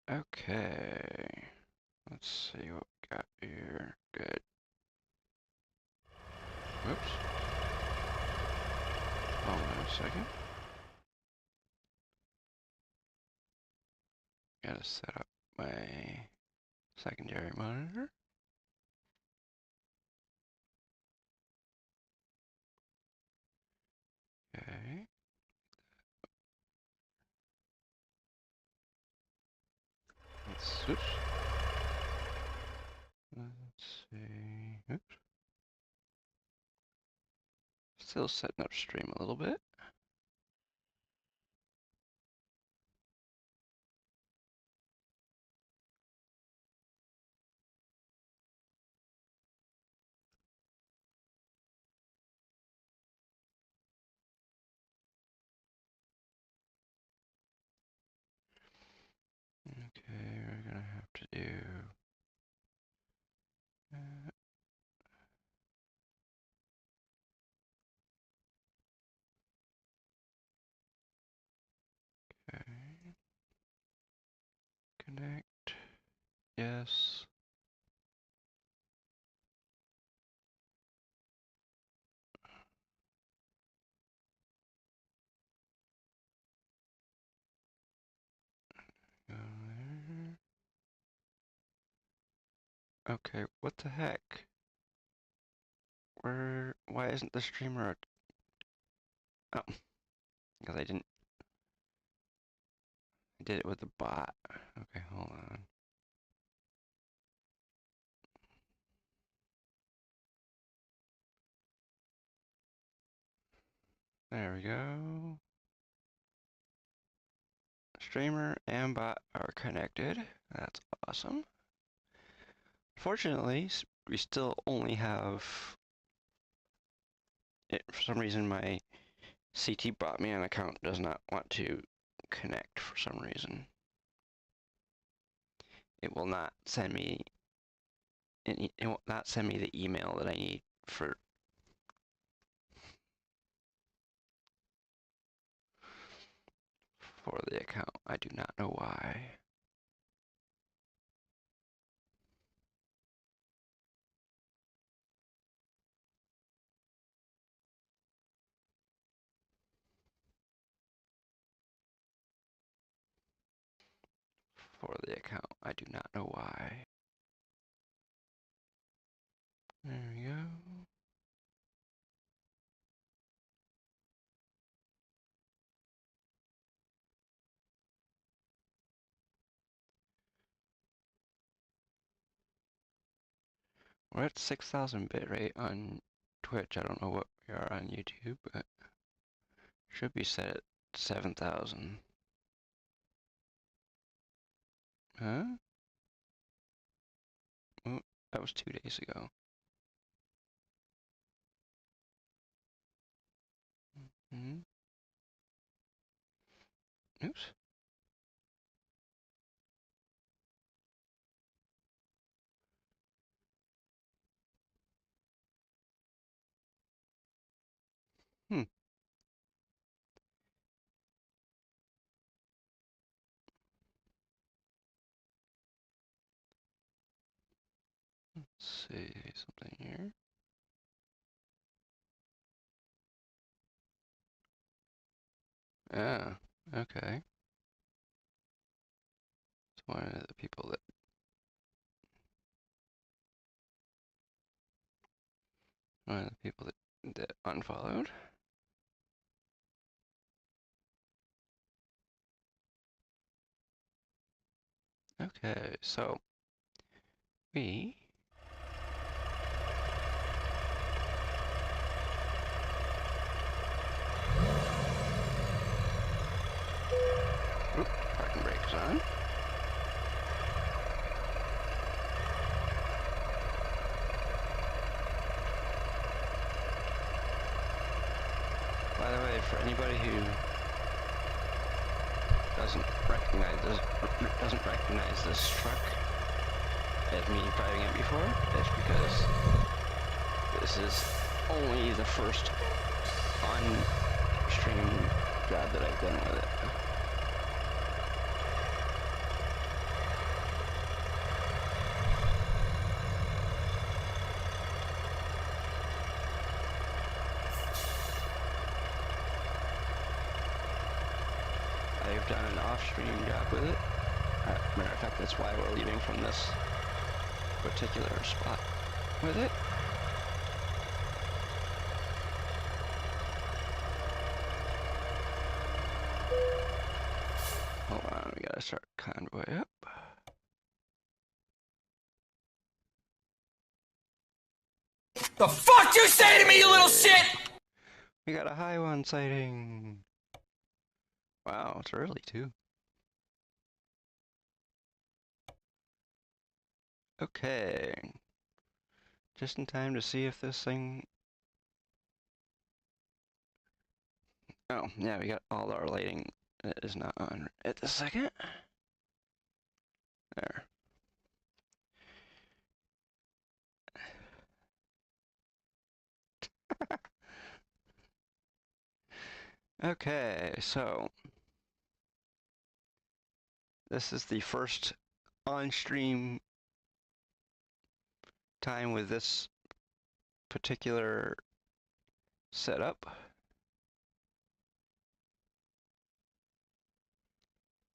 Okay. Let's see what we got here. Good. Whoops. Hold on a second. Gotta set up my secondary monitor. Okay. Oops. Let's see. Oops. Still setting up stream a little bit. Okay, we're gonna have to do okay. Connect. Yes. Go there. Okay, what the heck? Why isn't the streamer? Oh, because I did it with the bot. Okay, hold on. There we go. Streamer and bot are connected. That's awesome. Fortunately, we still only have it. For some reason, my CT Botman account does not want to connect for some reason. It will not send me it will not send me the email that I need for the account. I do not know why. For the account, I do not know why. There we go. We're at 6,000 bitrate on Twitch. I don't know what we are on YouTube, but should be set at 7,000. Huh? Oh, that was 2 days ago. Mm-hmm. Oops. Hmm. Let's see something here. Ah, okay. It's one of the people that unfollowed. Okay, so we parking brakes on. By the way, for anybody who doesn't recognize this truck as me driving it before, it's because this is only the first on-stream job that I've done with it. I've done an off-stream job with it. Matter of fact, that's why we're leaving from this particular spot with it. Hold on, we gotta start Convoy up. The fuck you say to me, you little shit! We got a high one sighting. Wow, it's early too. Okay. Just in time to see if this thing... Oh, yeah, we got all our lighting that is not on at the second. There. Okay, so this is the first on-stream time with this particular setup.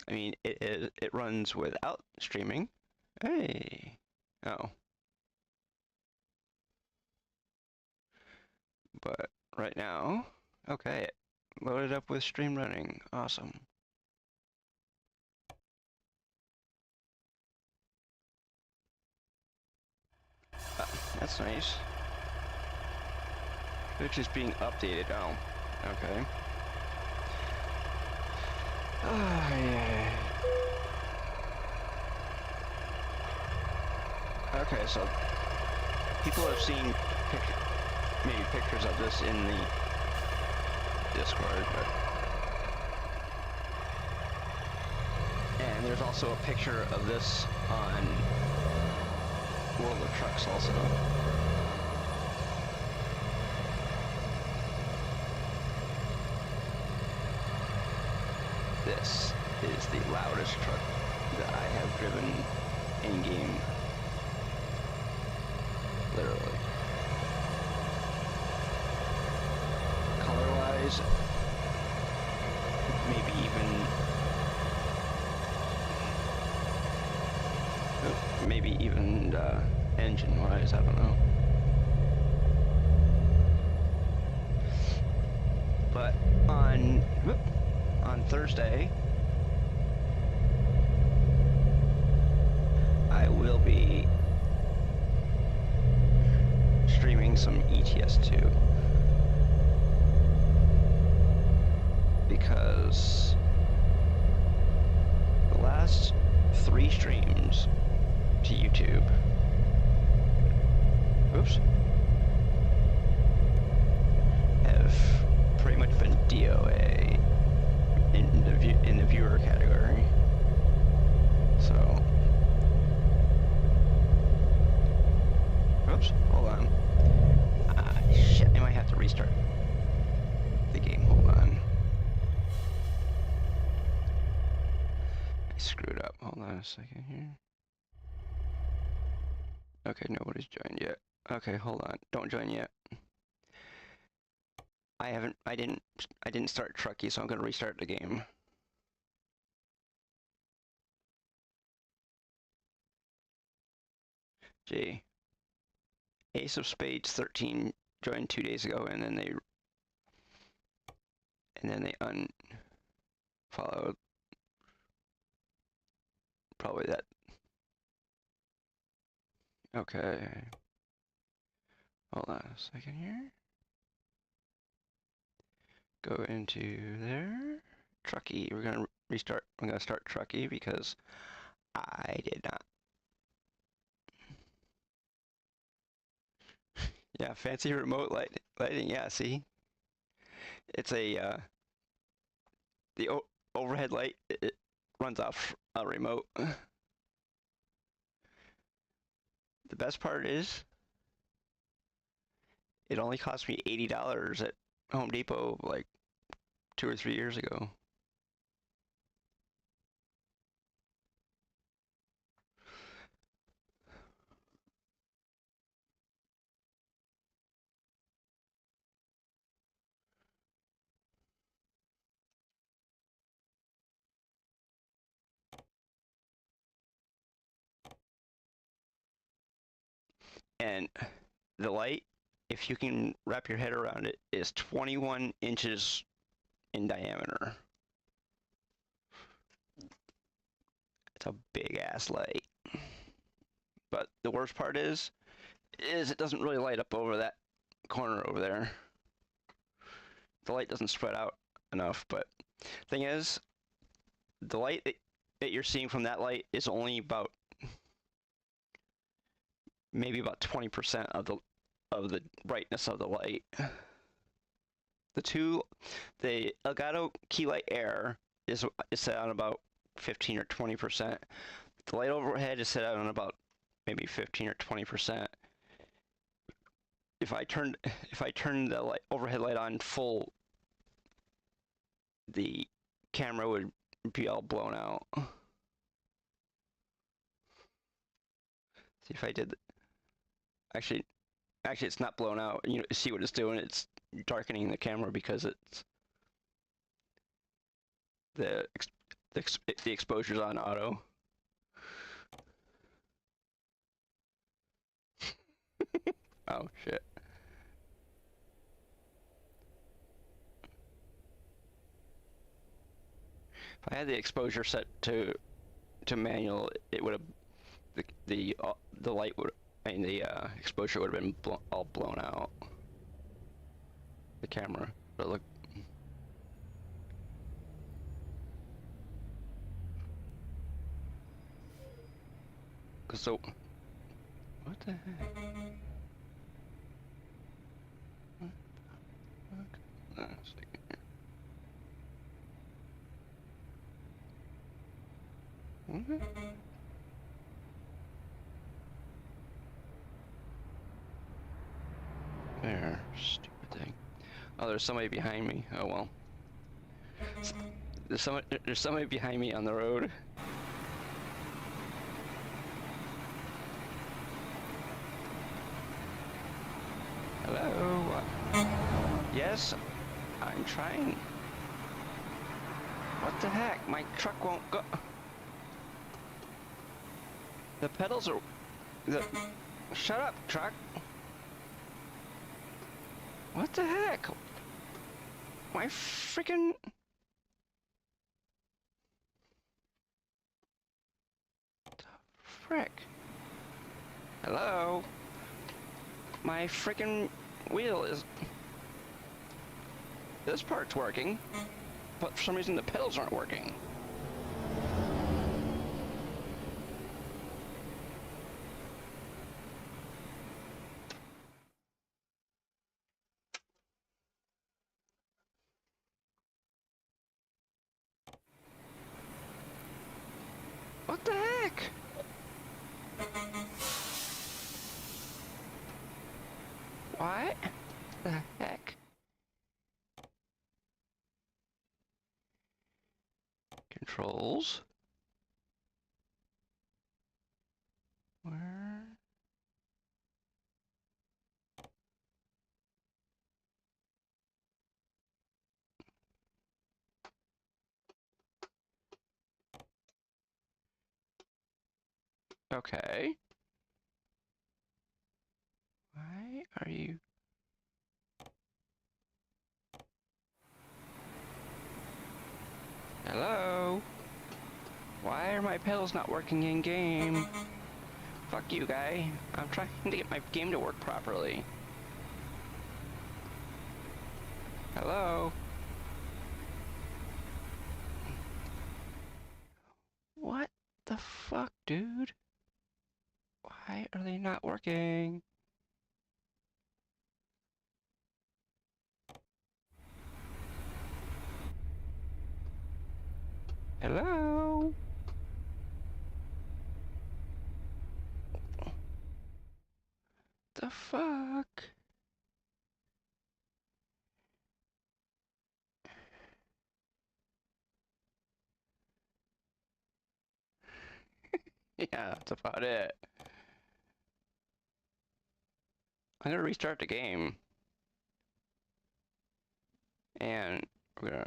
I mean, it runs without streaming. Hey. Oh. But right now, okay, loaded up with stream running. Awesome. That's nice. Twitch is being updated. Oh, okay. Oh, yeah. Okay, so people have seen maybe pictures of this in the Discord, but... And there's also a picture of this on World of Trucks also. This is the loudest truck that I have driven in-game. Literally. Color-wise, maybe even engine-wise, I don't know. But on Thursday, I will be streaming some ETS2 because the last 3 streams to YouTube, have pretty much been DOA in the viewer category. So, hold on. Shit, I might have to restart the game. Hold on. I screwed up. Hold on a second here. Okay, nobody's joined yet. Okay, hold on. Don't join yet. I didn't start Trucky, so I'm gonna restart the game. Gee. Ace of Spades 13 joined 2 days ago, and then they unfollowed. Probably that. Okay. Hold on a second here. Go into there. Trucky. We're gonna restart. I'm gonna start Trucky because I did not. Yeah, fancy remote lighting. Yeah, see, it's a the overhead light. It runs off a remote. The best part is, it only cost me $80 at Home Depot like 2 or 3 years ago. And the light, if you can wrap your head around it, is 21 inches in diameter. It's a big ass light. But the worst part is it doesn't really light up over that corner over there. The light doesn't spread out enough, but thing is, the light that you're seeing from that light is only about maybe about 20% of the brightness of the light. The Elgato key light air is set on about 15 or 20%. The light overhead is set on about maybe 15 or 20%. If I turn the overhead light on full, the camera would be all blown out. See if I did. Actually, it's not blown out. You know, see what it's doing? It's darkening the camera because it's the exposure's on auto. Oh shit. If I had the exposure set to manual, it would have the light would, I mean the exposure would have been all blown out. The camera, but look. So, what the heck? What? There, stupid thing. Oh, there's somebody behind me. Oh well. There's somebody behind me on the road. Hello? Yes? I'm trying. What the heck? My truck won't go. The pedals are... Shut up, truck. What the heck? My freaking... Frick. Hello? My freaking wheel is... This part's working, but for some reason the pedals aren't working. What the heck? What the heck? Controls. Where? Okay. Why are you... Hello? Why are my pedals not working in game? Fuck you, guy. I'm trying to get my game to work properly. Hello? What the fuck, dude? Why are they not working? Hello? The fuck? Yeah, that's about it. I'm gonna restart the game. And we're gonna...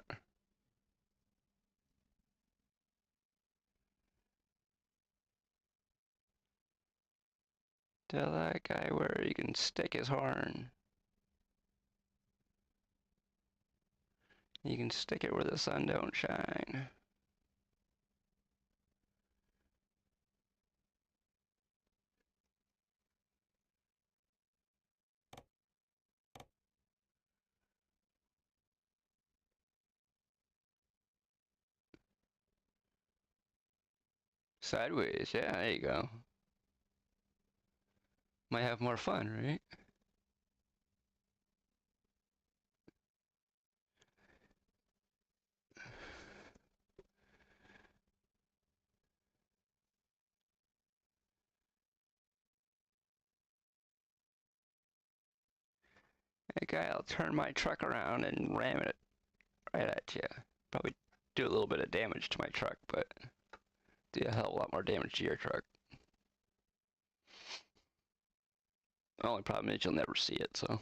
Tell that guy where he can stick his horn. You can stick it where the sun don't shine. Sideways, yeah, there you go. Might have more fun, right? Hey guy, I'll turn my truck around and ram it right at you. Probably do a little bit of damage to my truck, but do a hell of a lot more damage to your truck. The only problem is you'll never see it, so.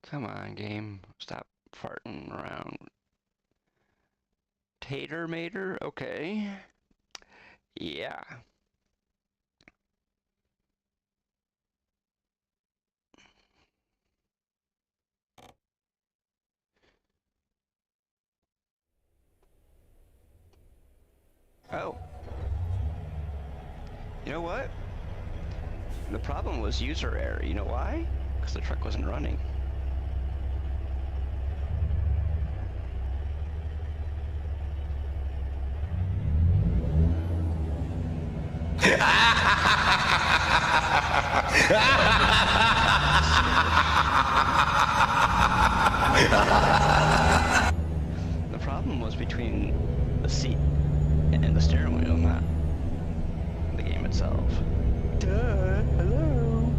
Come on, game. Stop farting around. Tater mater? Okay. Yeah. Oh. You know what? The problem was user error. You know why? Because the truck wasn't running. The problem was between the seat and the steering wheel, not the game itself. Duh, hello.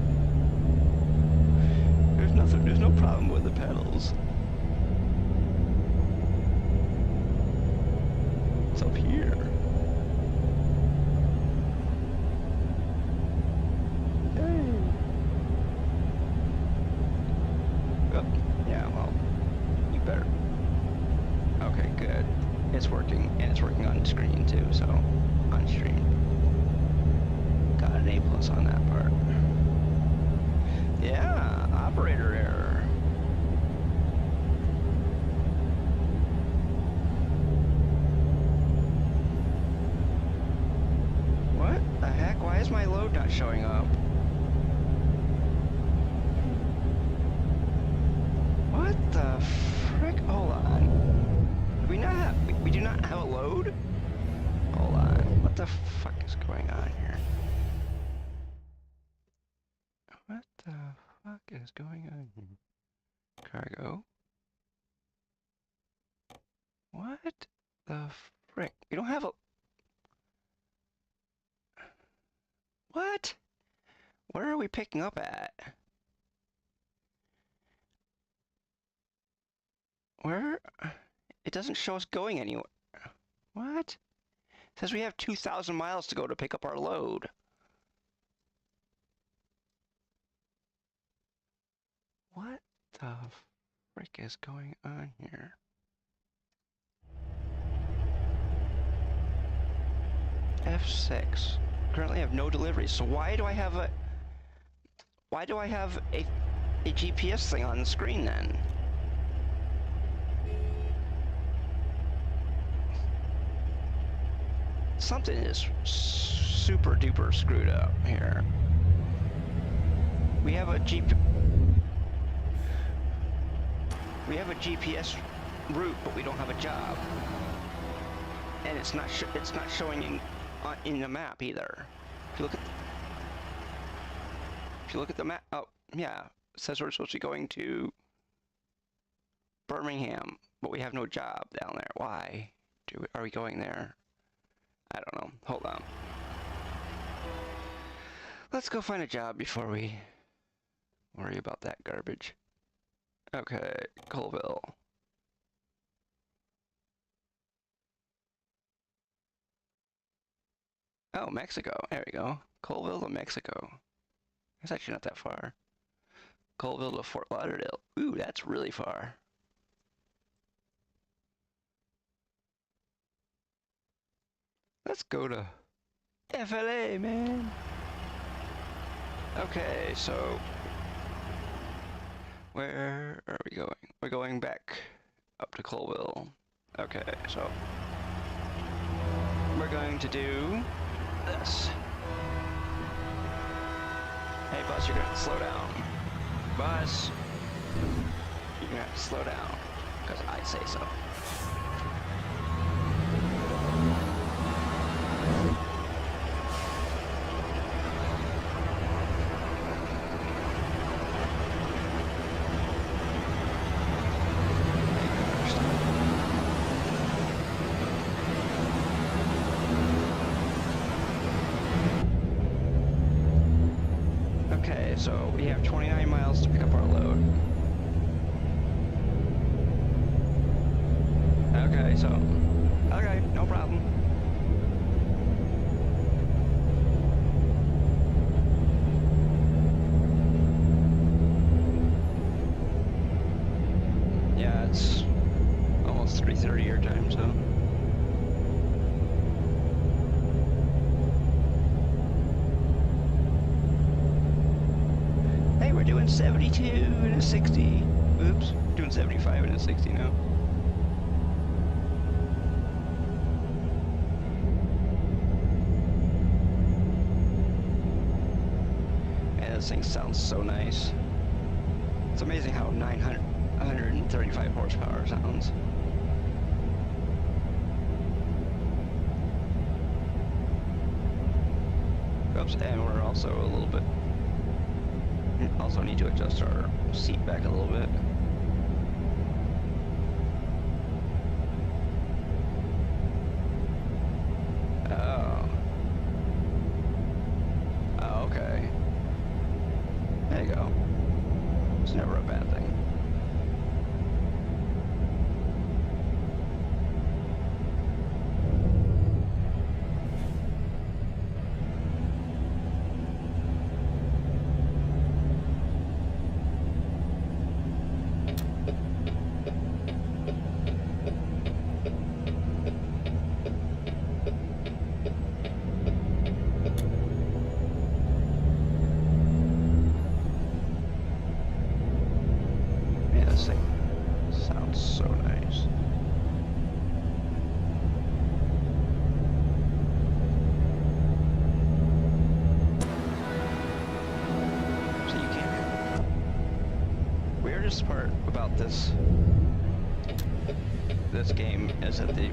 There's no problem with the pedals. It's up here. Yay. Oh, yeah, well, you better. Okay, good. It's working, and it's working on screen too, so on stream. Got an A+ on that part. Yeah, operator error. What the heck? Why is my load not showing up? What the frick? Hold on. We do not have a load? Hold on. What the fuck is going on here? What the fuck is going on here? Cargo? What the frick? We don't have a... What? Where are we picking up at? Where? It doesn't show us going anywhere. What? It says we have 2,000 miles to go to pick up our load. What the frick is going on here? F6. Currently have no deliveries. So why do I have a GPS thing on the screen then? Something is super duper screwed up here. We have a GPS route, but we don't have a job, and it's not showing in the map either. If you look at the map, oh yeah, it says we're supposed to be going to Birmingham, but we have no job down there. Why are we going there? I don't know. Hold on. Let's go find a job before we worry about that garbage. Okay, Colville. Oh, Mexico. There we go. Colville to Mexico. It's actually not that far. Colville to Fort Lauderdale. Ooh, that's really far. Let's go to FLA, man. Okay, so where are we going? We're going back up to Colville. Okay, so we're going to do this. Hey, bus, you're gonna have to slow down. Bus, you're gonna have to slow down, because I say so. Okay, so we have 29 miles to pick up our load. Okay, so, okay, no problem. Yeah, it's almost 3:30 your time, so. Hey, we're doing 72 and a 60. Oops, doing 75 and a 60 now. Man, this thing sounds so nice. It's amazing how 135 horsepower sounds. Oops, and we're also a little bit. Also need to adjust our seat back a little bit. Oh. Oh, okay. There you go. It's never a bad thing. Sounds so nice. So you can't. Weirdest part about this game is that the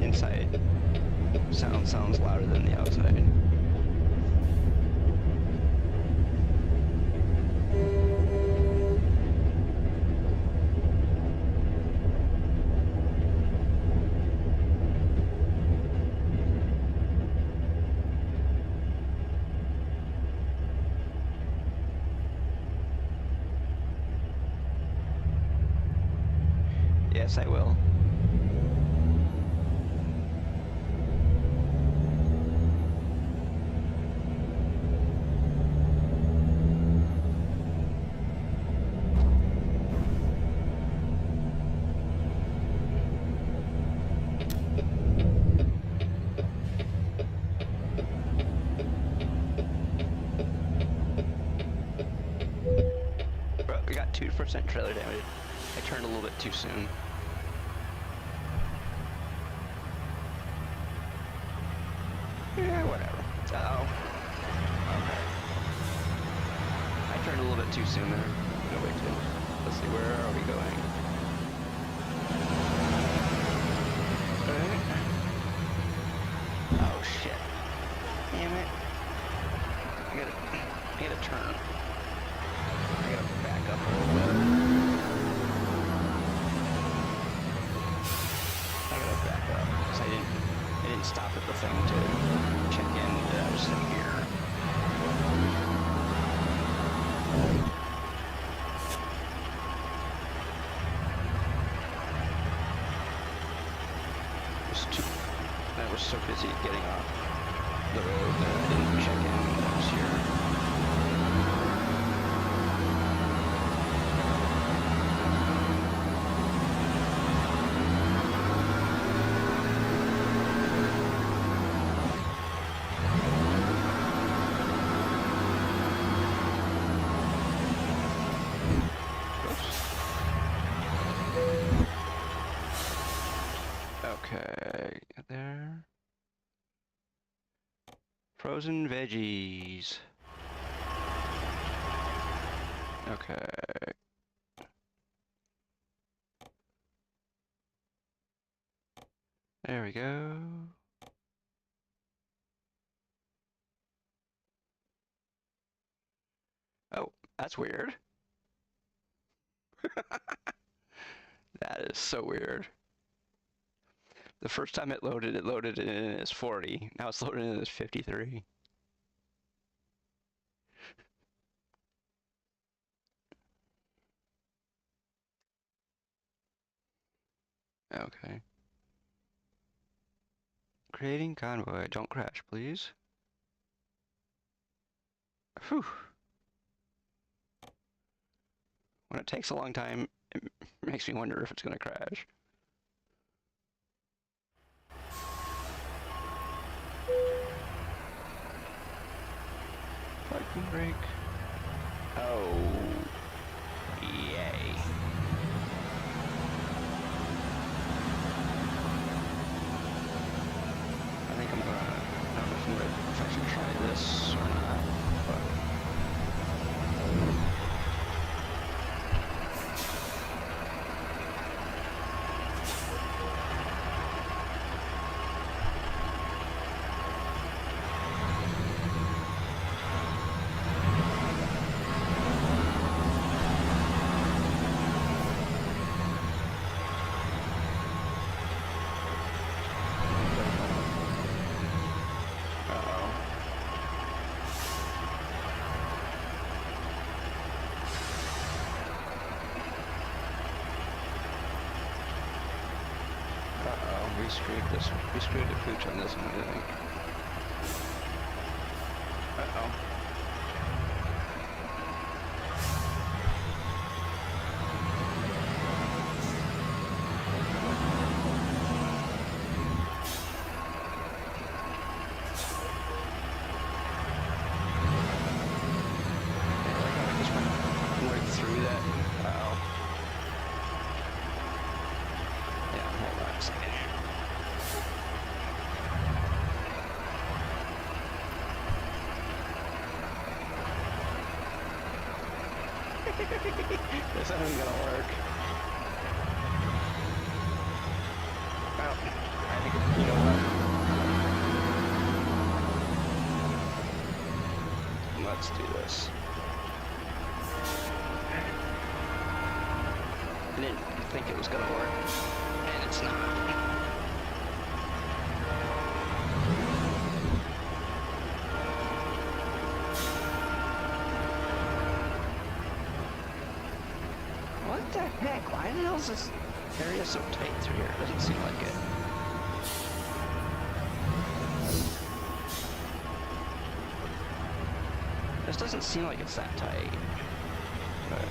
inside sounds louder than the outside. Yes, I will. We got 2% trailer damage. I turned a little bit too soon. Yeah, whatever. Uh-oh. Okay. I turned a little bit too soon there. No big deal. Let's see, where are we going? Alright. Oh, shit. Damn it. I gotta turn. I gotta back up a little bit. I gotta back up, because I didn't stop at the thing to check in that I was in here. I was so busy getting off the road that I didn't check in that I was here. Frozen veggies. Okay. There we go. Oh, that's weird. That is so weird. The first time it loaded it in as 40. Now it's loaded in as 53. Okay. Creating convoy. Don't crash, please. Whew. When it takes a long time, it makes me wonder if it's going to crash. Parking brake. Oh. Yay. I think I'm gonna, I don't know if I should try this or not, but. We screwed this. We screwed the pooch on this one, I think. Uh-oh. I just went right through that. Uh-oh. Yeah, hold on a second here. This isn't gonna work. Well, I think, you know what? Let's do this. I didn't think it was gonna work, and it's not. What the heck? Why the hell is this area so tight through here? It doesn't seem like it. This doesn't seem like it's that tight. But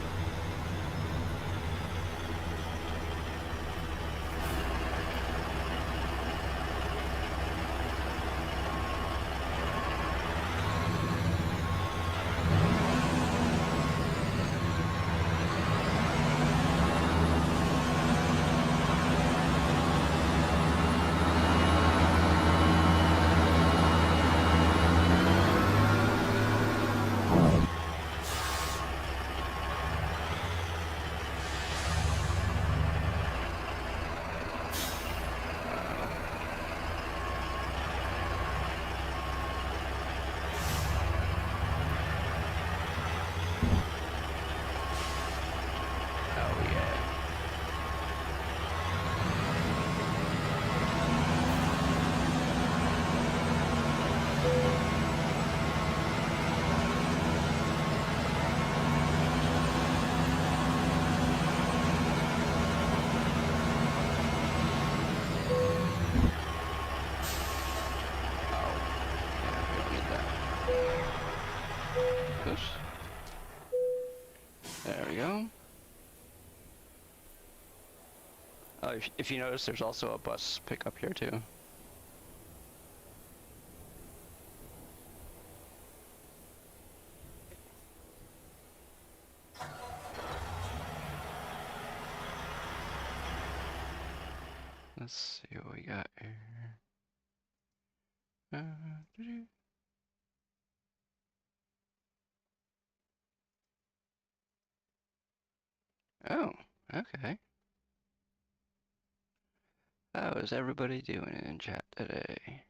there we go. If you notice, there's also a bus pickup here too. Let's see what we got here. Okay. How is everybody doing in chat today?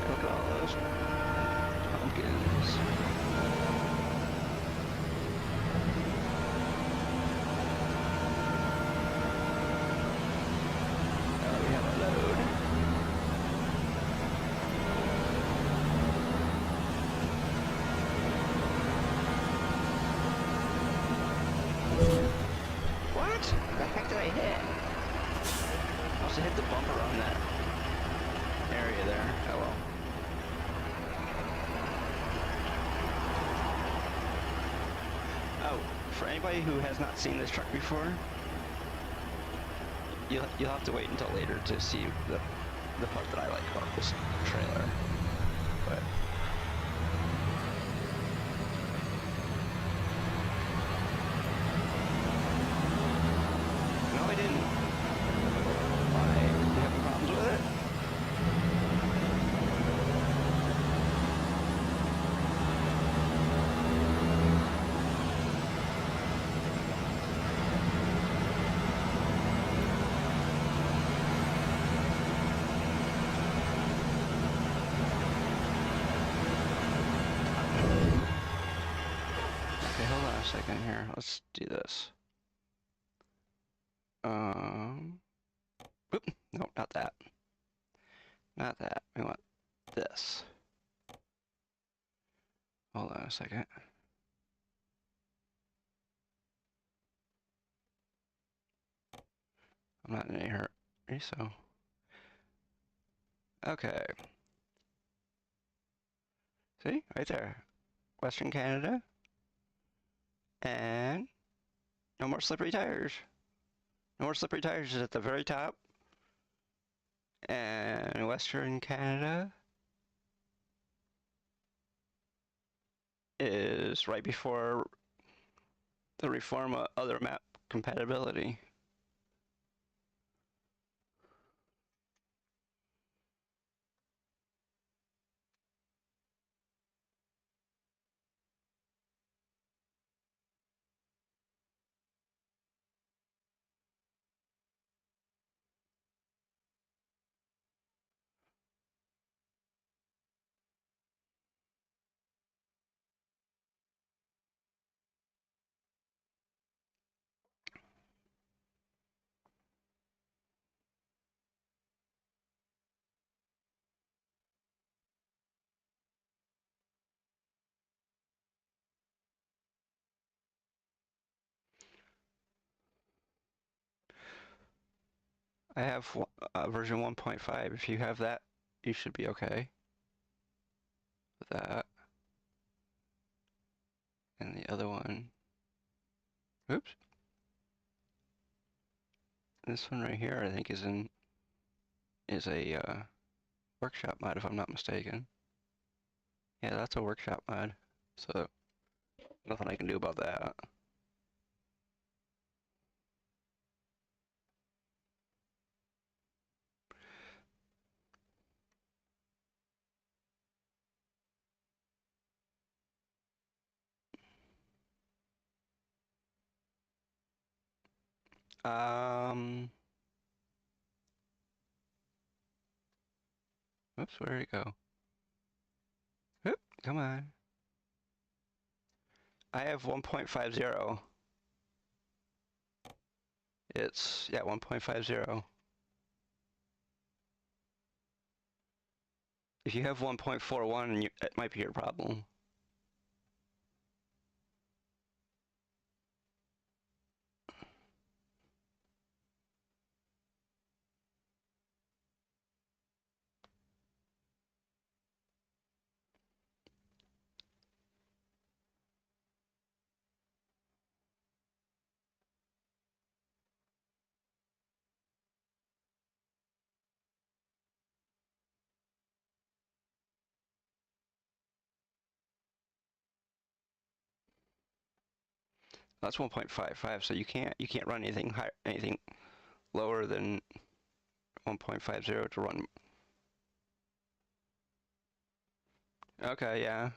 Look at all those pumpkins. Oh, we have a load. What? The heck did I hit? Must have hit the bumper on that area there. Oh well. Oh, for anybody who has not seen this truck before, you'll have to wait until later to see the part that I like about this trailer. But no, I didn't. Why? You having problems with it? Okay, hold on a second here. Let's do this. Oop, no, not that. Not that. We want this. Hold on a second. I'm not in any hurry, so. Okay. See? Right there. Western Canada. And no more slippery tires. No more slippery tires is at the very top. And Western Canada is right before the reform of other map compatibility. I have version 1.5. If you have that, you should be okay with that. And the other one, oops. This one right here, I think, is a workshop mod, if I'm not mistaken. Yeah, that's a workshop mod. So nothing I can do about that. Oops, where did it go? Oop, come on. I have 1.50. It's, yeah, 1.50. If you have 1.41, it might be your problem. That's 1.55, so you can't run anything higher, anything lower than 1.50 to run. Okay, yeah.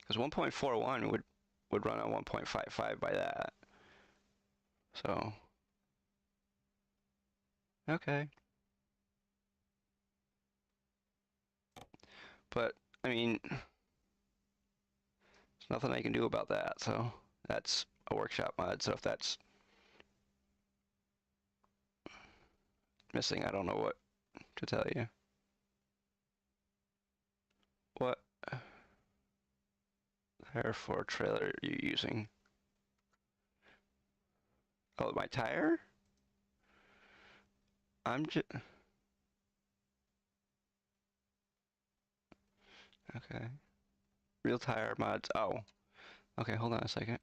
Because 1.41 would run on 1.55 by that. So, okay. But, I mean, there's nothing I can do about that, so that's a workshop mod. So if that's missing, I don't know what to tell you. What therefore trailer are you using? Oh, my tire? I'm just... Okay. Real tire mods. Oh. Okay, hold on a second.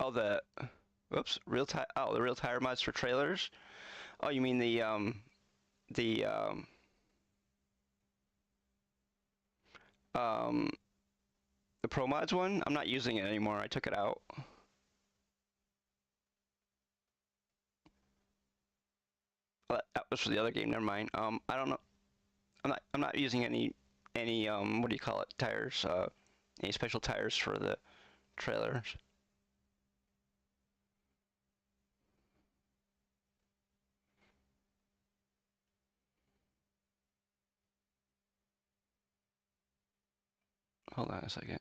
Oh, the... Whoops. Real tire... Oh, the real tire mods for trailers? Oh, you mean the, um, the Pro Mods one? I'm not using it anymore. I took it out. That was for the other game. Never mind. I don't know. I'm not using any what do you call it? Tires. Any special tires for the trailers. Hold on a second.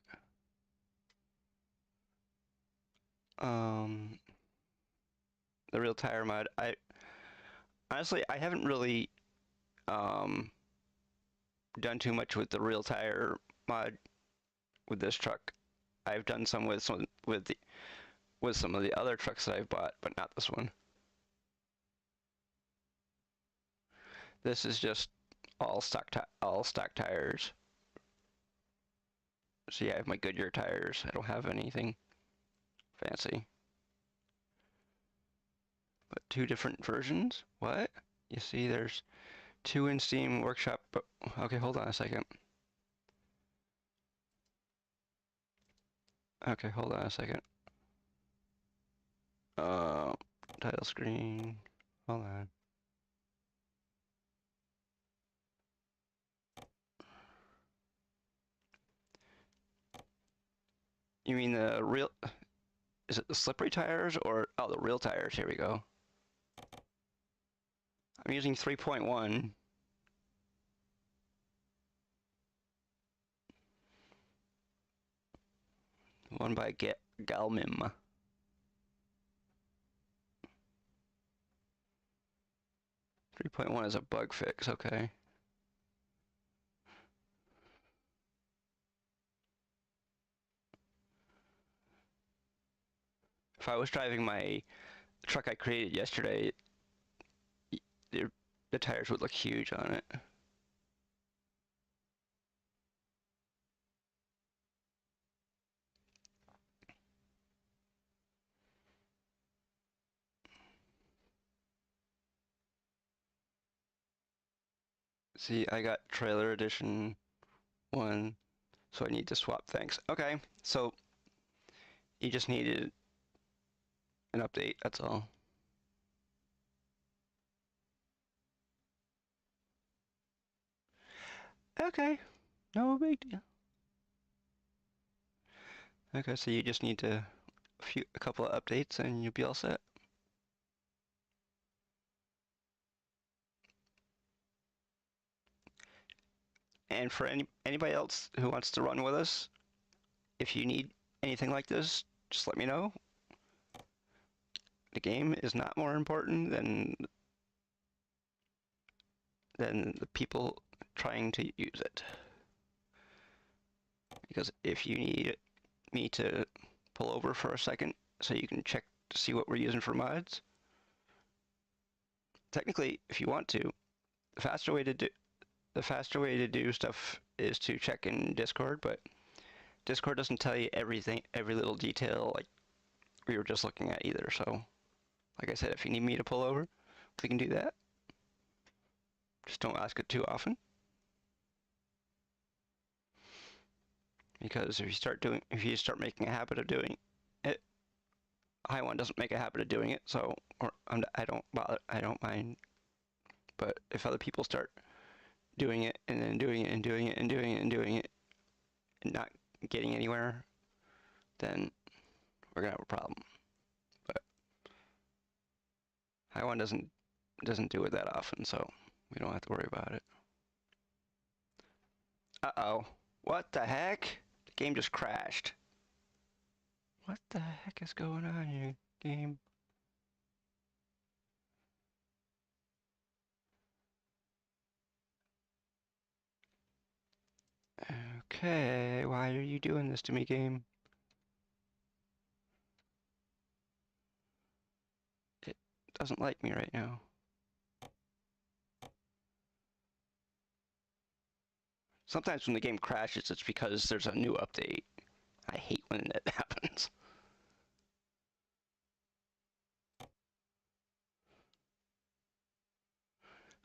The real tire mod. Honestly, I haven't really done too much with the real tire mod with this truck. I've done some with some of the other trucks that I've bought, but not this one. This is just all stock tires. So yeah, I have my Goodyear tires. I don't have anything fancy. But two different versions? What? You see, there's two in Steam Workshop. But okay, hold on a second. Okay, hold on a second. Title screen. Hold on. You mean the real? Is it the slippery tires or oh the real tires? Here we go. I'm using 3.1. One by Galmim. Three 3.1 is a bug fix. Okay. If I was driving my truck I created yesterday, the tires would look huge on it. See, I got trailer edition 1, so I need to swap things. Okay, so you just needed an update, that's all. Okay, no big deal. Okay, so you just need a couple of updates and you'll be all set. And for anybody else who wants to run with us, if you need anything like this, just let me know. The game is not more important than the people trying to use it. Because if you need me to pull over for a second so you can check to see what we're using for mods, technically, if you want to, the faster way to do stuff is to check in Discord, but Discord doesn't tell you everything, every little detail like we were just looking at either. So, like I said, if you need me to pull over, we can do that. Just don't ask it too often. Because if you start making a habit of doing it, High One doesn't make a habit of doing it, so I don't mind. But if other people start doing it and then doing it and doing it and doing it and doing it and not getting anywhere, then we're gonna have a problem. But high one doesn't do it that often, so we don't have to worry about it. Uh-oh. What the heck? The game just crashed. What the heck is going on here, game? Okay, why are you doing this to me, game? It doesn't like me right now. Sometimes when the game crashes, it's because there's a new update. I hate when that happens.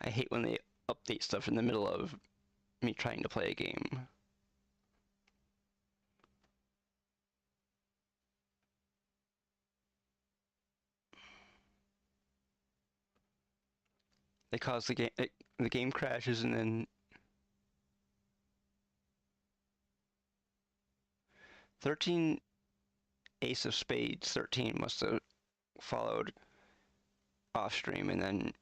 I hate when they update stuff in the middle of me trying to play a game. They cause the game crashes, and then 13 Ace of Spades 13 must have followed off stream, and then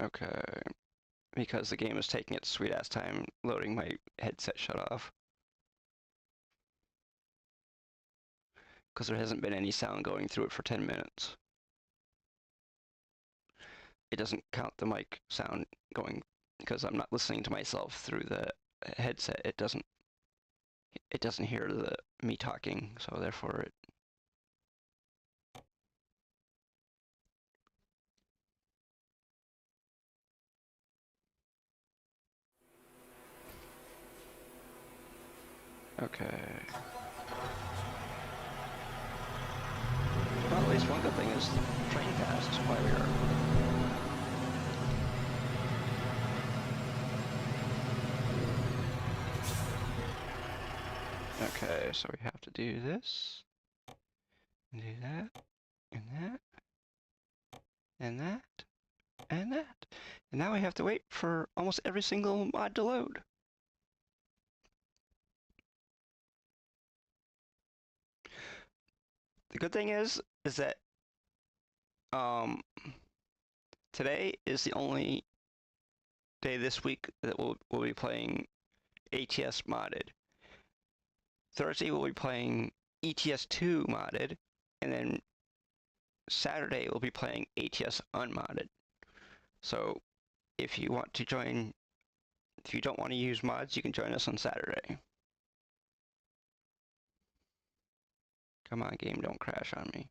okay, because the game is taking its sweet ass time loading, my headset shut off. Because there hasn't been any sound going through it for 10 minutes. It doesn't count the mic sound going, because I'm not listening to myself through the headset. It doesn't hear me talking, so therefore it. Okay. Well, at least one good thing is train passed while we were. Okay, so we have to do this, and do that, and that, and that, and that. And now we have to wait for almost every single mod to load. The good thing is that today is the only day this week that we'll be playing ATS modded. Thursday we'll be playing ETS2 modded, and then Saturday we'll be playing ATS unmodded. So if you want to join, if you don't want to use mods, you can join us on Saturday. Come on, game, don't crash on me.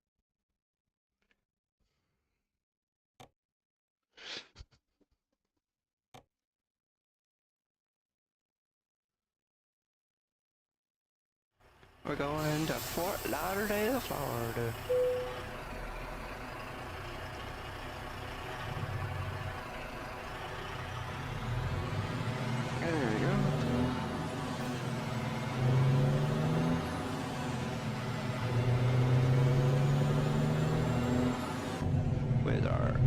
We're going to Fort Lauderdale, Florida. There we go. With our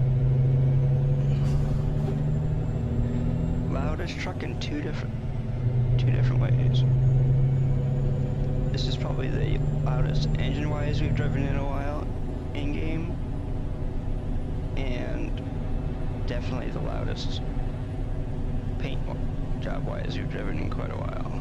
loudest truck in two different ways. This is probably the loudest engine-wise we've driven in a while in-game, and definitely the loudest paint job-wise we've driven in quite a while.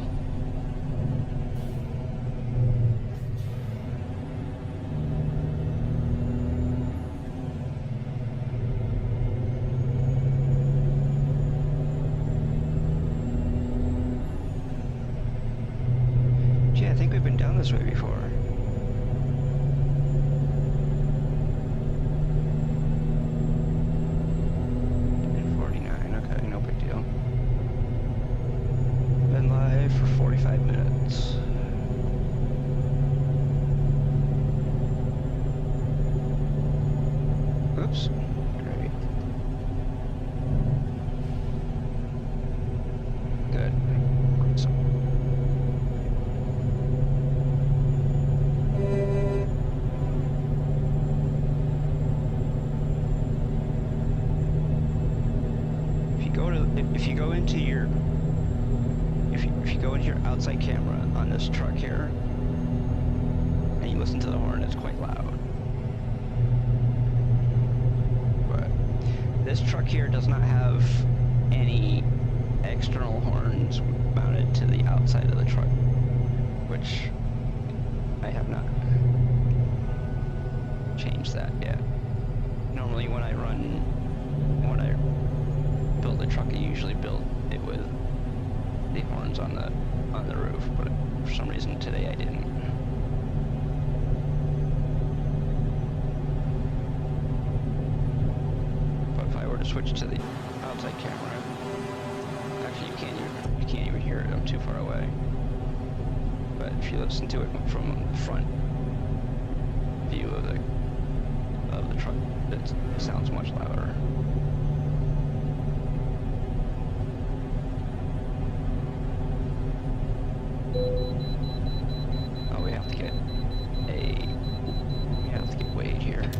Gee, I think we've been down this way before. Okay, no big deal. Been live for 45 minutes. Oops. Great. Good. Awesome. if you go into your if you go into your outside camera on this truck here and you listen to the horn, it's quite loud. But this truck here does not have any external horns mounted to the outside of the truck, which I have not changed that yet. Normally when I build a truck, I usually build it with the horns on the roof, but for some reason today I didn't. But if I were to switch to the outside camera, actually you can't even hear it. I'm too far away. But if you listen to it from the front view of the truck, it sounds much louder. Oh, we have to get Wade here.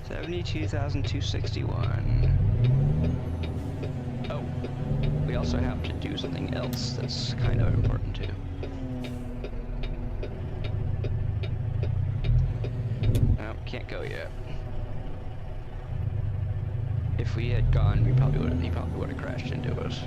$72,261. Oh, we also have to do something else that's kind of important too. No, can't go yet. If we had gone, he probably would have crashed into us.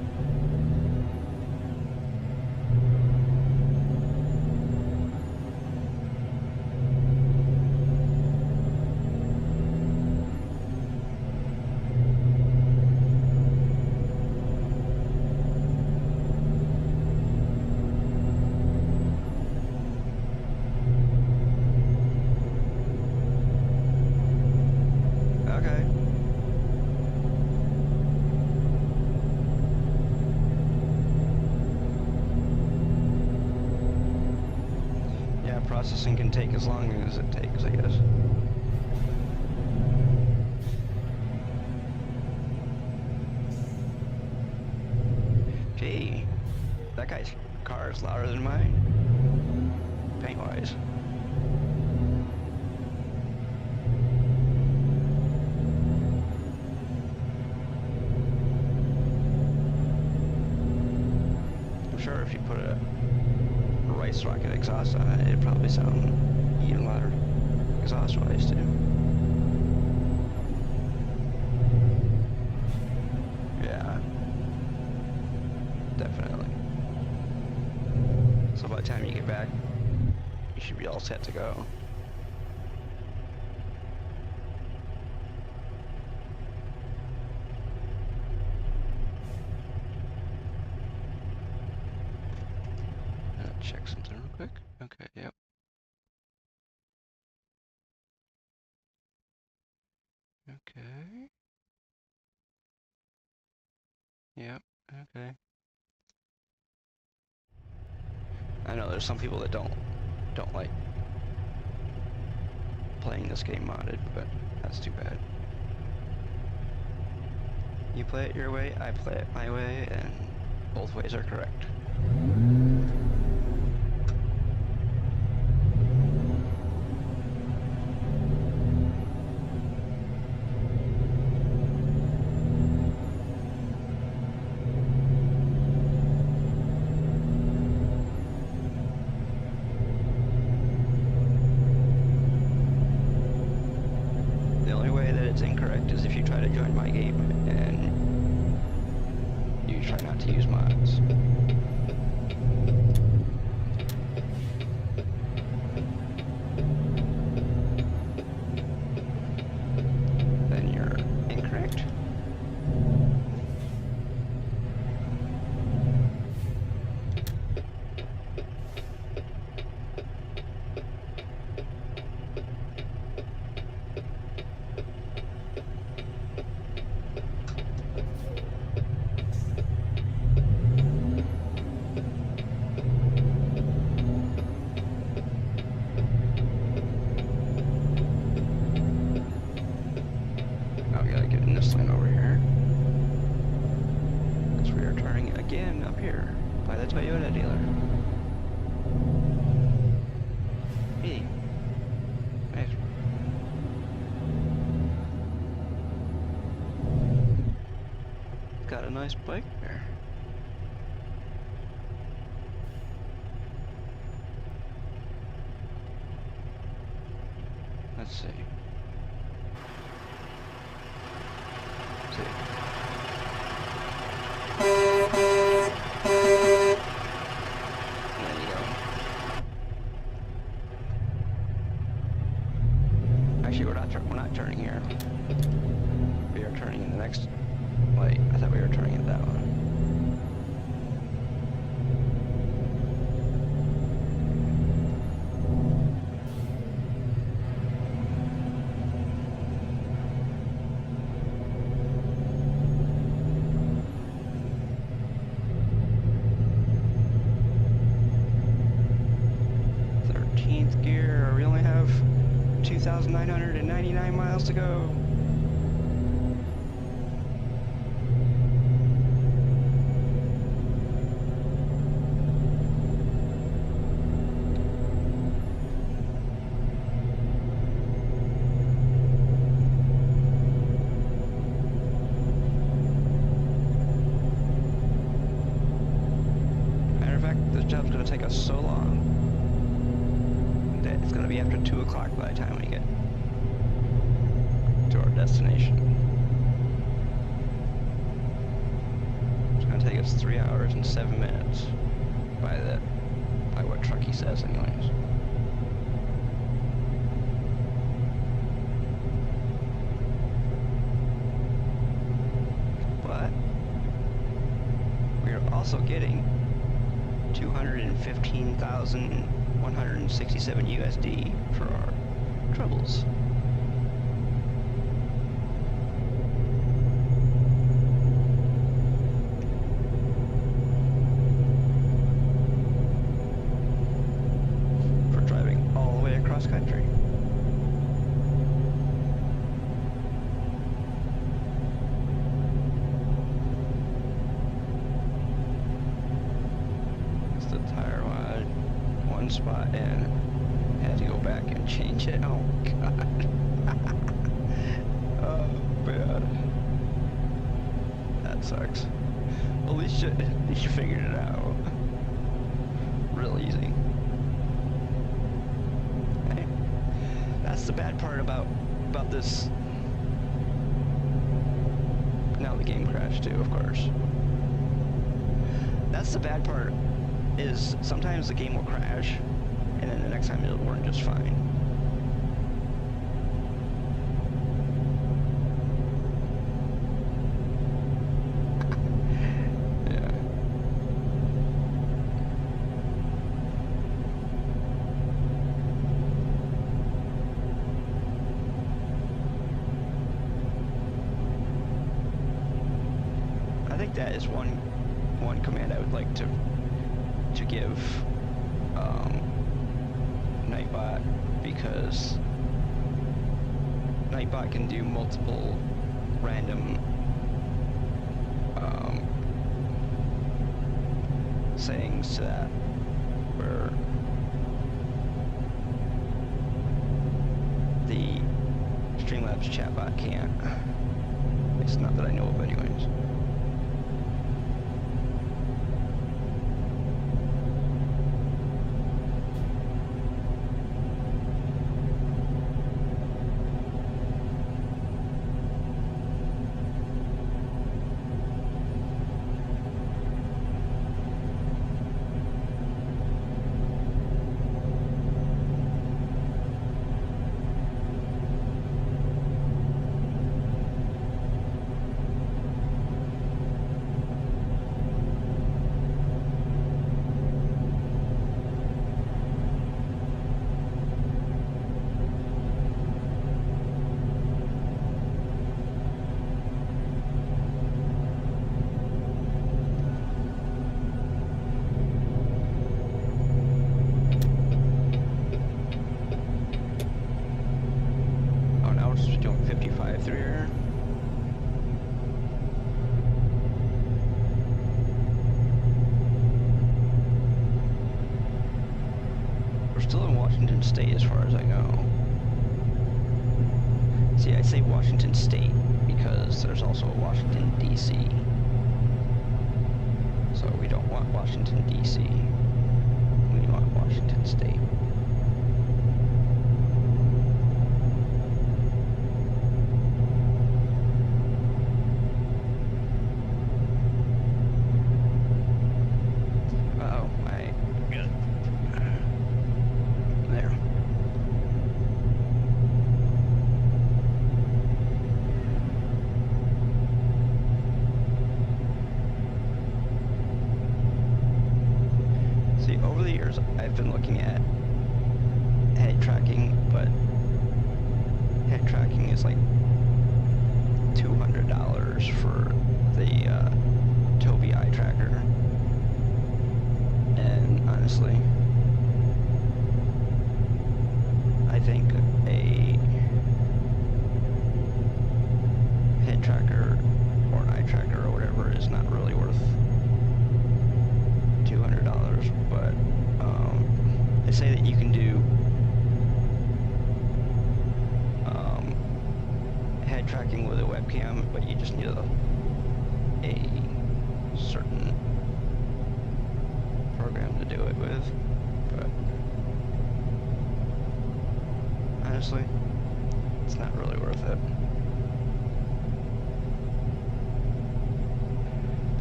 Processing can take as long as it takes, I guess. Gee, that guy's car is louder than mine, paint-wise. I'm sure if you put a rice rocket exhaust on it, it'd probably sound even louder exhaust-wise too. Yeah, definitely. So by the time you get back, you should be all set to go. Check something real quick. Okay, yep. Okay. Yep, okay. I know there's some people that don't like playing this game modded, but that's too bad. You play it your way, I play it my way, and both ways are correct. Incorrect is if you try to join my game and you try not to use mods. Then you're incorrect. This lane over here, because we are turning again up here. by the Toyota dealer. Hey. Nice. Got a nice bike there. Let's see. There you go. Actually, we're not turning here. We are turning in the next light. I thought we were turning in that one. Gear. We only have 2,999 miles to go. Matter of fact, this job's going to take us so long. It's going to be after 2 o'clock by the time we get to our destination. It's going to take us 3 hours and 7 minutes by what Trucky says anyways. But we are also getting 215,167 USD for our troubles. For driving all the way across country. Spot and had to go back and change it. Oh god. Oh man. That sucks. At least you figured it out. Real easy. Hey, that's the bad part about this. Now the game crashed too, of course. That's the bad part. Is sometimes the game will crash, and then the next time it'll work just fine. Yeah. I think that is one command I would like to give Nightbot, because Nightbot can do multiple random sayings to that, where the Streamlabs chatbot can't. It's not that I know of anyways. state as far as I go. See, I say Washington State because there's also Washington, D.C. So we don't want Washington, D.C. We want Washington State. Uh-oh, I got it. There. See, over the years, I've been looking at head tracking, but head tracking is like $200 for the Tobii eye tracker. And honestly, I think a head tracker or an eye tracker or whatever is not really worth $200, but they say that you can do head tracking with a webcam, but you just need a certain program to do it with. But honestly, it's not really worth it.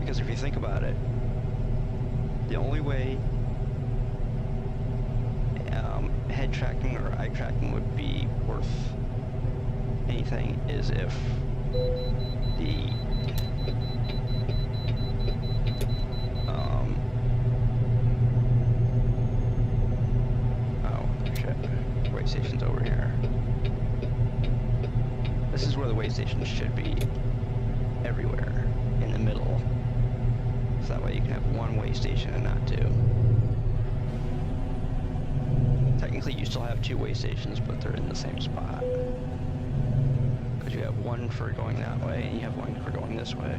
Because if you think about it, the only way head tracking or eye tracking would be worth anything is if the oh shit, way station's over here. This is where the way station should be, everywhere in the middle, so that way you can have one way station and not two. Technically you still have two way stations, but they're in the same spot. Because you have one for going that way, and you have one for going this way.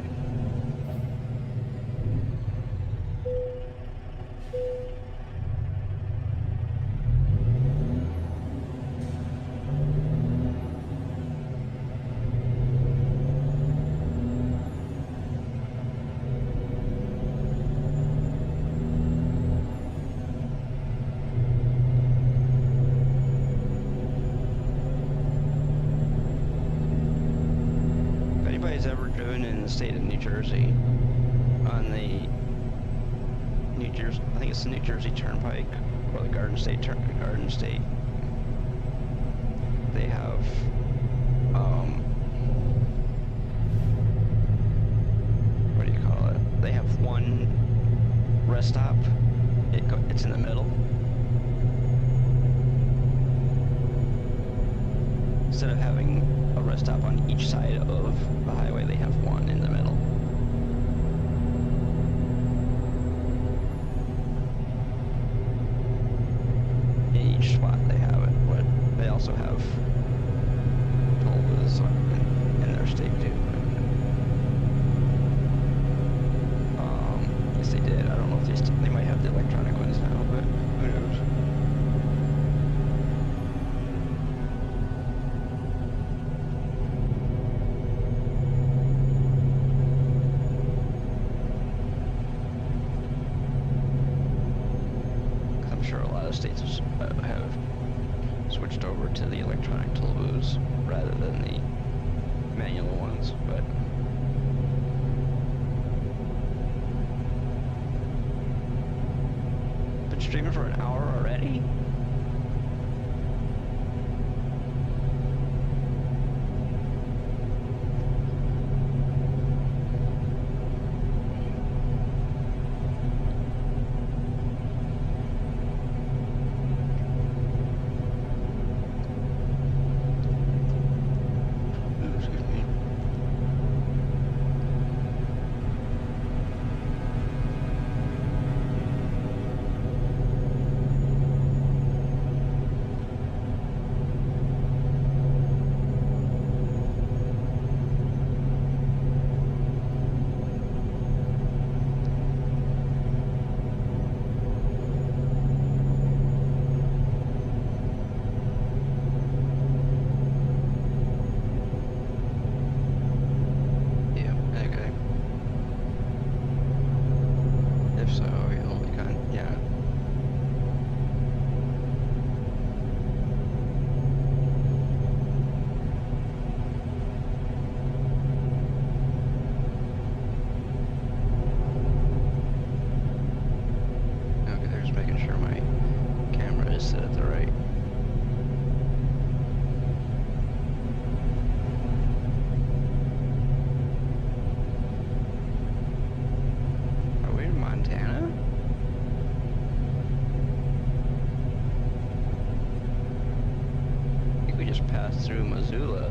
Ever driven in the state of New Jersey on the New Jersey, I think it's the New Jersey Turnpike or the Garden State they have what do you call it? They have one rest stop. It's in the middle. Instead of having a rest stop on each side of the highway, they have one in the middle. In each spot they have it, but they also have toll booths in their state too. Yes they did. I don't know if they might have the electronic ones now, but who knows. States have switched over to the electronic toll booths rather than the manual ones, but been streaming for an hour already? through Missoula.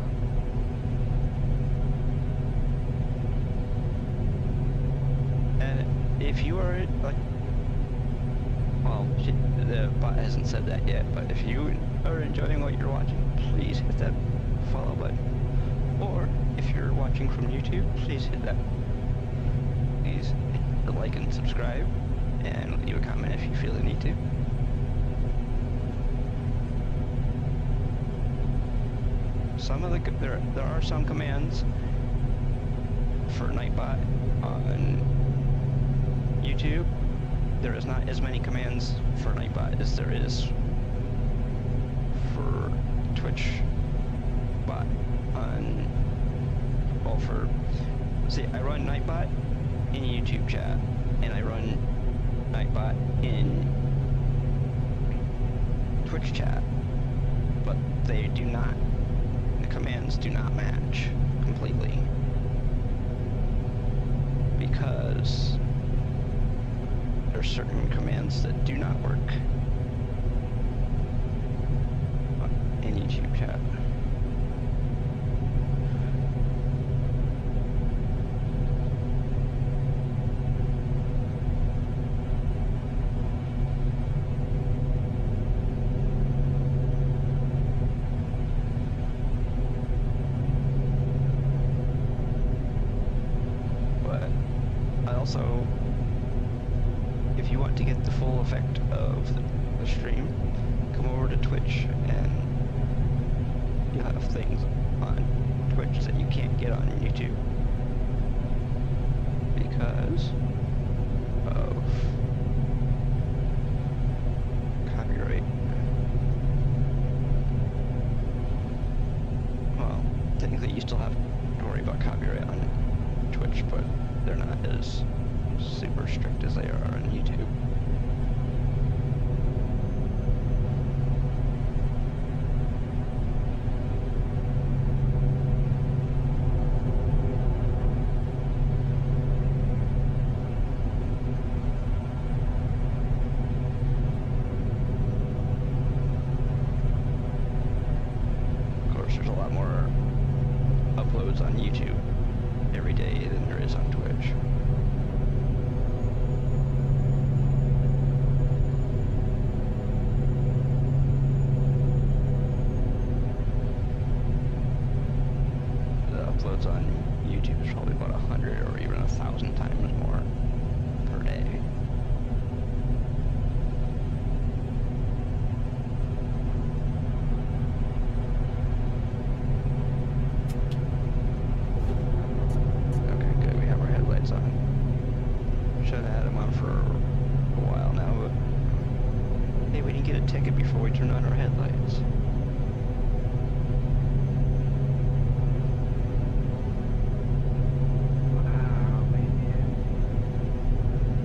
And if you are like, well, the bot hasn't said that yet, but if you are enjoying what you're watching, please hit that follow button. Or if you're watching from YouTube, please hit that. Please hit the like and subscribe, and leave a comment if you feel the need to. Some of the there are some commands for Nightbot on YouTube. There is not as many commands for Nightbot as there is for Twitch bot on, well, for, see, I run Nightbot in YouTube chat, and I run Nightbot in Twitch chat, but they do not, the commands do not match completely, because there are certain commands that do not work in YouTube chat. But I also, if you want to get the full effect of the stream, come over to Twitch, and you'll have things on Twitch that you can't get on YouTube because of copyright. Well, technically you still have to worry about copyright on Twitch, but they're not as super strict as they are on YouTube. Of course, there's a lot more uploads on YouTube every day than there is on Twitch. Uploads on YouTube is probably about 100 or even 1,000 times more per day. Okay, good. We have our headlights on. Should have had them on for a while now, but hey, we didn't get a ticket before we turned on our headlights.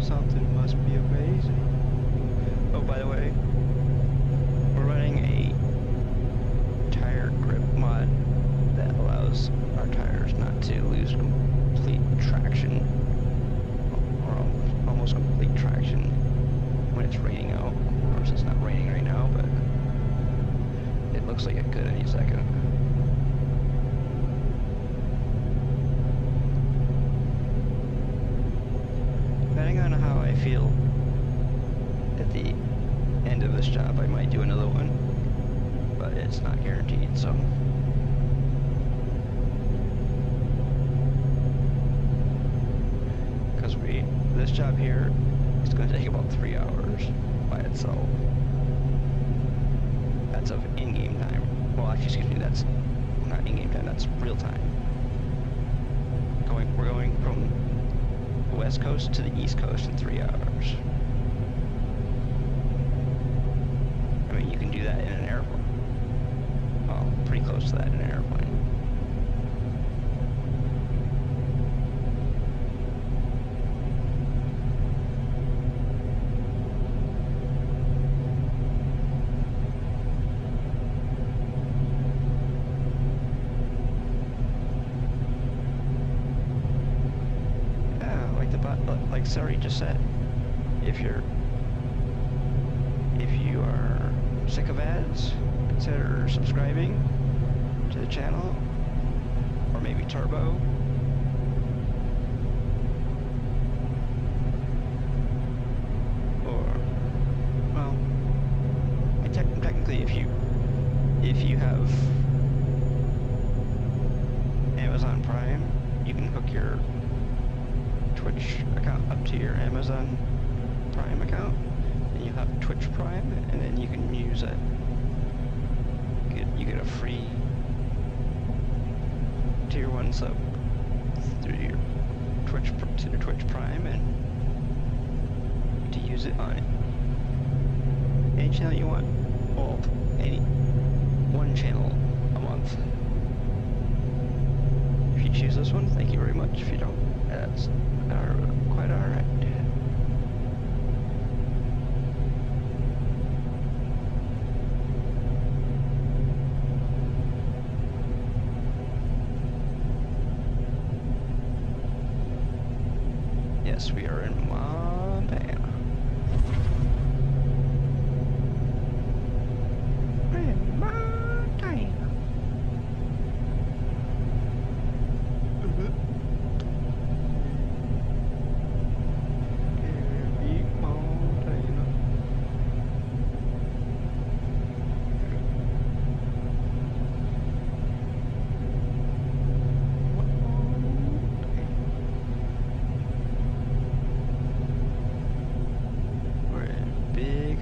Something must be amazing. Oh, by the way, we're running a tire grip mod that allows our tires not to lose complete traction, or almost complete traction when it's raining out. Of course, it's not raining right now, but it looks like it could any second. Depending on how I feel at the end of this job, I might do another one, but it's not guaranteed, so. Because this job here is going to take about 3 hours by itself. That's of in-game time. Well, actually, excuse me, that's not in-game time, that's real time. We're going from the West Coast to the East Coast in 3 hours. I mean, you can do that in an airplane. Well, pretty close to that in an airplane. Like Sari just said, if you are sick of ads, consider subscribing to the channel, or maybe turbo. Or, well, technically if you have Amazon Prime, you can hook your Twitch account up to your Amazon Prime account, and you have Twitch Prime, and then you can use it. You get a free tier 1 sub through your Twitch Prime, and to use it on any channel you want. Well, any one channel a month. If you choose this one, thank you very much. If you don't, that's quite alright. Yes, we are in Montana. We're in Montana.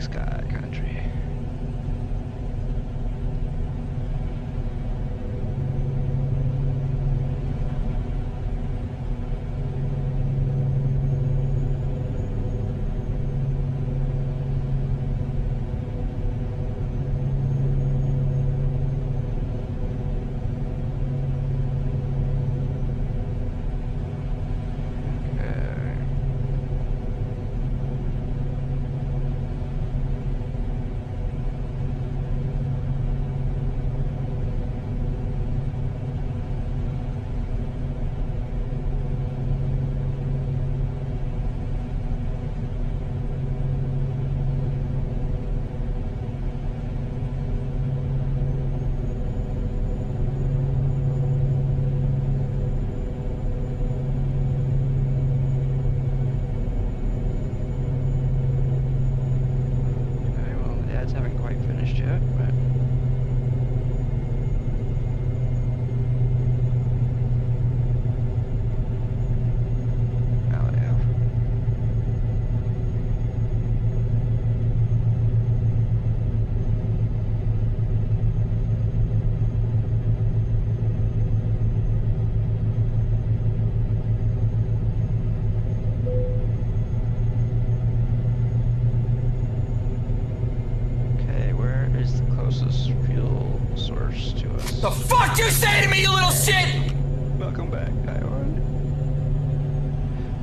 Sky country. The fuck you say to me, you little shit! Welcome back, Taiwan.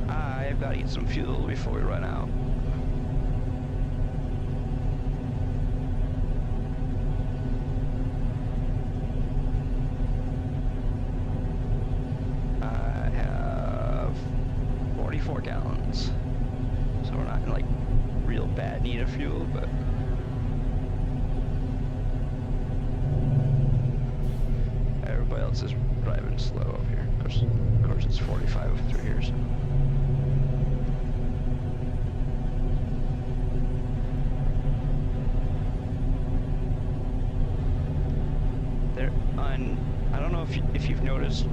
I've got to get some fuel before we run out. I have 44 gallons. So we're not in like real bad need of fuel, but everybody else is driving slow up here. Of course it's 45 through here, so. I don't know if you've noticed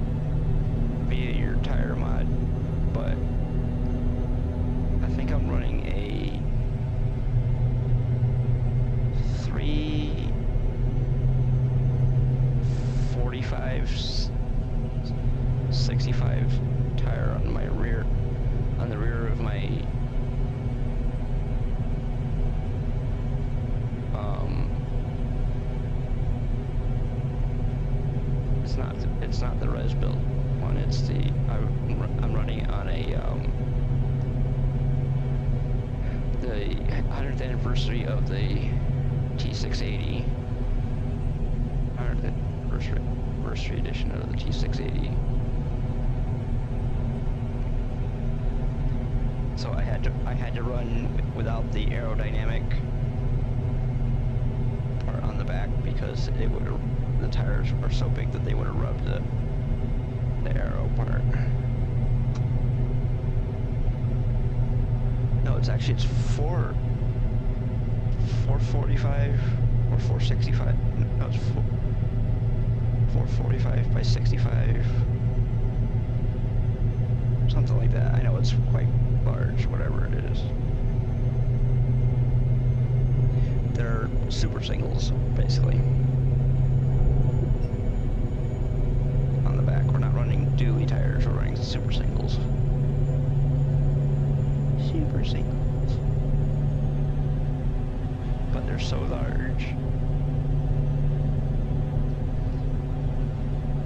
via your tire mod, but I think I'm running a 65 tire on my rear, on the rear of my it's not the res built one, it's the I'm running on a the 100th anniversary of the T680, 100th anniversary edition of the T680. So I had to run without the aerodynamic part on the back because it would the tires are so big that they would have rubbed the arrow part. No, it's 445 or 465. No, it's 445 by 65. Something like that. I know it's quite large, whatever it is. They're super singles, basically. On the back, we're not running dually tires, we're running super singles. Super singles. But they're so large.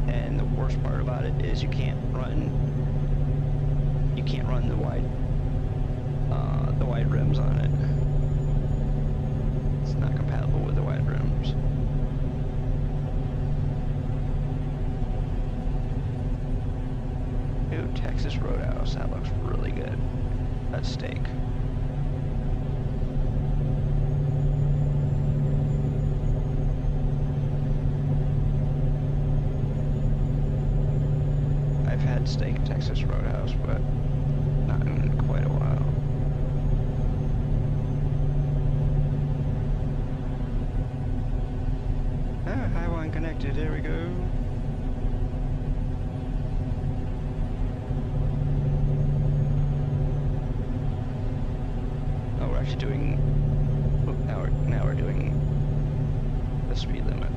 And the worst part about it is you can't run the wide rims on it. It's not compatible with the wide rims. Ooh, Texas Roadhouse. That looks really good. That steak. I've had steak at Texas Roadhouse, but not in quite a while. Ah, highway connected. There we go. Oh, we're actually doing. Oh, now we're doing the speed limit.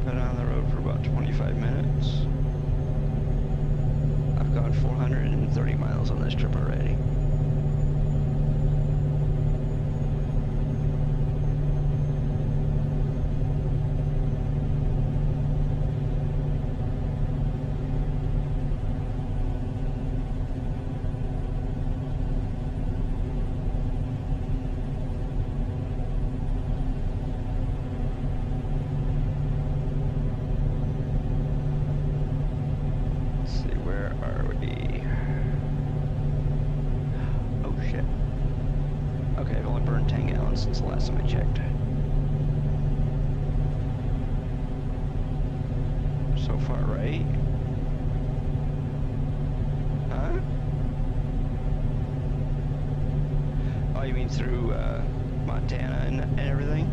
Been on the road for about 25 minutes. I've gone 430 miles on this trip already. Since the last time I checked. So far, right? Huh? Oh, you mean through Montana and everything?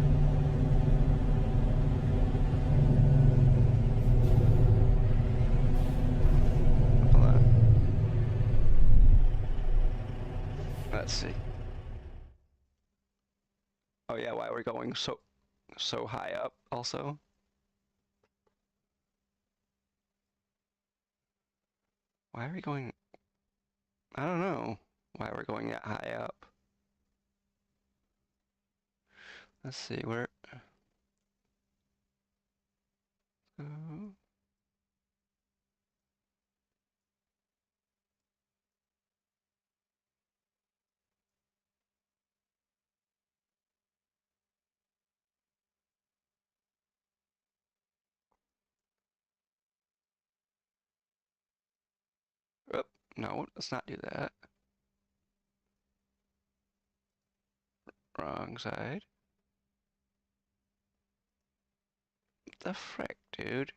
Hold on. Let's see. Oh yeah, why we're going so high up also? Why are we going? I don't know why we're going that high up. Let's see, where... Oh, no, let's not do that. Wrong side. What the frick, dude?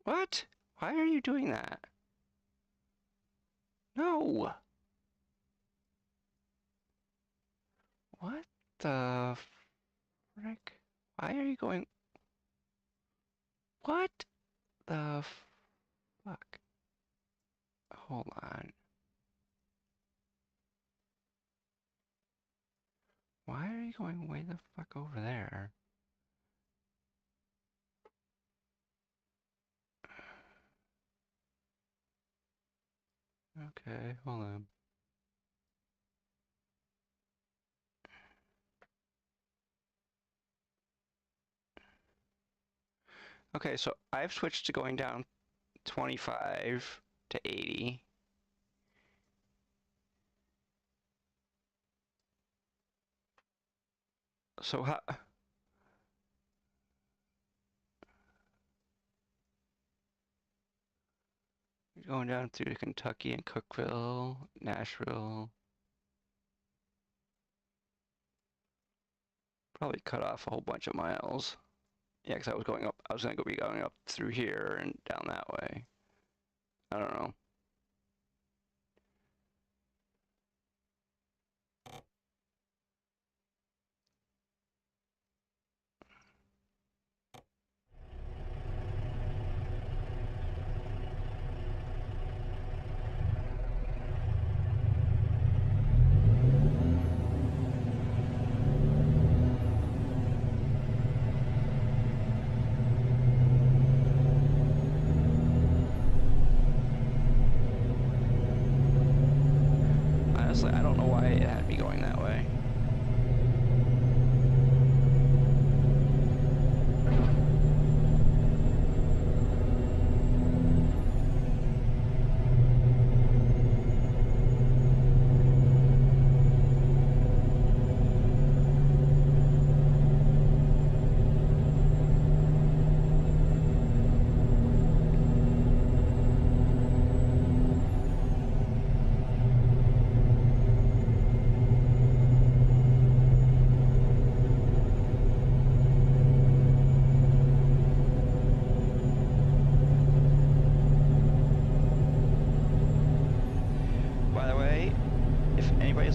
What? Why are you doing that? No! What the frick? Why are you going... What the fuck? Hold on. Why are you going way the fuck over there? Okay, hold on. Okay, so I've switched to going down 25 to 80. So how... Going down through Kentucky and Cookville, Nashville. Probably cut off a whole bunch of miles. Yeah, because I was going up. I was gonna be going up through here and down that way. I don't know. Honestly, I don't know why it had me going that way.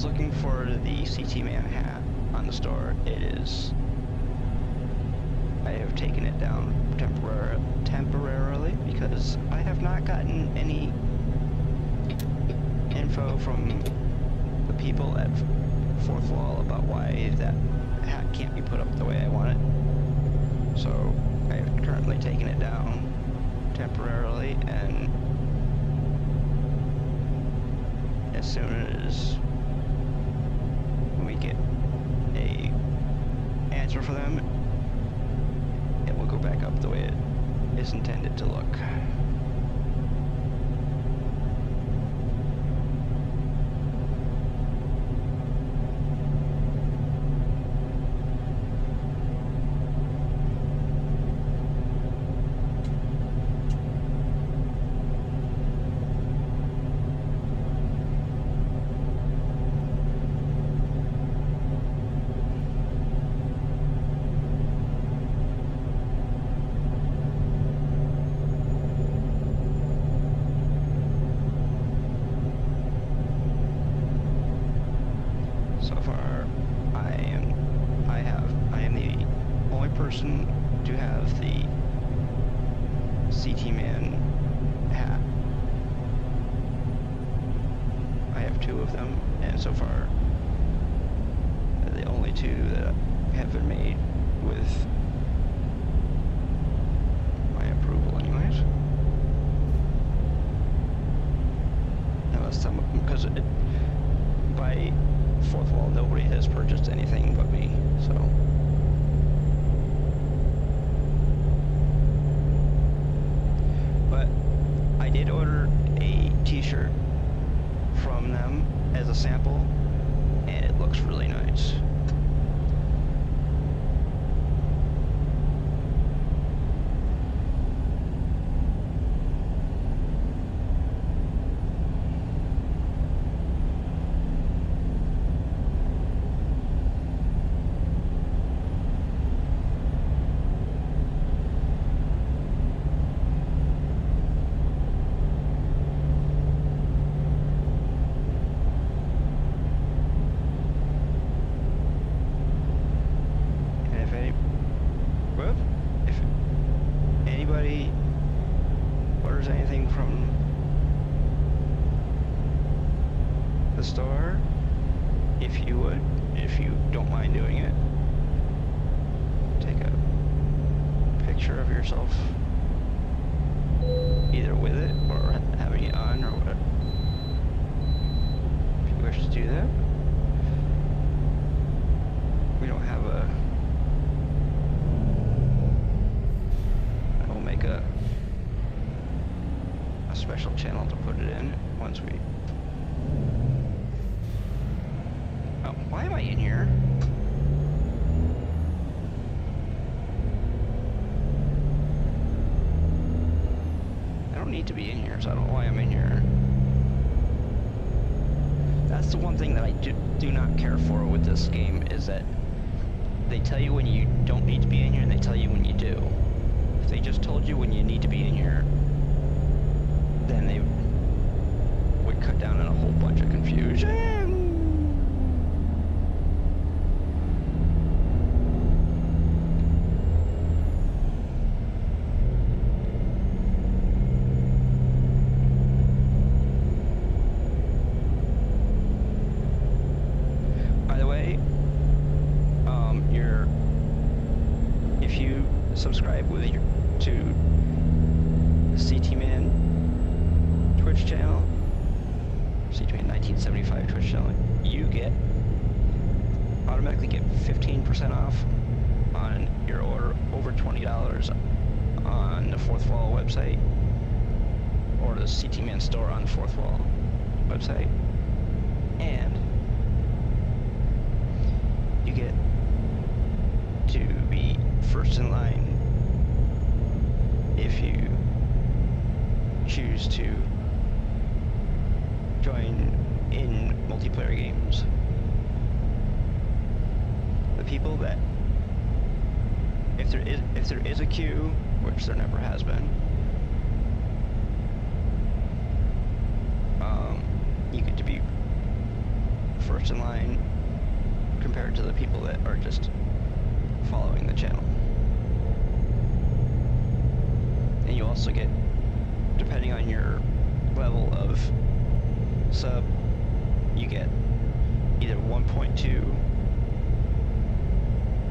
Looking for the CT Man hat on the store, it is. I have taken it down temporarily because I have not gotten any info from the people at Fourth Wall about why that hat can't be put up the way I want it. So I have currently taken it down temporarily, and as soon as we get a answer for them, it will go back up the way it is intended to look. To have the CT Man hat. I have two of them, and so far they're the only two that have been made with my approval anyways. Unless some, because by Fourth Wall nobody has purchased anything but me, so. I did order a t-shirt from them as a sample, and it looks really nice. Anything from the store, if you would, if you don't mind doing it, take a picture of yourself either with it or having it on or whatever, if you wish to do that. We don't have a, I will make a special channel to put it in once we... Oh, why am I in here? need to be in here, so I don't know why I'm in here. That's the one thing that I do not care for with this game, is that they tell you when you don't need to be in here, and they tell you when you do. If they just told you when you need to be in here, then they would cut down on a whole bunch of confusion. Subscribe with your to CT-Man Twitch channel, CT-Man 1975 Twitch channel, you automatically get 15% off on your order over $20 on the Fourth Wall website, or the CT-Man store on the Fourth Wall website, and you get to be first in line if you choose to join in multiplayer games. The people that, if there is a queue, which there never has been, you get to be first in line compared to the people that are just following the channel. And you also get, depending on your level of sub, you get either 1.2,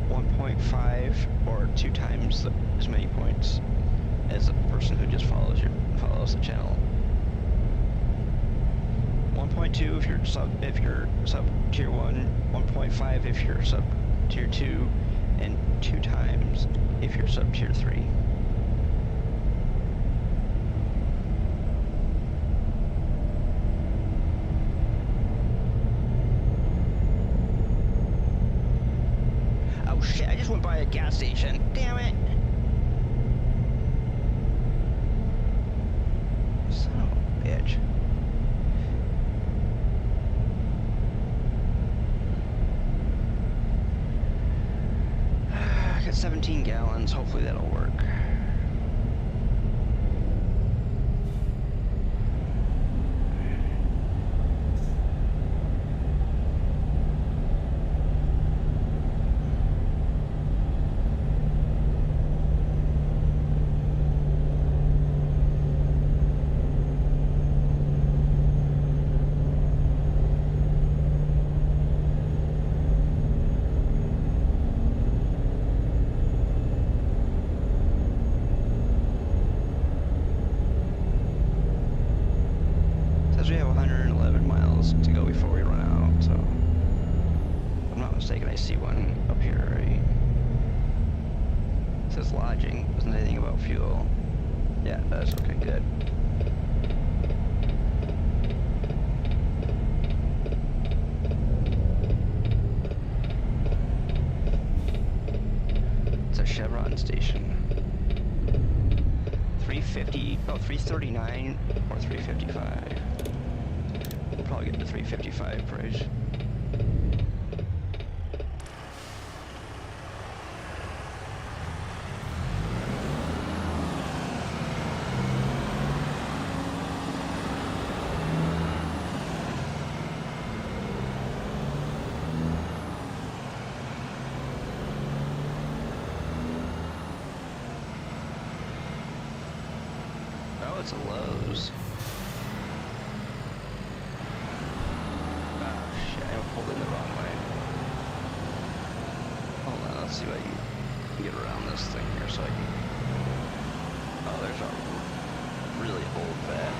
1.5, or 2 times as many points as the person who just follows the channel. 1.2 if you're sub tier 1, 1.5 if you're sub tier 2, and 2 times if you're sub tier 3. Oh shit, I just went by a gas station. Damn it! Son of a bitch. I got 17 gallons, hopefully that'll work. We have 111 miles to go before we run out, so if I'm not mistaken, I see one up here, right? It says lodging, doesn't say anything about fuel. Yeah, it does. Okay, good. It's a Chevron station. 350, oh, 339 or 355. We'll probably get the 355 price. Oh, it's a Lowe's. Pulled in the wrong way. Hold on, let's see if I can get around this thing here so I can... Oh, there's a really old vat.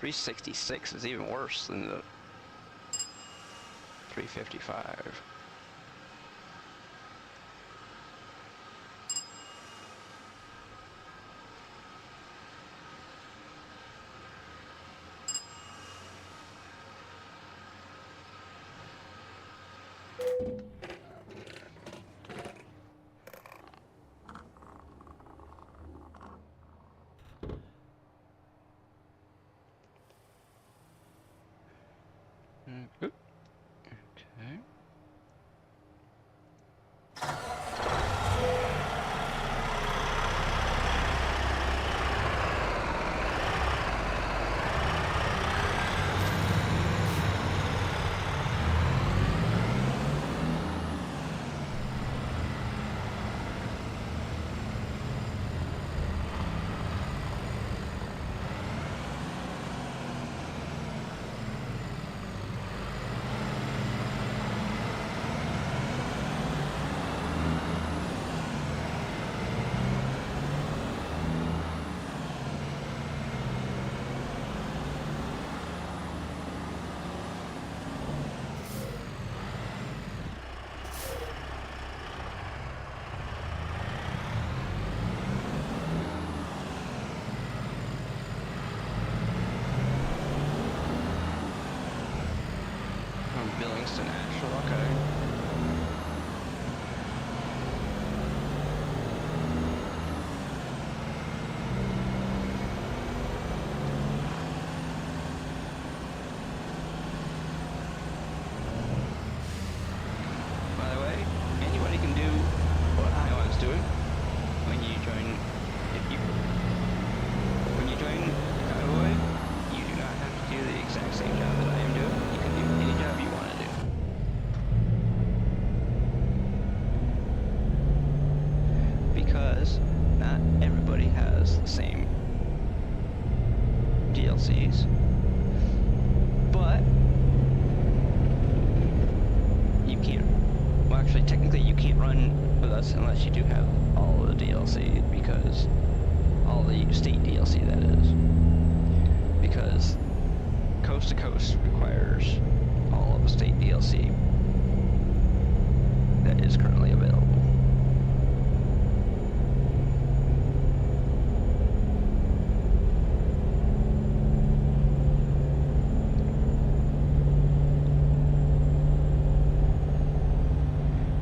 366 is even worse than the 355. Oop. Okay. Billings to Nashville, okay. By the way, anybody can do what I was doing when you join. When you join Convoy, you do not have to do the exact same job that I am doing. You can do any job you want to do. Because not everybody has the same DLCs. But you can't, well actually technically you can't run with us unless you do have all of the DLC, because all the state DLC that is. Because Coast to Coast requires all of the state DLC that is currently available.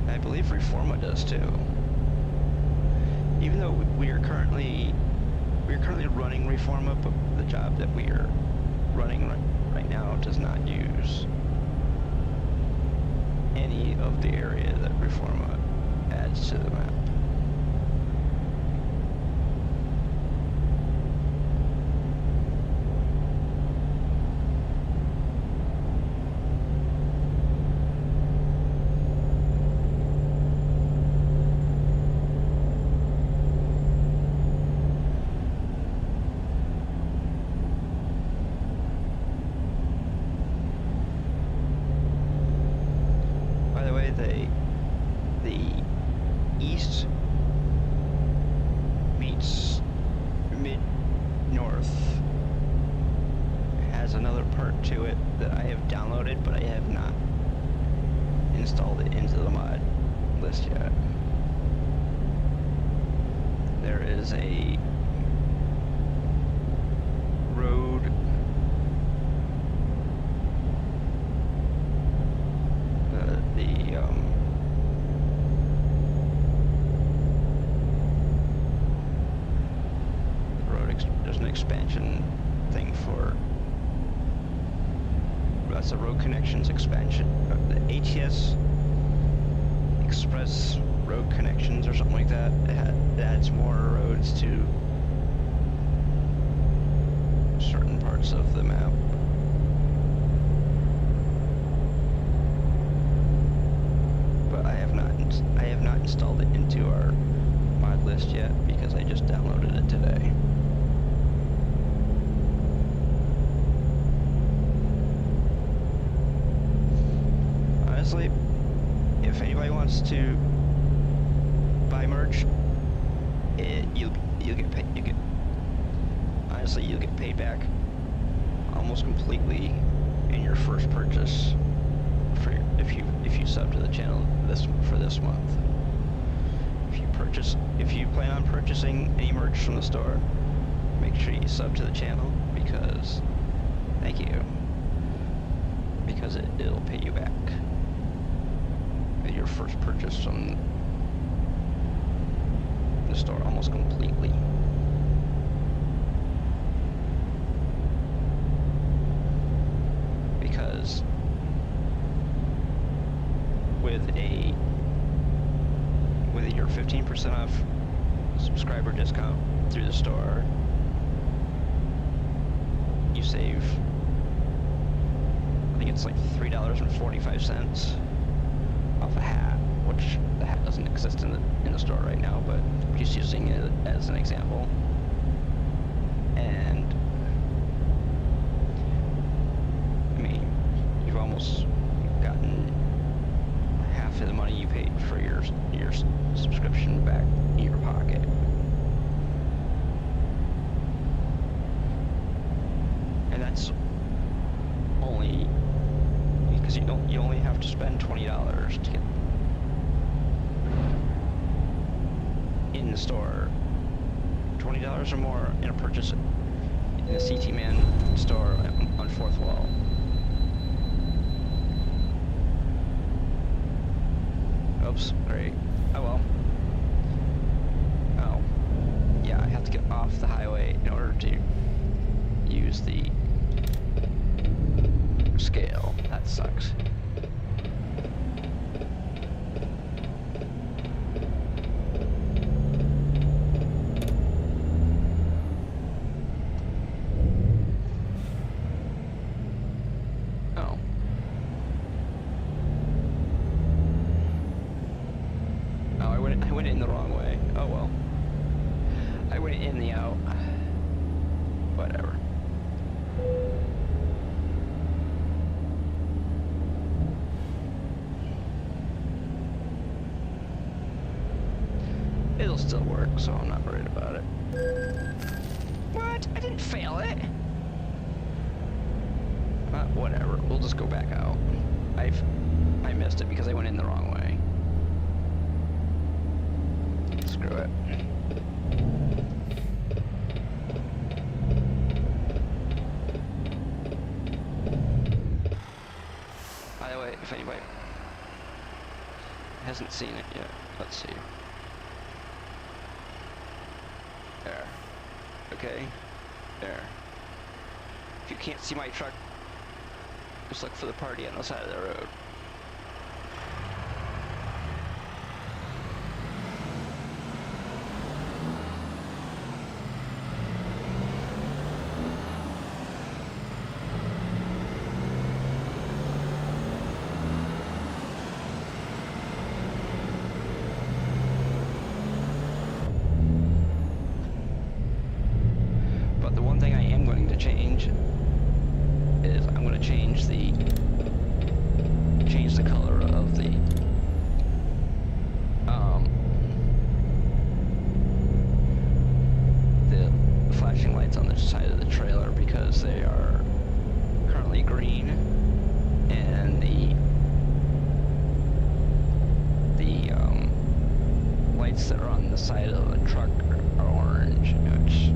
I believe Reforma does too. Even though we are currently running Reforma, but the job that we are running right now does not use any of the area that Reforma adds to the map. The east meets mid-north has another part to it that I have downloaded, but I have not installed it into the mod list yet. There is a road there's an expansion thing for, that's a road connections expansion, the ATS Express Road Connections or something like that. It adds more roads to certain parts of the map. But I have not installed it into our mod list yet because I just downloaded it today. Honestly, if anybody wants to buy merch, you'll get paid. Honestly, you'll get paid back a almost completely in your first purchase for if you sub to the channel for this month. If you plan on purchasing any merch from the store, make sure you sub to the channel because thank you. Because it'll pay you back at your first purchase from the store almost completely. Because with your 15% off subscriber discount through the store, you save, I think it's like $3.45 off a hat, which the hat doesn't exist in the store right now, but just using it as an example. And I mean, you've almost gotten half of the money you paid for your subscription back in your pocket. And that's only because you only have to spend $20 to get in the store. $20 or more in a purchase in the CT Man store on 4th Wall. Oops, great. Oh well. Oh. Yeah, I have to get off the highway in order to use the scale. That sucks. I went in the wrong way. Oh well. I went in the out. Whatever. It'll still work, so I'm not worried about it. What? I didn't fail it. Whatever. We'll just go back out. I missed it because I went in the wrong way. Screw it. By the way, if anybody hasn't seen it yet, let's see. There. Okay. There. If you can't see my truck, just look for the party on the side of the road. Change is I'm going to change the color of the flashing lights on the side of the trailer because they are currently green and the lights that are on the side of the truck are orange, which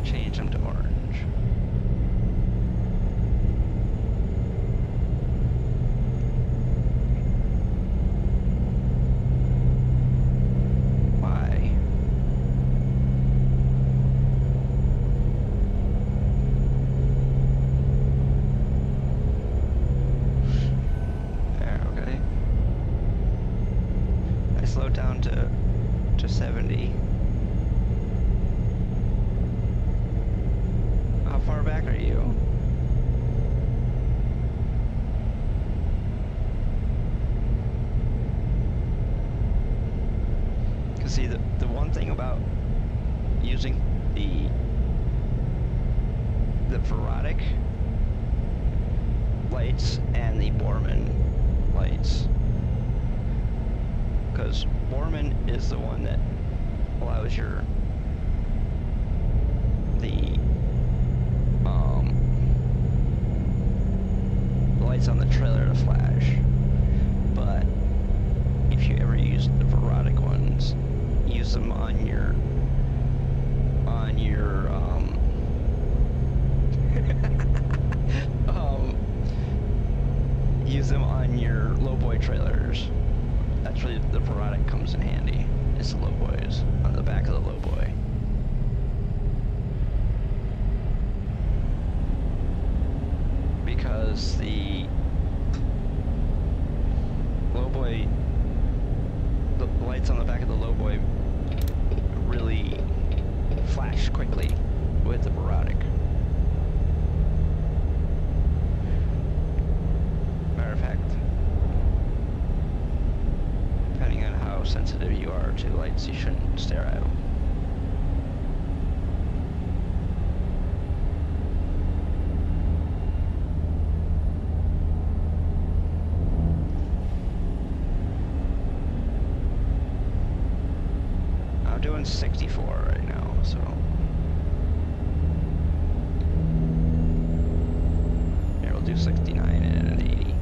change them to orange. Why? There, okay. I slowed down to 70. How far back are you? Because see, the one thing about using the Verotic lights and the Borman lights, because Borman is the one that allows your the lights on the trailer to flash. But if you ever use the Verotic ones, use them on your use them on your lowboy trailers. That's where the Verotic comes in handy. It's the lowboys on the back of the lowboy. Because the lowboy, the lights on the back of the lowboy really flash quickly with the Verotic. Matter of fact, depending on how sensitive you are to lights, you shouldn't stare at them. I'm doing 64 right now, so here we'll do 69 and an 80.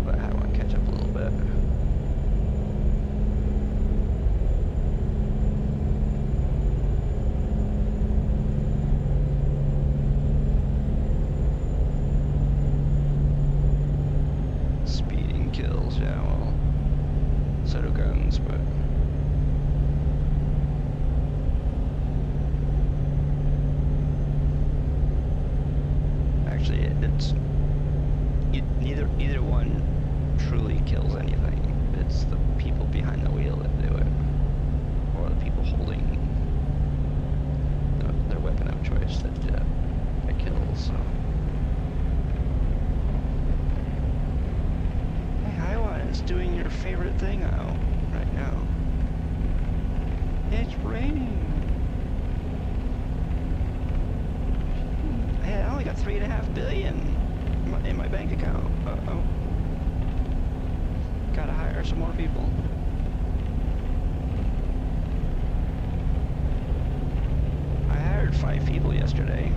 But I want to catch up a little bit. Speeding kills, yeah, well, so do guns, but actually it's either one truly kills anything. It's the people behind the wheel that do it, or the people holding their weapon of choice that kills. So, hey, Iowa is doing your favorite thing out right now. It's raining. Hey, I only got $3.5 billion in my bank account. Uh-oh. Gotta hire some more people. I hired 5 people yesterday.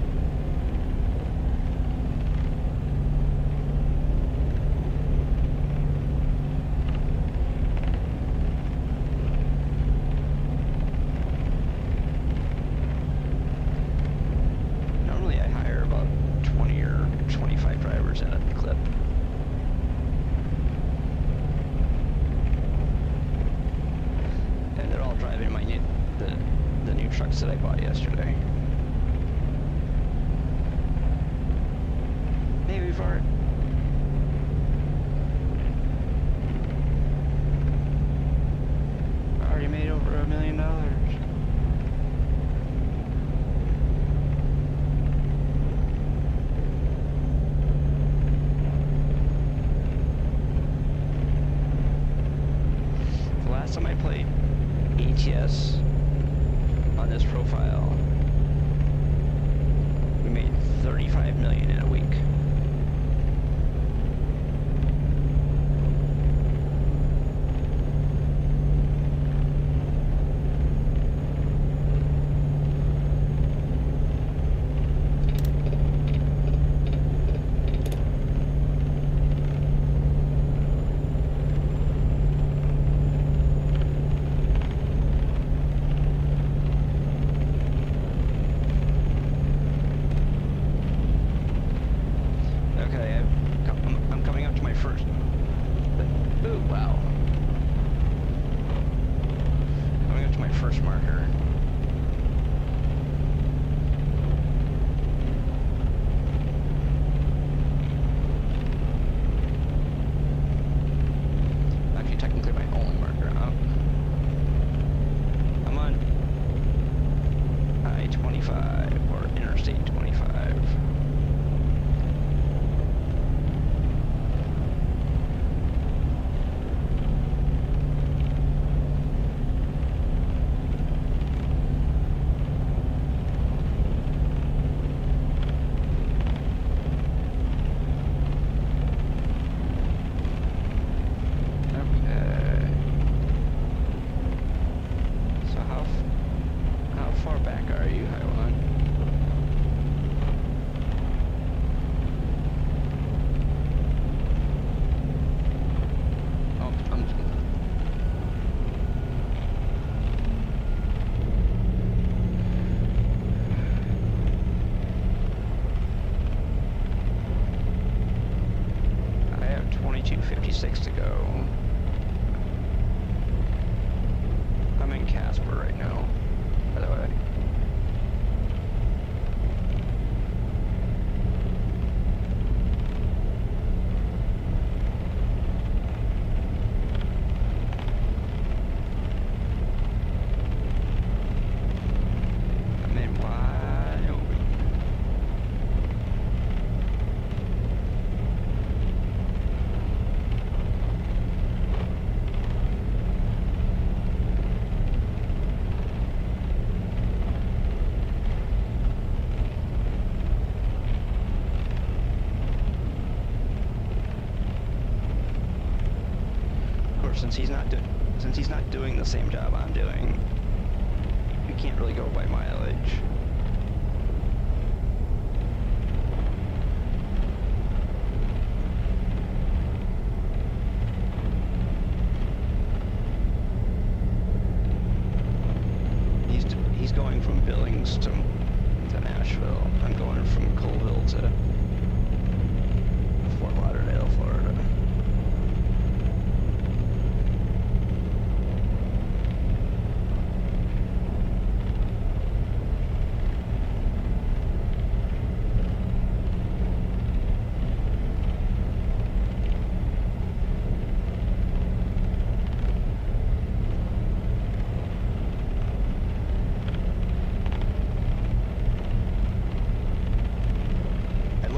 Normally I hire about 20 or 25 drivers in a clip. And they're all driving my the new trucks that I bought yesterday. Hey, we've already made over $1 million. The last time I played ATS on this profile, we made $35 million in a week. I'm coming up to my first. Ooh, wow. Coming up to my first marker. Actually, technically my only marker. I'm on I-25 or Interstate 25. far back are you, Highline? Oh, I have 22:56 to go. I'm in Casper right now, by the way. I'm in Wyoming. Of course, since he's not doing the same job I'm doing, you can't really go by mileage. He's going from Billings to Nashville. I'm going from Colville to Fort Lauderdale, Florida.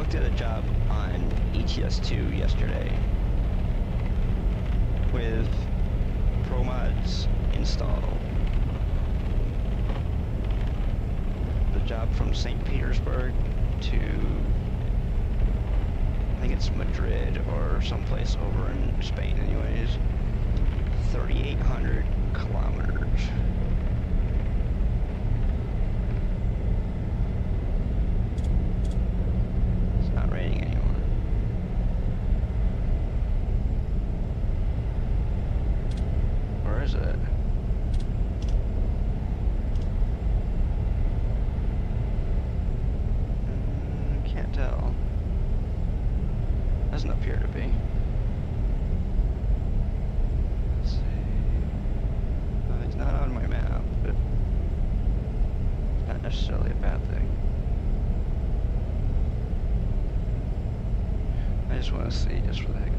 Did a job on ETS2 yesterday with ProMods installed. The job from St. Petersburg to, I think it's Madrid or someplace over in Spain anyways, 3,800 kilometers. Raining anymore. Where is it? Can't tell. Doesn't appear to be. Let's see. It's not on my map, but it's not necessarily a bad thing. I just want to see, just for the heck of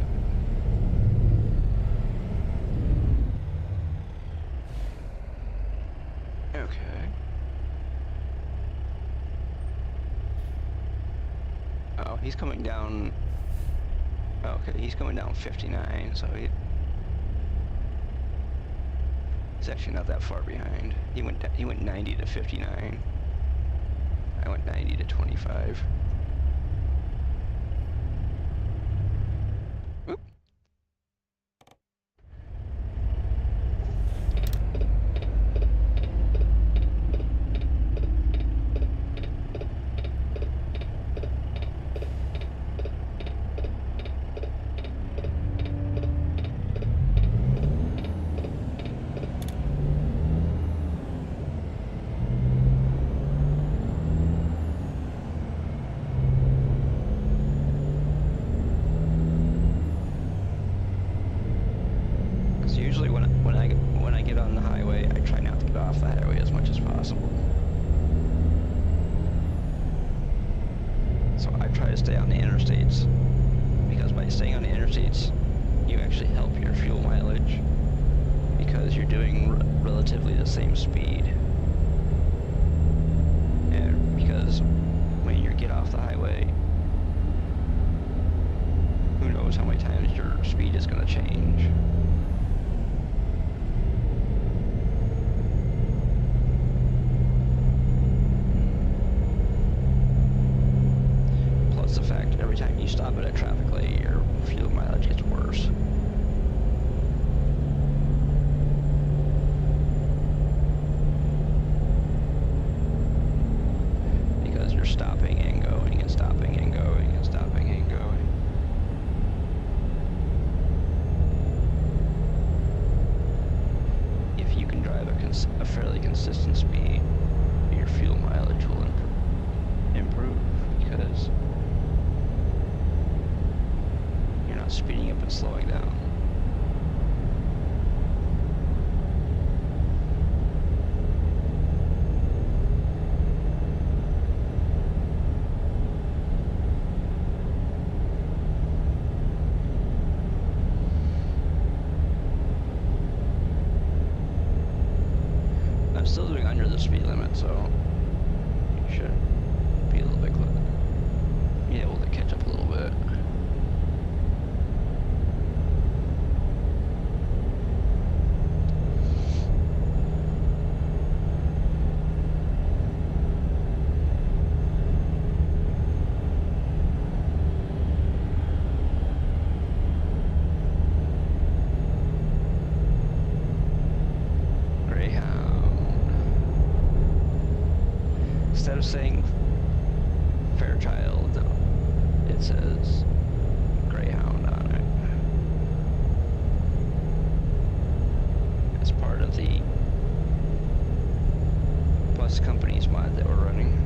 it. Okay. Oh, he's coming down. Okay, he's coming down 59, so he's actually not that far behind. He went 90 to 59. I went 90 to 25. Usually when I get on the highway, I try not to get off the highway as much as possible. So I try to stay on the interstates, because by staying on the interstates, you actually help your fuel mileage, because you're doing relatively the same speed. And because when you get off the highway, who knows how many times your speed is going to change. The fact every time you stop at a traffic light, your fuel mileage gets worse. a fairly consistent speed, your fuel mileage will improve because you're not speeding up and slowing down. I'm still doing under the speed limit, so you should be a little bit closer. Be able to catch up a little bit. Instead of saying Fairchild, it says Greyhound on it. It's part of the bus company's mod that we're running.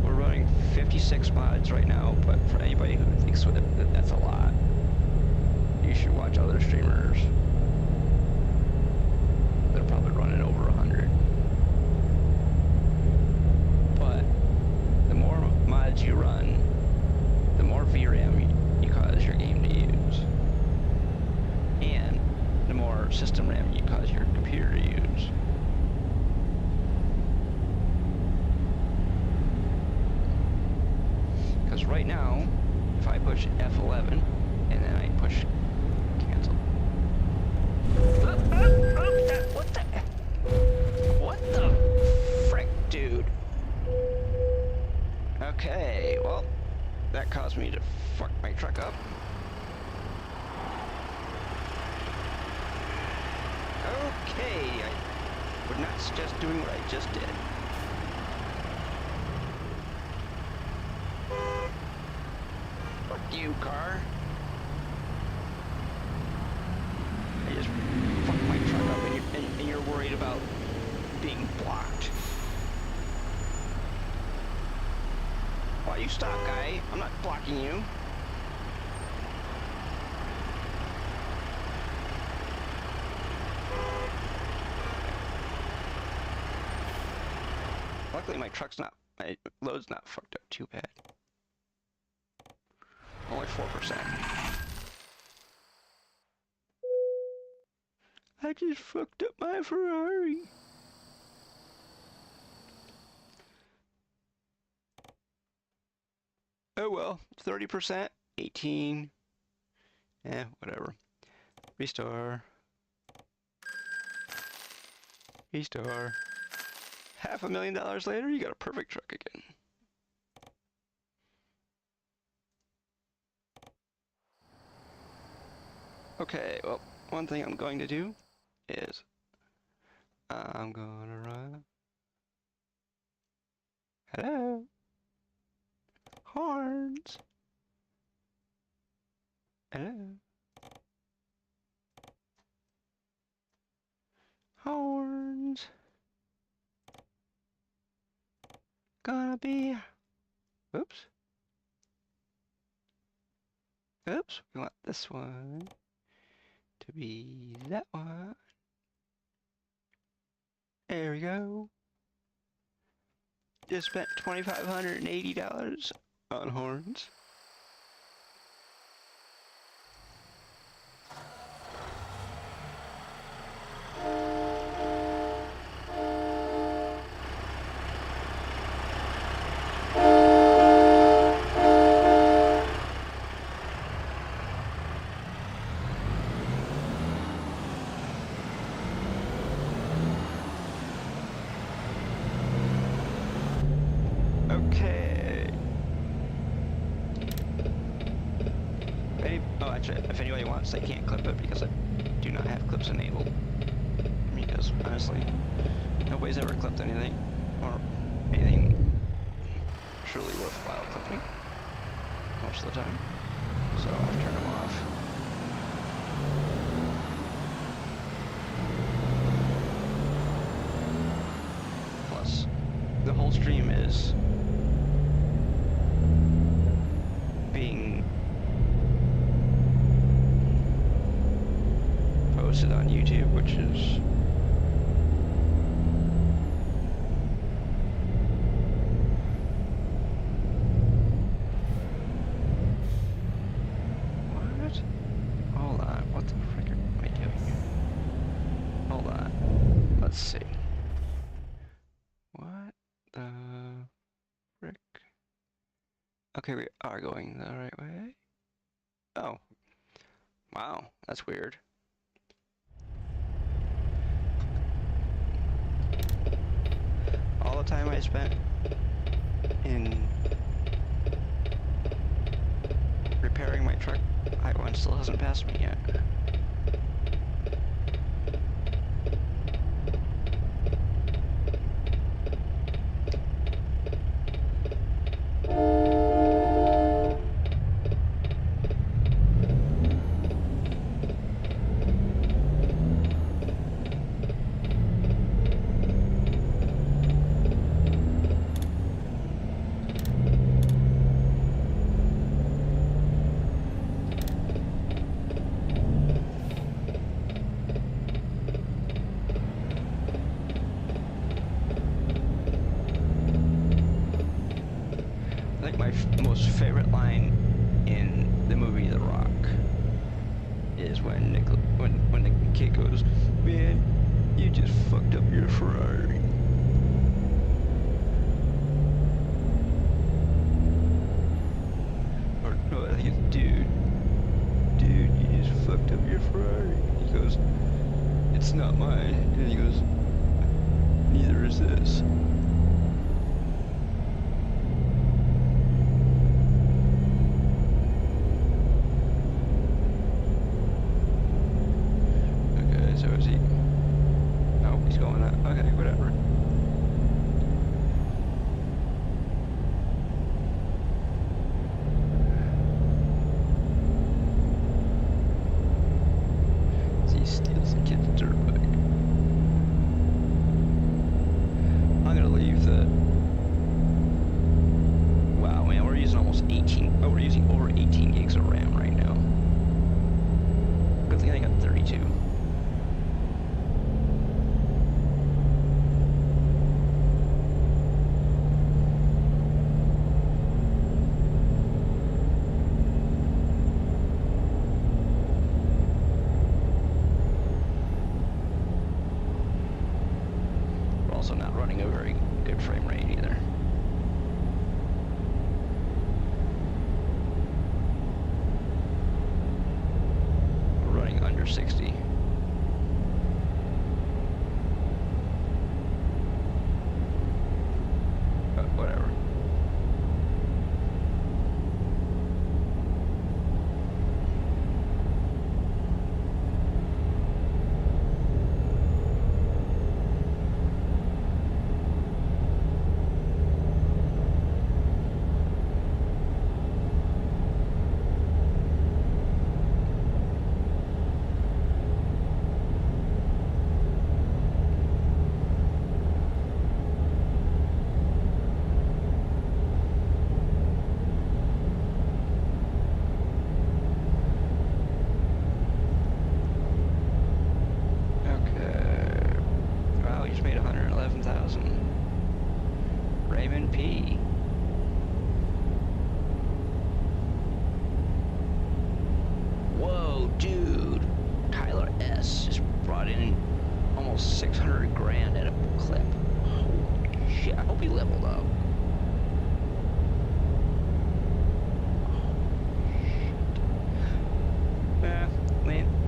We're running 56 mods right now, but for anybody who thinks that that's a lot, you should watch other streamers. They're probably running over 100. But the more mods you run, the more VRAM you cause your game to use. And the more system RAM you cause your computer to use. Because right now, if I push F11 and then I push cancel. What the frick, dude? Okay, well, that caused me to fuck my truck up. Okay, I would not suggest doing what I just did. Fuck you, car. I just fucked my truck up and you're worried about being blocked. Why you stop, guy? I'm not blocking you. Luckily my load's not fucked up too bad. Only 4%. I just fucked up my Ferrari. Oh well, 30%, 18. Whatever. Restore. Restore. $500,000 later, you got a perfect truck again. Okay, well, one thing I'm going to do is I'm gonna run. Hello? Horns. Hello? Horns. Gonna be. Oops. Oops. We want this one to be that one. There we go. Just spent $2,580 on horns. Okay. Oh, actually, if anybody wants, they can't clip it because I do not have clips enabled. Because, honestly, nobody's ever clipped anything, or anything truly worthwhile clipping, most of the time. So I've turned them off. Plus, the whole stream is being posted on YouTube, which is what? Hold on, what the frick am I doing? Hold on, let's see. What the frick? Okay, we are going the right way. Oh, wow, that's weird. All the time I spent in repairing my truck, one still hasn't passed me yet. My most favorite line in the movie The Rock is when the kid goes, "Man, you just fucked up your Ferrari." Or no, I think it's dude, you just fucked up your Ferrari. He goes, "It's not mine," and he goes, "Neither is this." So is he? Oh, he's going up. Okay, whatever. He steals the kid's dirt bike. I'm gonna leave the. Wow, man, we're using almost 18. Oh, we're using over 18 gigs of RAM right now. Good thing I got 32. Also not running a very good frame rate either. We're running under 60. But whatever. Whoa, dude. Tyler S. just brought in almost 600 grand at a clip. Holy shit. I hope he leveled up.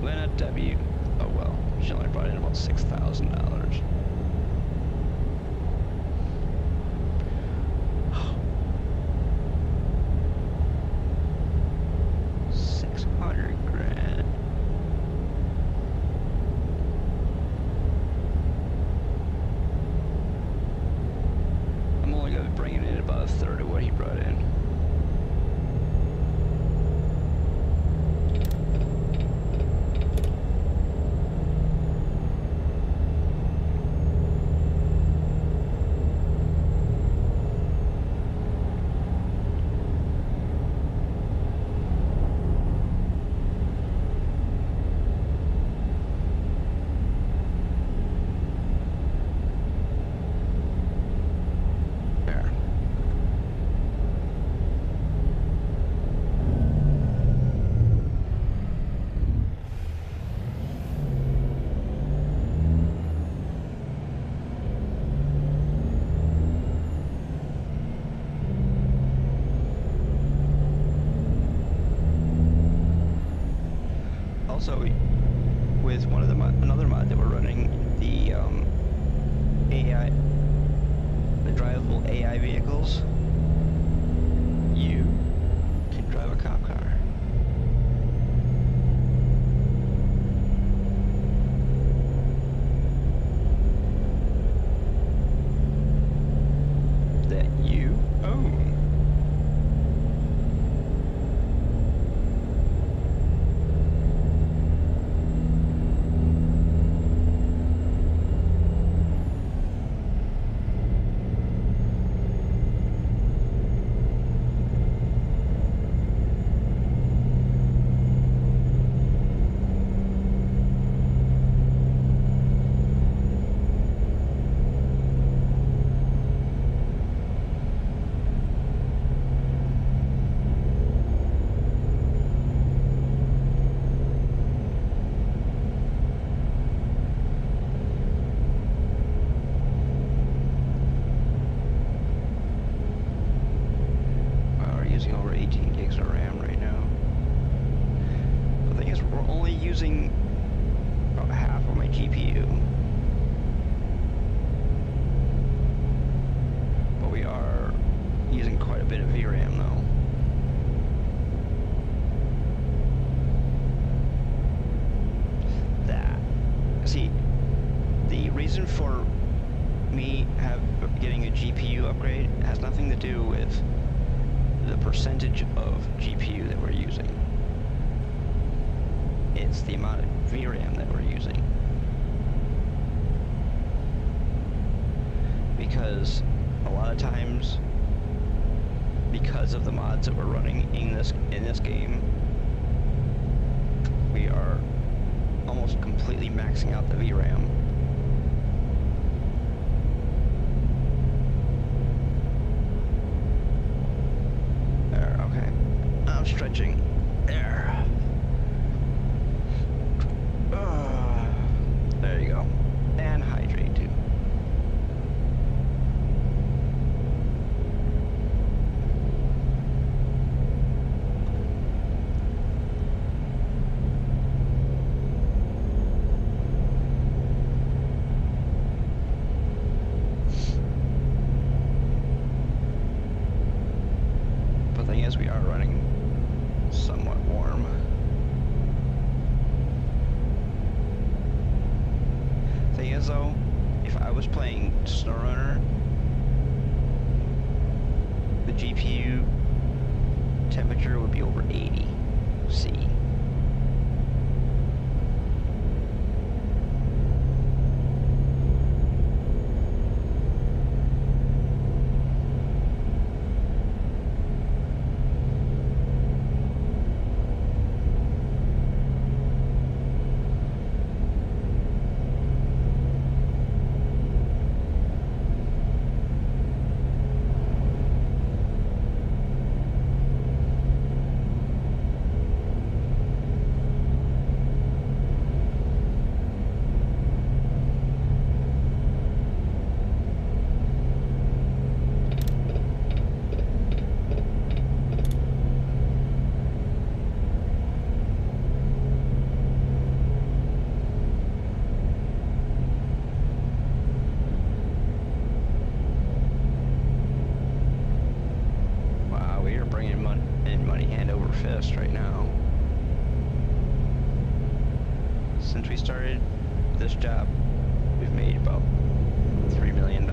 Lena W. Oh well. She only brought in about $6,000. $600. Also, with one of the another mod that we're running, the AI, the drivable AI vehicles, you can drive a cop car. That you own. Over 18 gigs of RAM right now. The thing is, we're only using about half of my GPU. But we are using quite a bit of VRAM though. See, the reason for me getting a GPU upgrade has nothing to do with the percentage of GPU that we're using. It's the amount of VRAM that we're using. Because a lot of times, because of the mods that we're running in this game, we are almost completely maxing out the VRAM. I'm stretching. There. There you go. And hydrate too. But the thing is, we are running somewhat warm. Thing is though, if I was playing SnowRunner, the GPU temperature would be over 80 C. fist right now. Since we started this job, we've made about $3 million.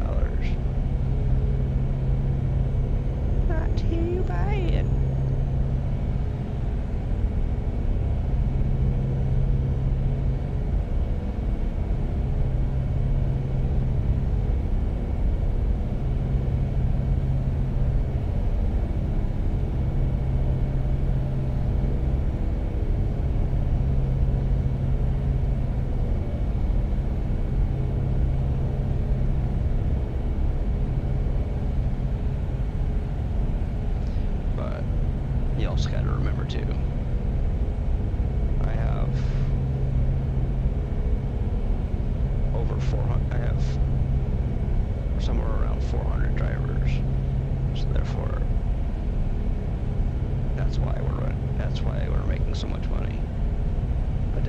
Not too bad. You also got to remember too, I have over 400, I have somewhere around 400 drivers, so therefore that's why we're making so much money. But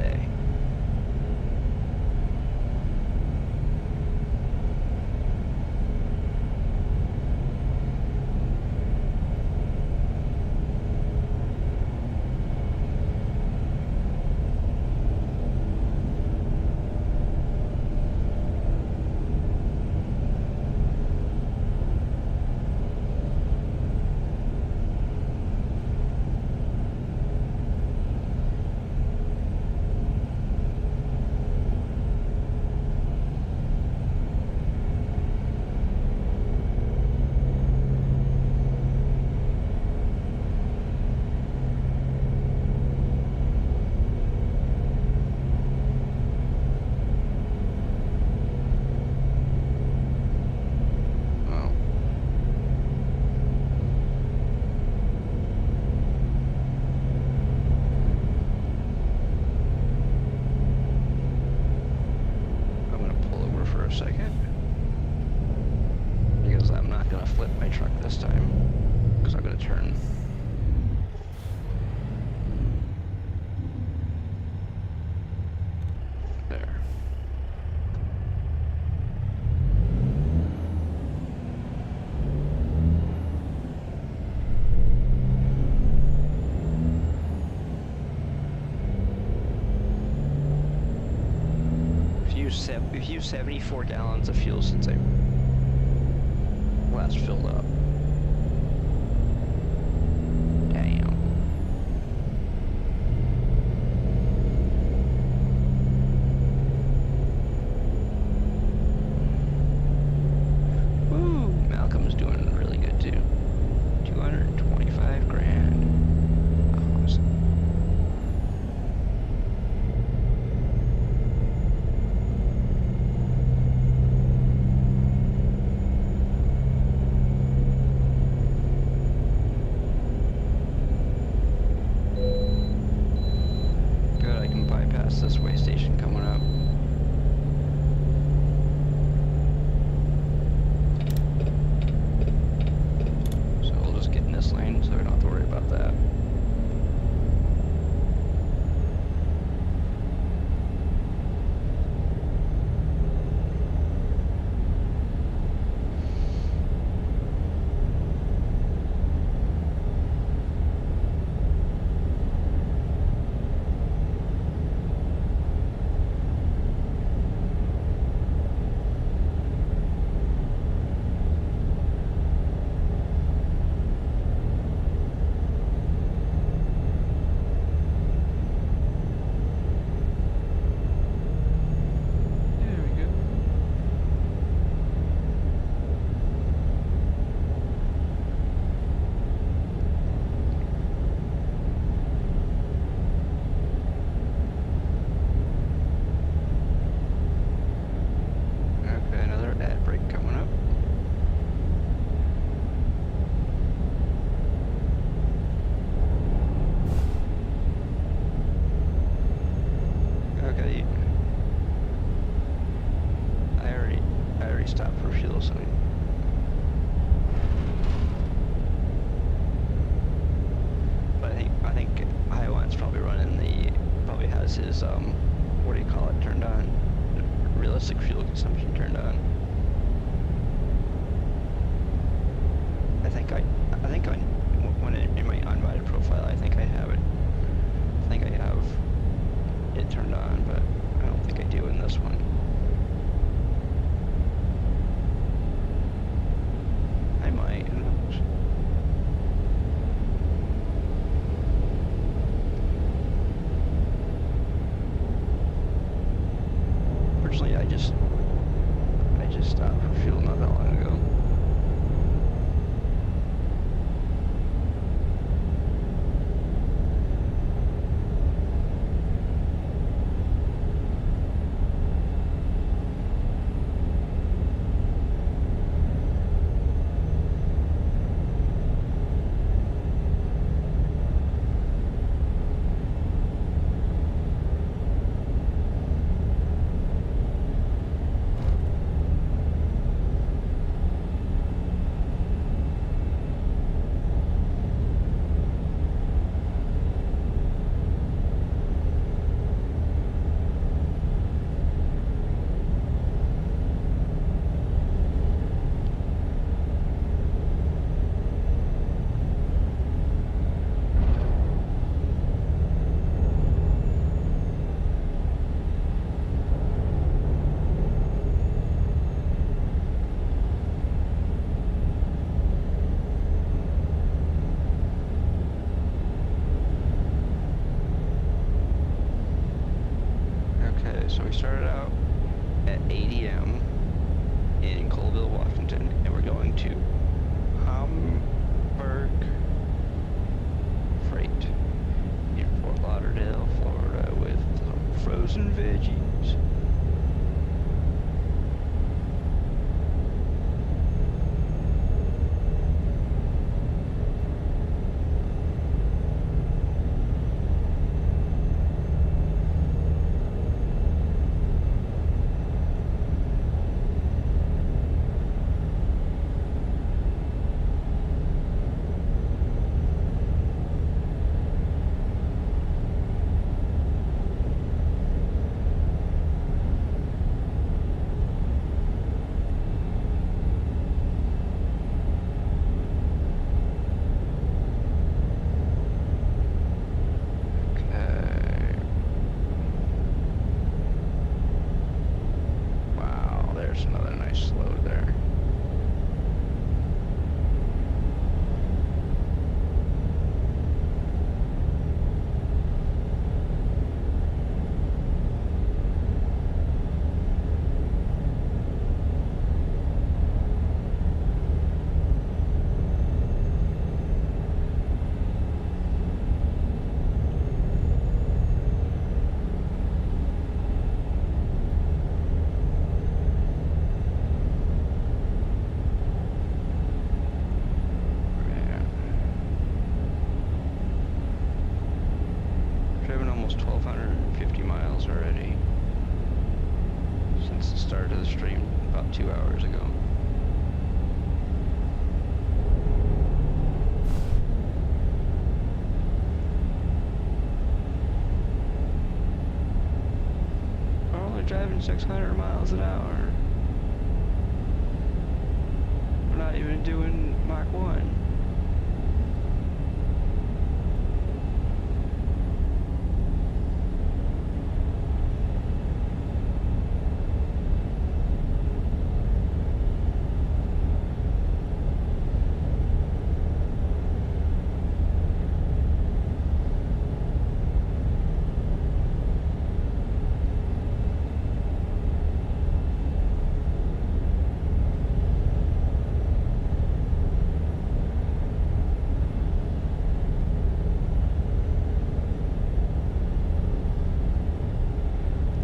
we've used 74 gallons of fuel since I last filled up. Damn. Woo! Malcolm's doing really good too. 225 grand. Awesome. Good, I can bypass this way station coming up. So we'll just get in this lane so we don't have to worry about that. There we go. Okay, another ad break coming up. Okay. I already stopped for fuel, so but I think Highline's probably probably has his what do you call it, turned on. Realistic fuel consumption turned on. I think when in my unmodded profile, I think I have it. I think I have it turned on, but I don't think I do in this one. I might. Who knows? Personally, I just stopped for fuel not that long ago. So we started out at 8 a.m. in Colville, Washington, and we're going to Hamburg Freight in Fort Lauderdale, Florida, with some frozen veggies. miles already since the start of the stream about 2 hours ago. We're only driving 600 miles an hour. We're not even doing Mach 1.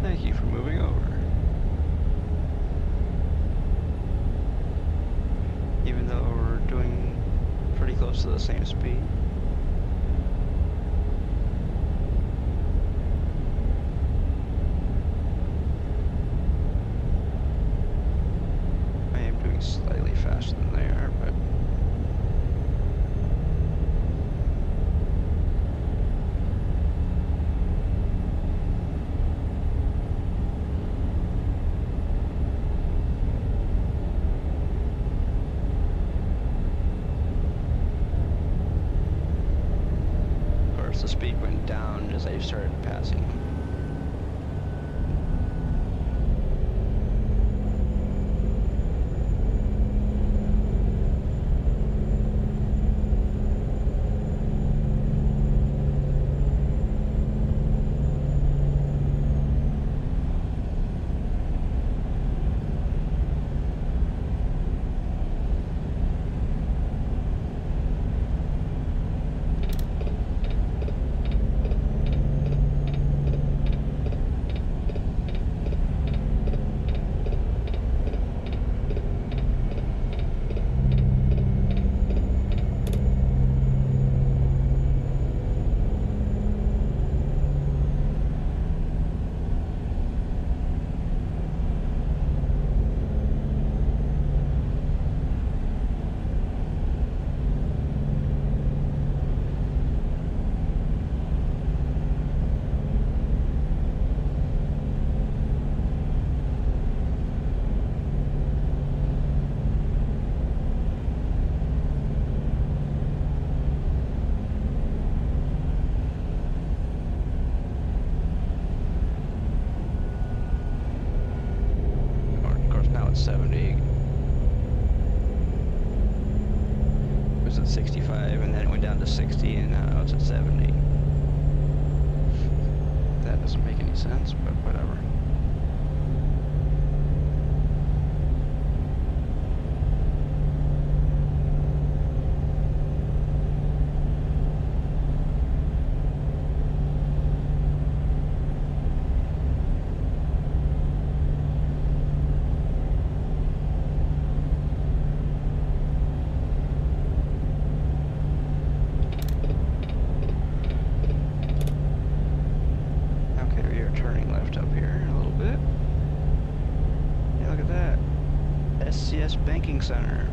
Thank you for moving over. Even though we're doing pretty close to the same speed. I am doing slightly faster than they are, but the speed went down as I started passing them. Of course, now it's 70. It was at 65 and then it went down to 60 and now it's at 70. That doesn't make any sense, but whatever. Banking Center.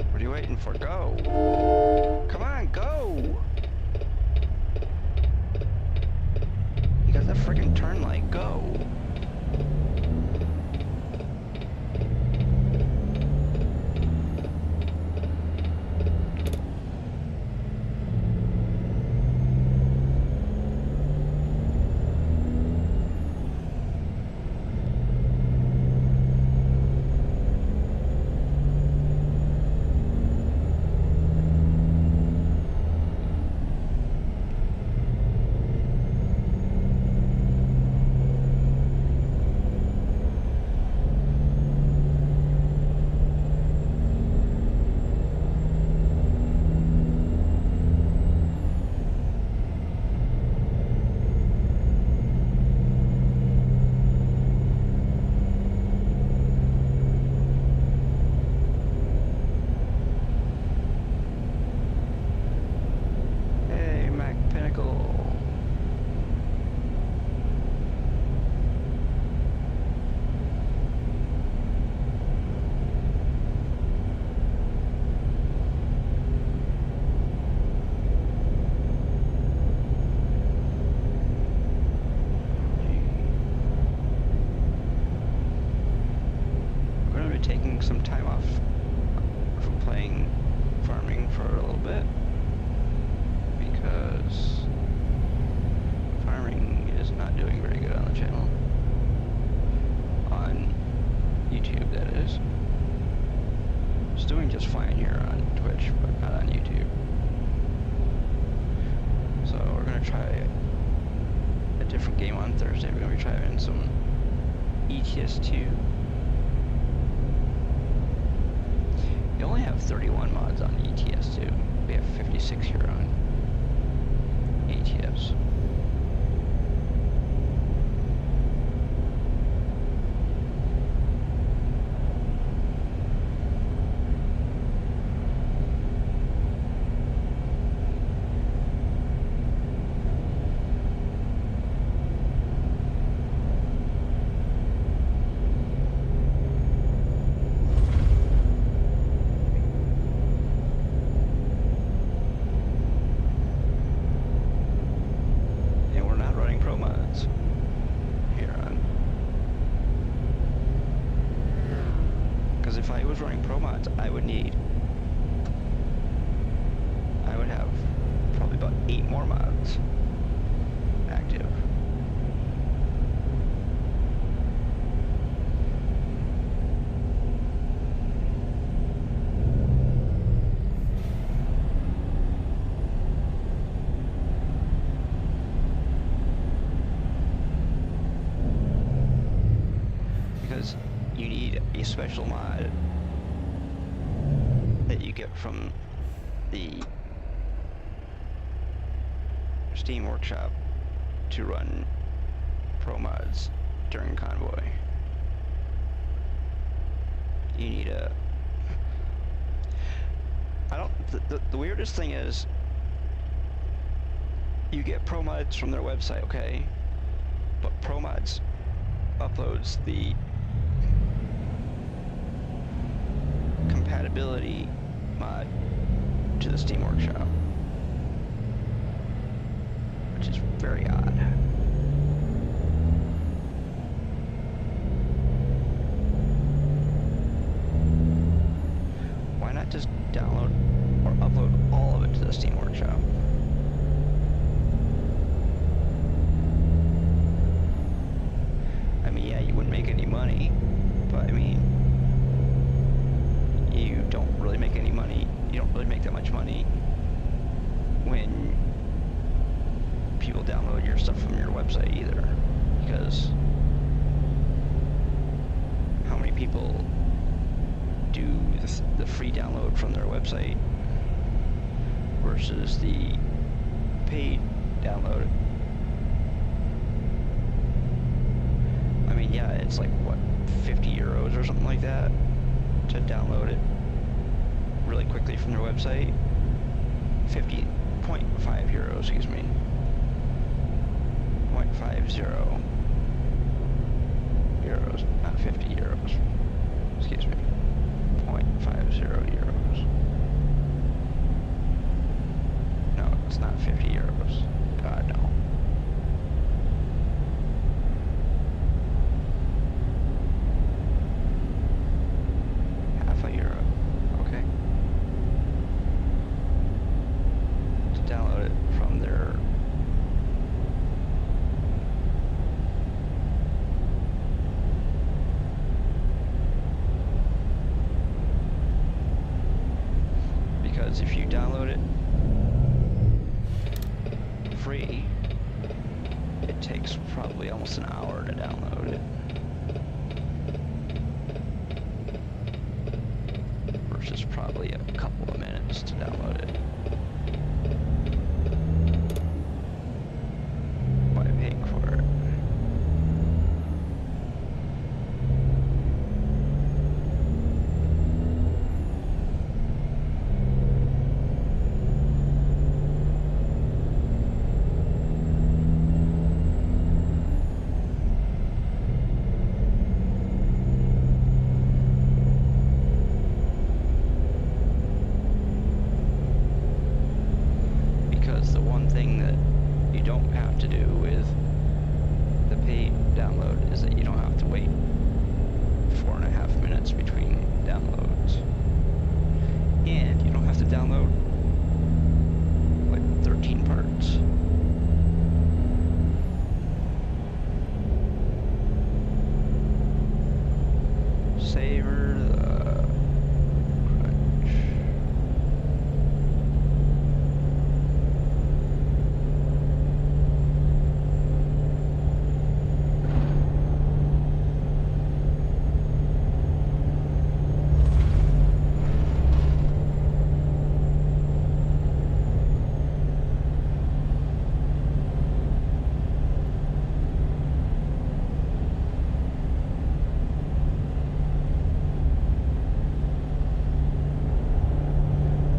What are you waiting for? Go! Come on, go! You got that freaking turn light, go! taking some time off from playing farming for a little bit because farming is not doing very good on the channel. On YouTube, that is. It's doing just fine here on Twitch, but not on YouTube. So we're gonna try a different game on Thursday. We're gonna be trying some ETS2. You only have 31 mods on ETS2. We have 56 here on ATS. If I was running pro mods, I would have probably about 8 more mods active. Because you need a special mod that you get from the Steam Workshop to run pro mods during Convoy. You need a... The weirdest thing is you get pro mods from their website, okay? But pro mods uploads the compatibility mod to the Steam Workshop, which is very odd. Why not just download or upload all of it to the Steam Workshop? I mean, yeah, you wouldn't make any money, but I mean, you don't really make any money. You don't really make that much money when people download your stuff from your website either, because how many people do the free download from their website versus the paid download? I mean, yeah, it's like, what, 50 euros or something like that to download it really quickly from their website. 50.5 euros, excuse me. 0.50 euros, not 50 euros. Excuse me. 0.50 euros. No, it's not 50 euros. God, no. Half a euro. Okay. To download it from their because if you download it free, it takes probably almost an hour to download it versus probably a couple of minutes to download it by paying for it. favor the crunch.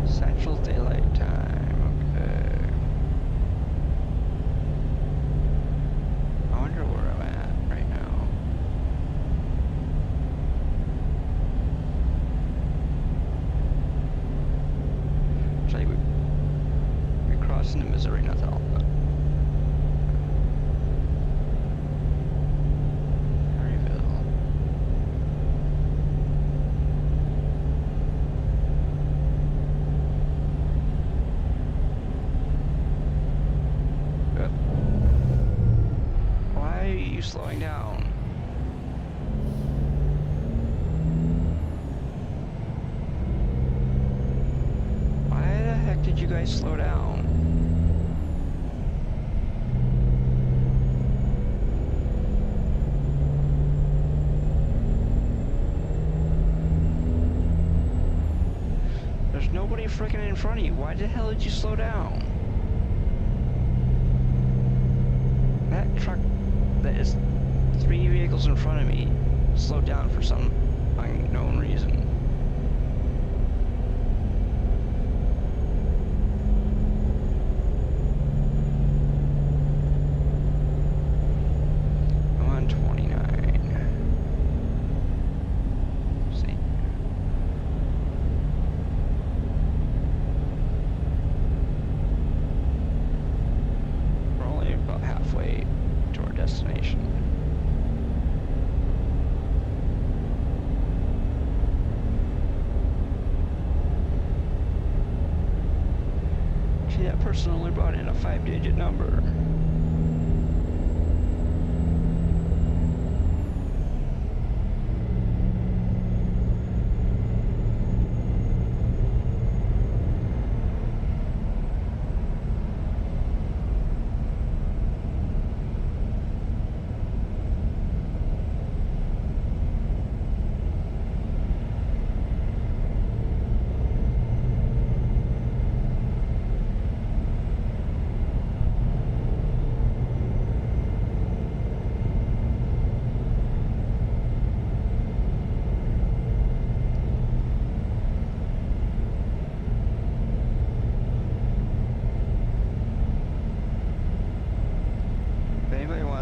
Central Daylight Time, okay. I wonder where I'm at right now. Actually, we crossed into Missouri, not that long ago. Why are you slowing down? Why the heck did you guys slow down? There's nobody freaking in front of you. Why the hell did you slow down? That truck that is 3 vehicles in front of me slowed down for some unknown reason. I'm on 29. See. We're only about halfway to our destination. See, that person only brought in a 5-digit number.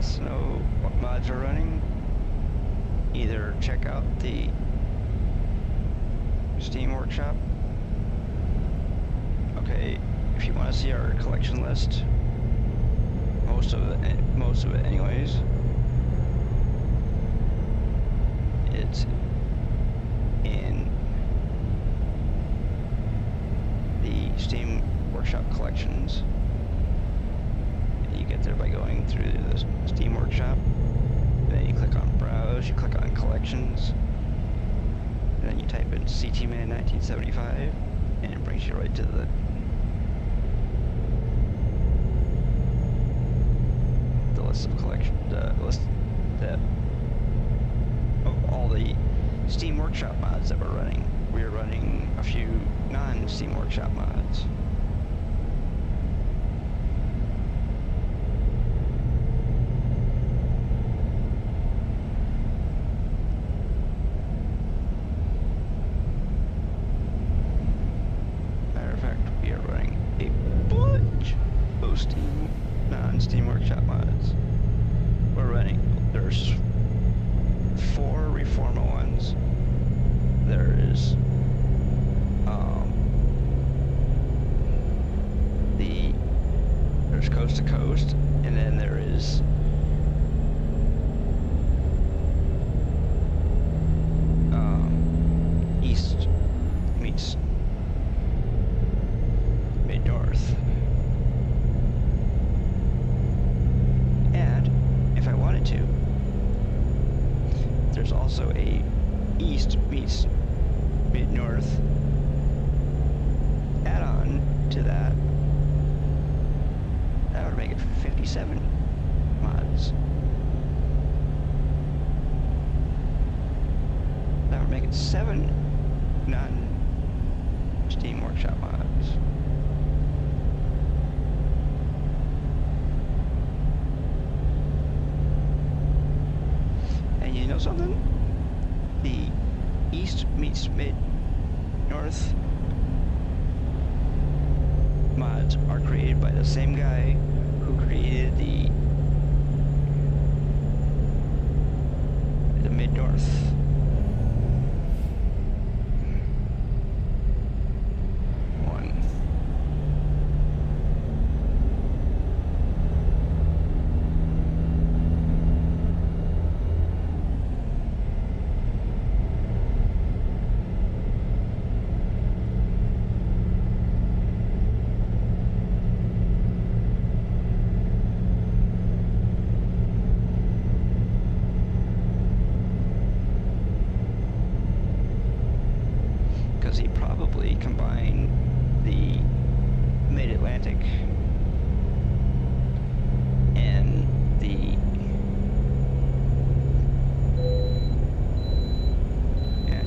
To know what mods are running, either check out the Steam Workshop. Okay, if you want to see our collection list, most of it anyways, it's in the Steam Workshop collections. You get there by going through the Steam Workshop, then you click on Browse, you click on Collections, and then you type in CT-Man 1975, and it brings you right to the list of of all the Steam Workshop mods that we're running. We're running a few non-Steam Workshop mods. Non-Steam Workshop mods. There's 4 Reforma ones. There's there's Coast to Coast, and then there is East meets Mid-North. And if I wanted to, there's also a East meets mid-north. Add on to that, that would make it 57 mods. That would make it 7 non-Steam Workshop mods. And you know something? The East meets Mid-North mods are created by the same guy who created the Mid-North one. He probably combined the Mid-Atlantic and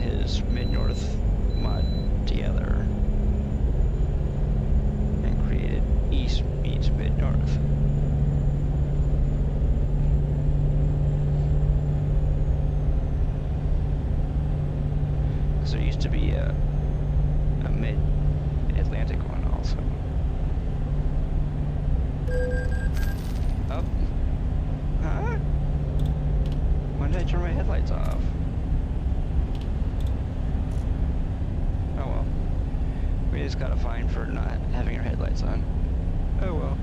his Mid-North mod together and created East meets Mid-North. Because there used to be a Mid-Atlantic one also. Oh. Huh? When did I turn my headlights off? Oh well. We just got a fine for not having our headlights on. Oh well.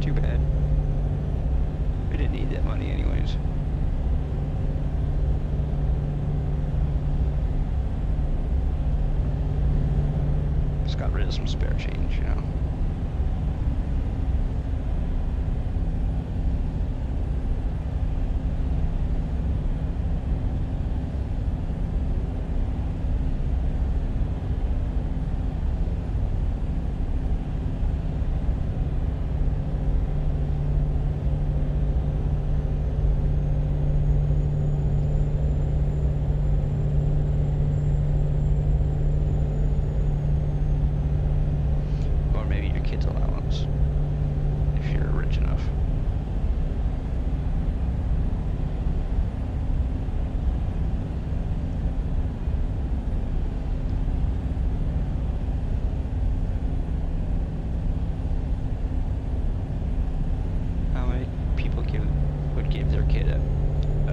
Too bad. We didn't need that money anyways. Got rid of some spare change, you know.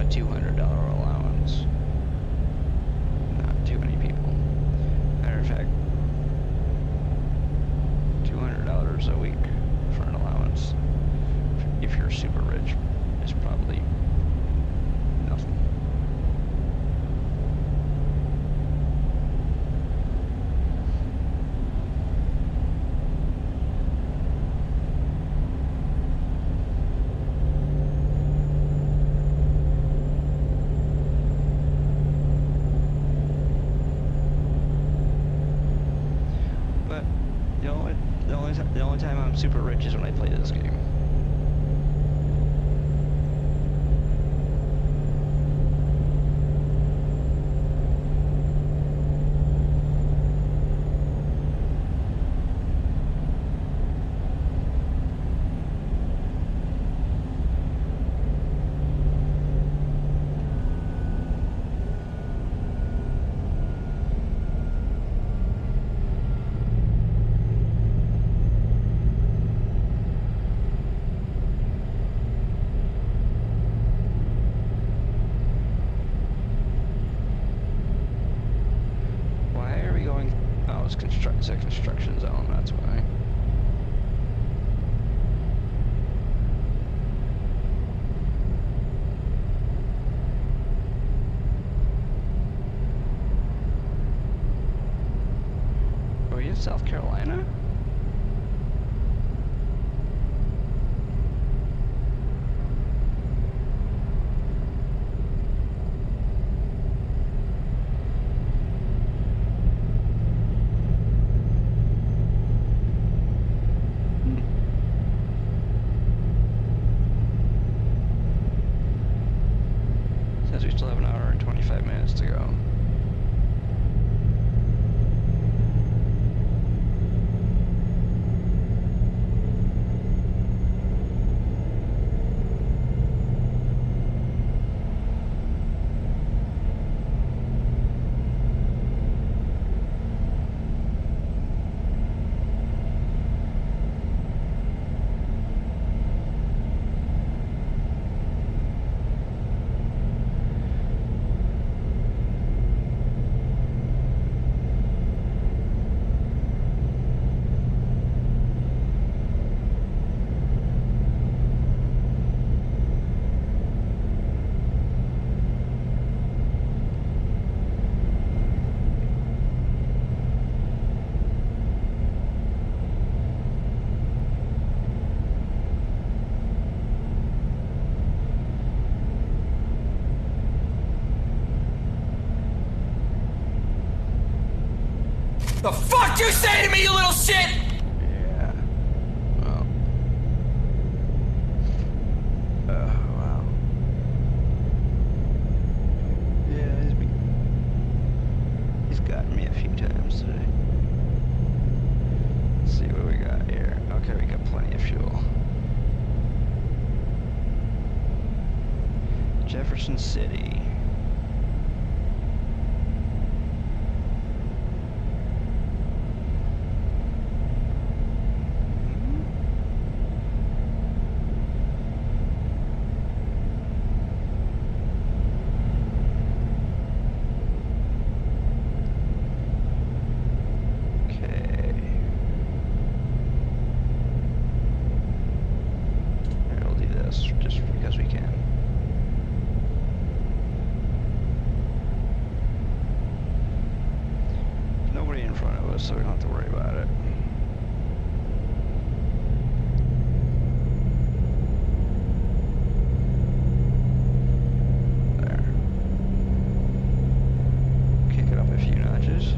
$200 allowance. Not too many people. Matter of fact, $200 a week for an allowance, if you're super rich, is probably nothing. The only time I'm super rich is when I play this game. It's a construction zone, that's why. Were you in South Carolina? wants to go. The fuck you say to me, you little shit? Yeah. Well. Wow. Yeah, he's gotten me a few times today. Let's see what we got here. Okay, we got plenty of fuel. Jefferson City. So we don't have to worry about it. There. Kick it up a few notches.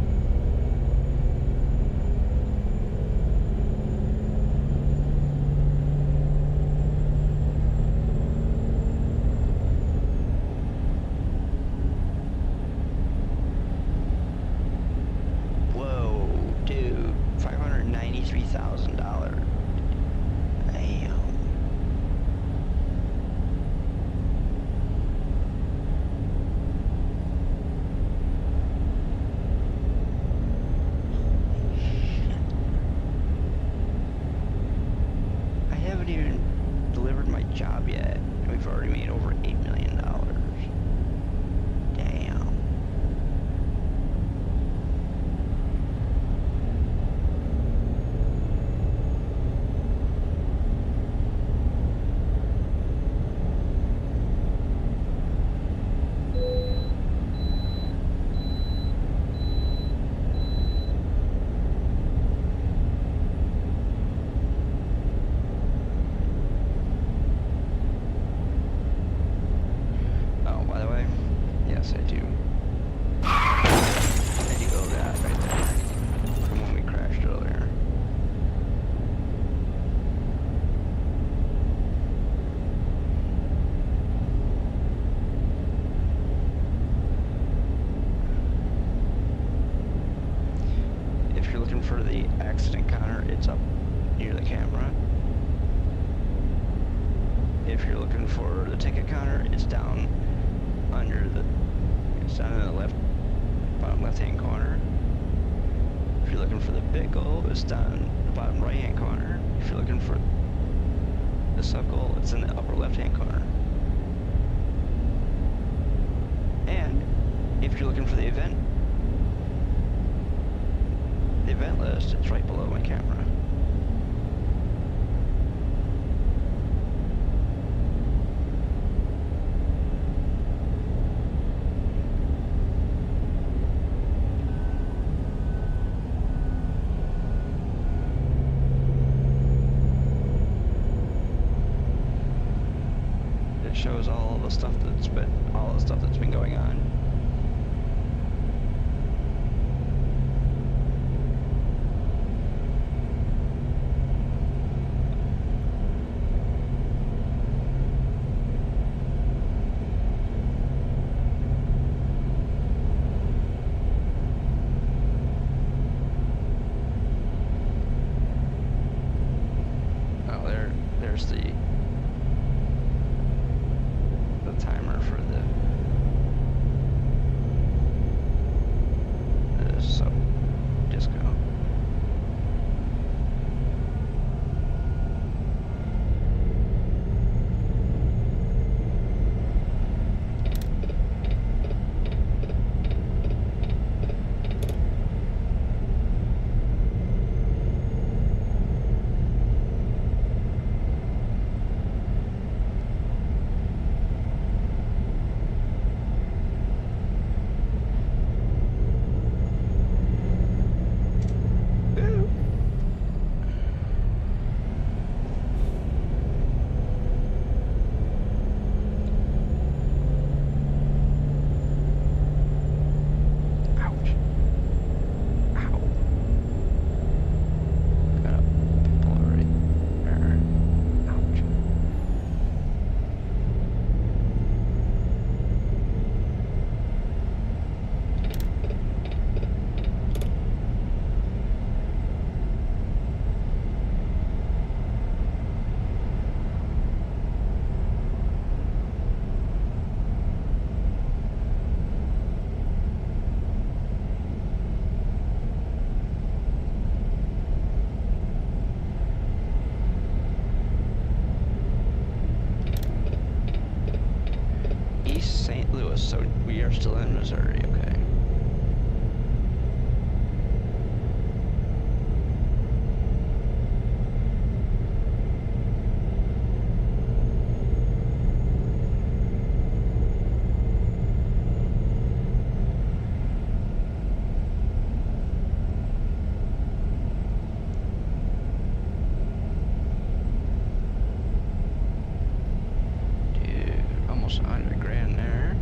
$593,000. Damn. I haven't even delivered my job yet, and we've already made over $8 million. Damn. For the accident counter, it's up near the camera. If you're looking for the ticket counter, it's down under the, it's down in the bottom left-hand corner. If you're looking for the big goal, it's down in the bottom right-hand corner. If you're looking for the sub-goal, it's in the upper left-hand corner. And if you're looking for the event list, it's right below my camera. It shows all the stuff that's been going on. still in Missouri, okay. Almost 100 grand there.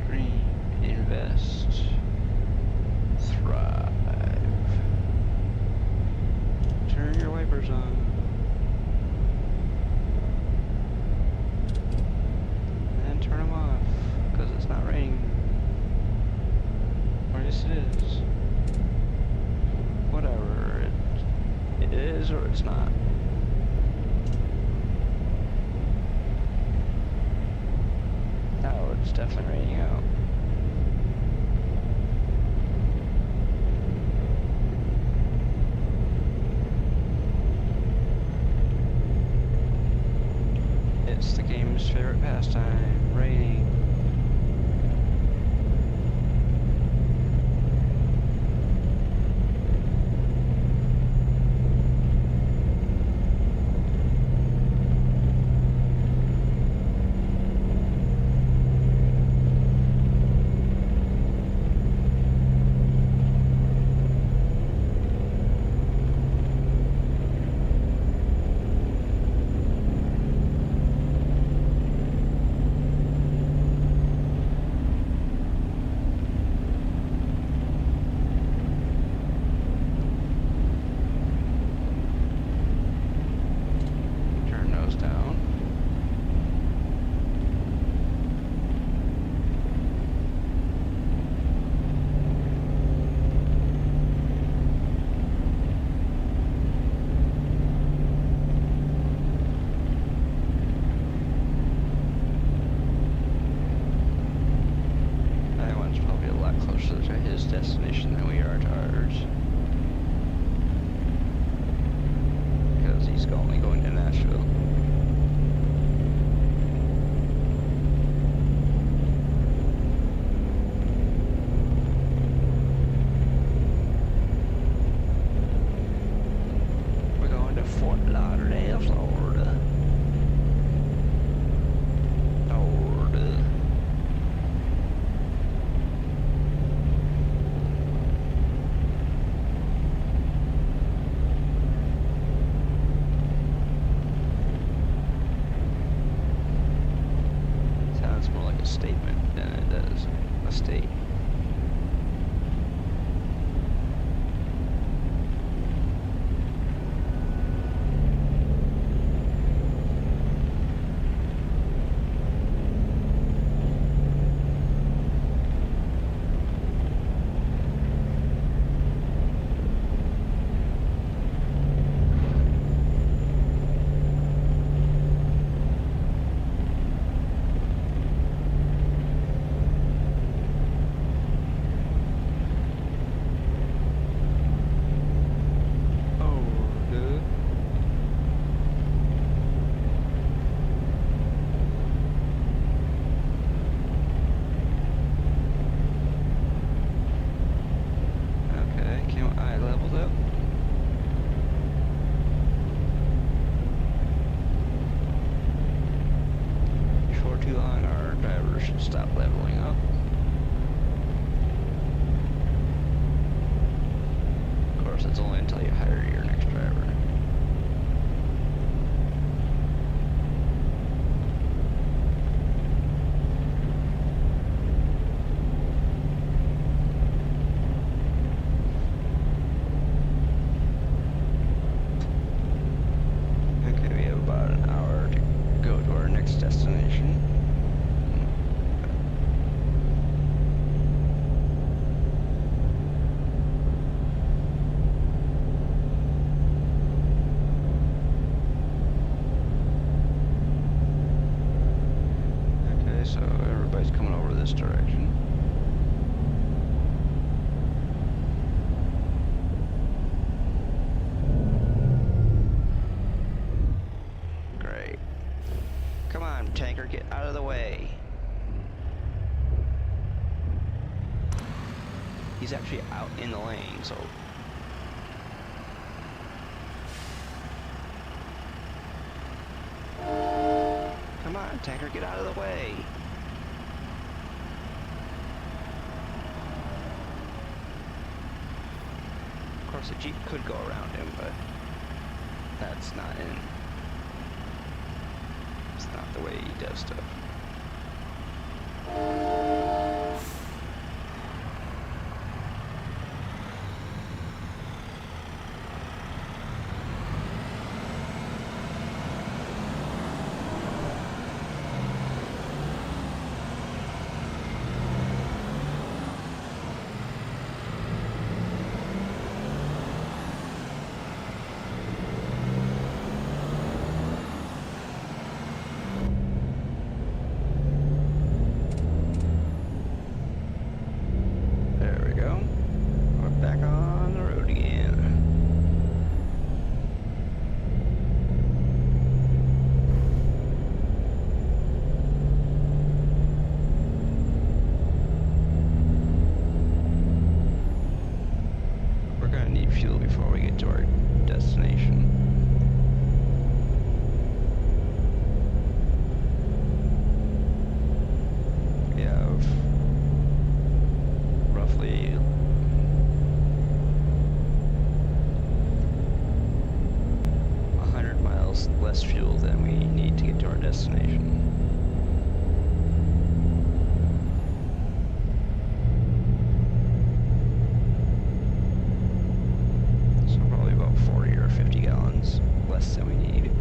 Green, invest, thrive. Turn your wipers on. And turn them off, because it's not raining. Yes, it is. Whatever. It is or it's not. No, it's definitely raining out. It's the game's favorite pastime, raining. Destination than we are to ours, because he's only going to Nashville. We're going to Fort Lauderdale, Florida. Statement than it does a state. Stop leveling up. Of course, it's only until you hire your next driver. Okay, we have about an hour to go to our next destination. he's actually out in the lane, so. Come on, tanker, get out of the way. Of course, the Jeep could go around him, but that's not in. It's not the way he does stuff. Less fuel than we need to get to our destination. So probably about 40 or 50 gallons less than we need.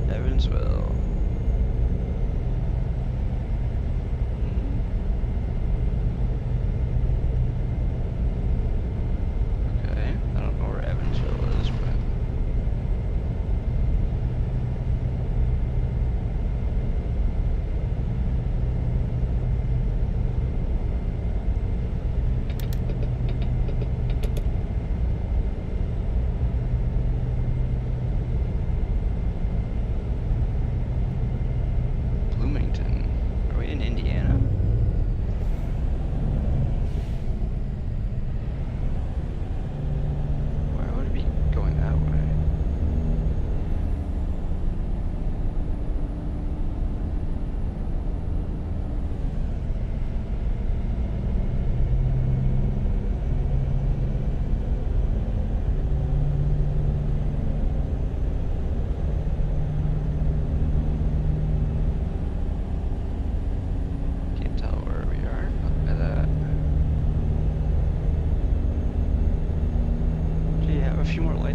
Evansville.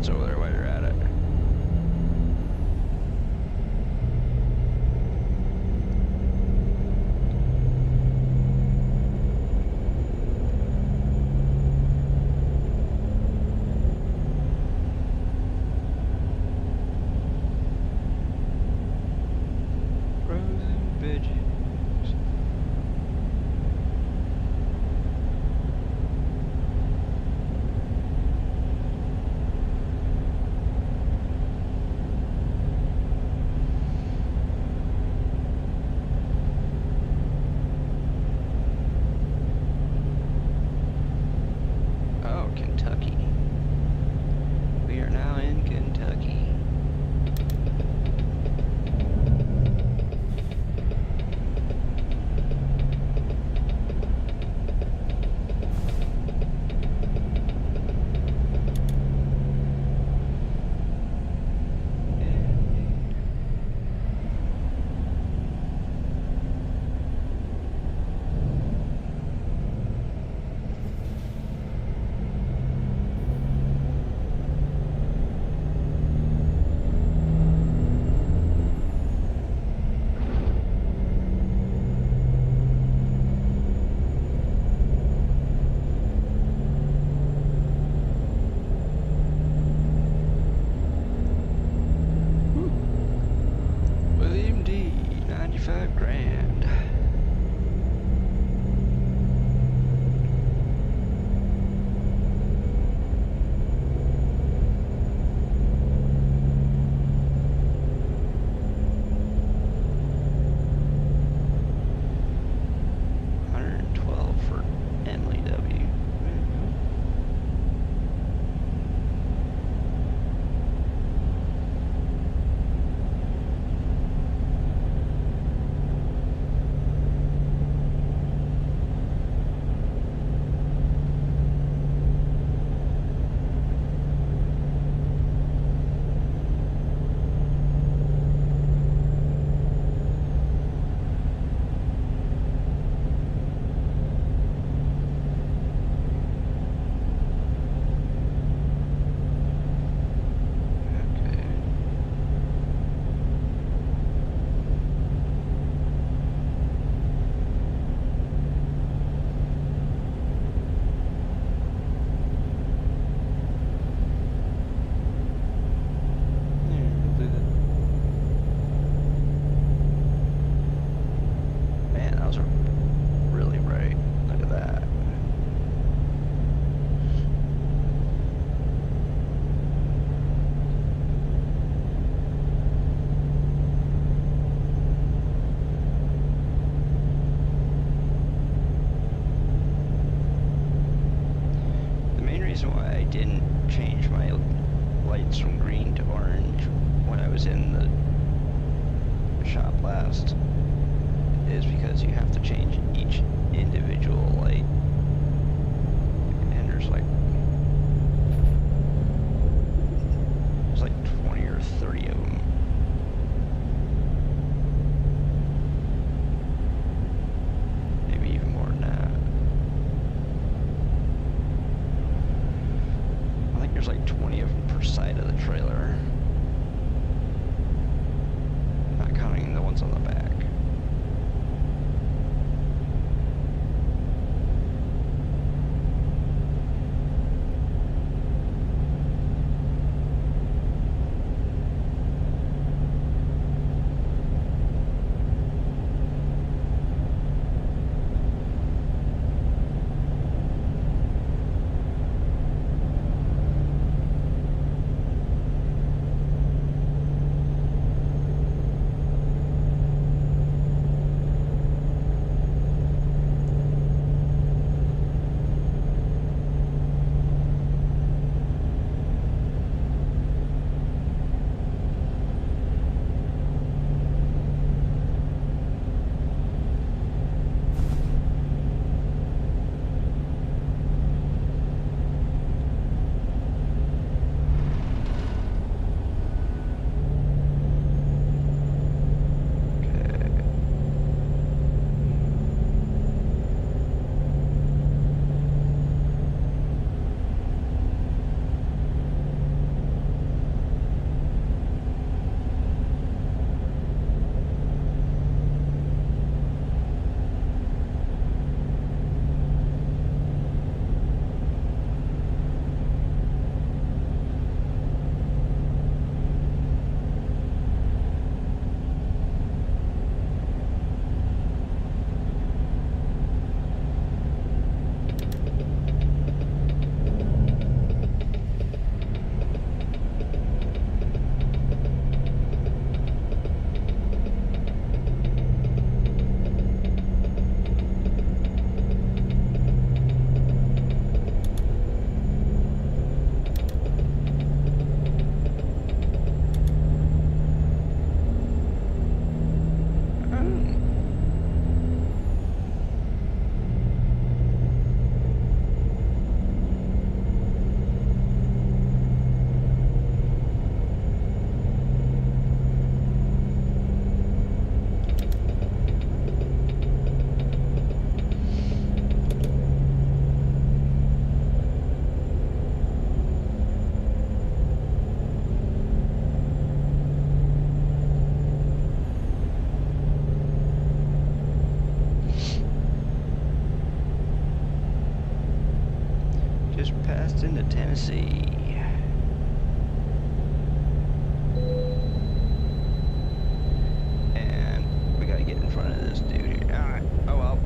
Over there while you're at it. Frozen veggies. reason why I didn't change my lights from green to orange when I was in the shop last is because you have to change each individual light, and there's like 20 or 30 of them. Maybe even more than that. I think there's like 20 of them per side of the trailer, not counting the ones on the back. Into Tennessee. And we gotta get in front of this dude here. Alright, oh well.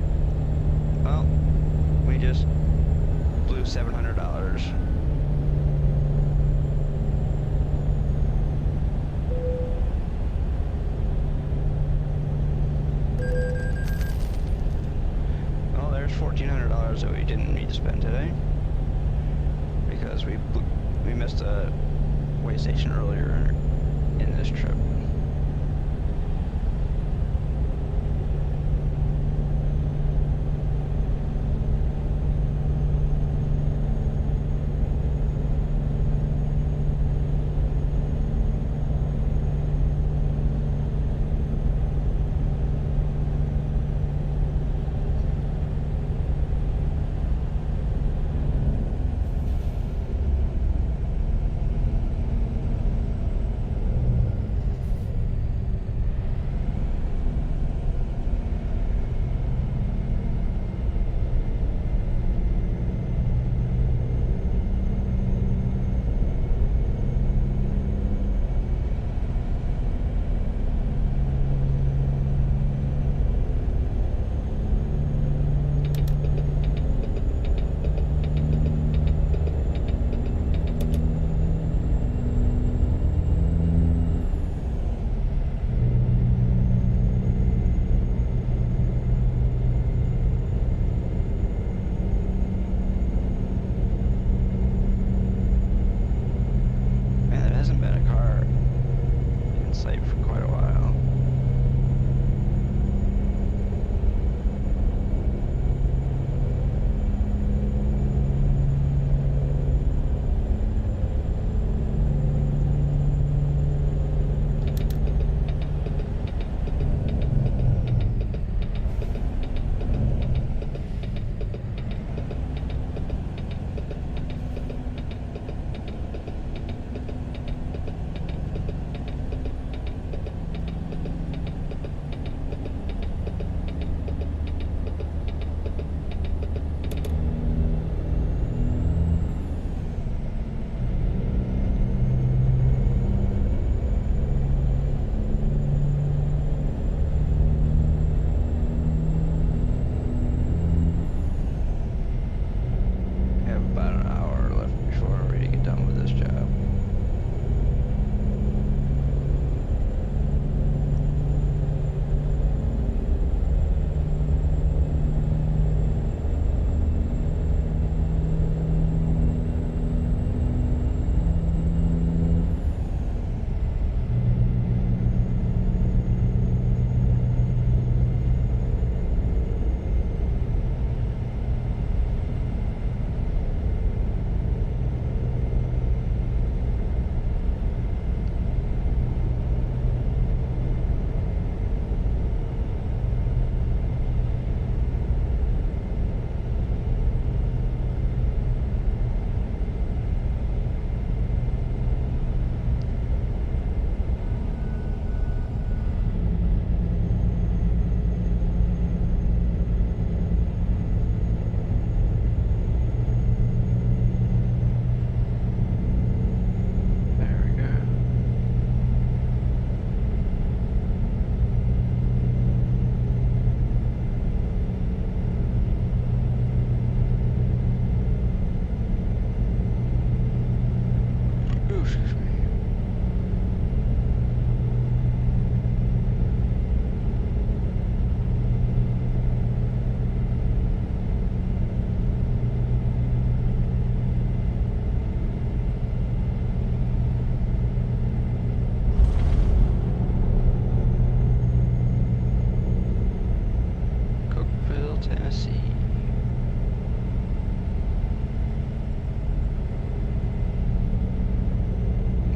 Well, we just blew $700. Well, there's $1,400 that we didn't need to spend today, because we missed a way station earlier in this trip.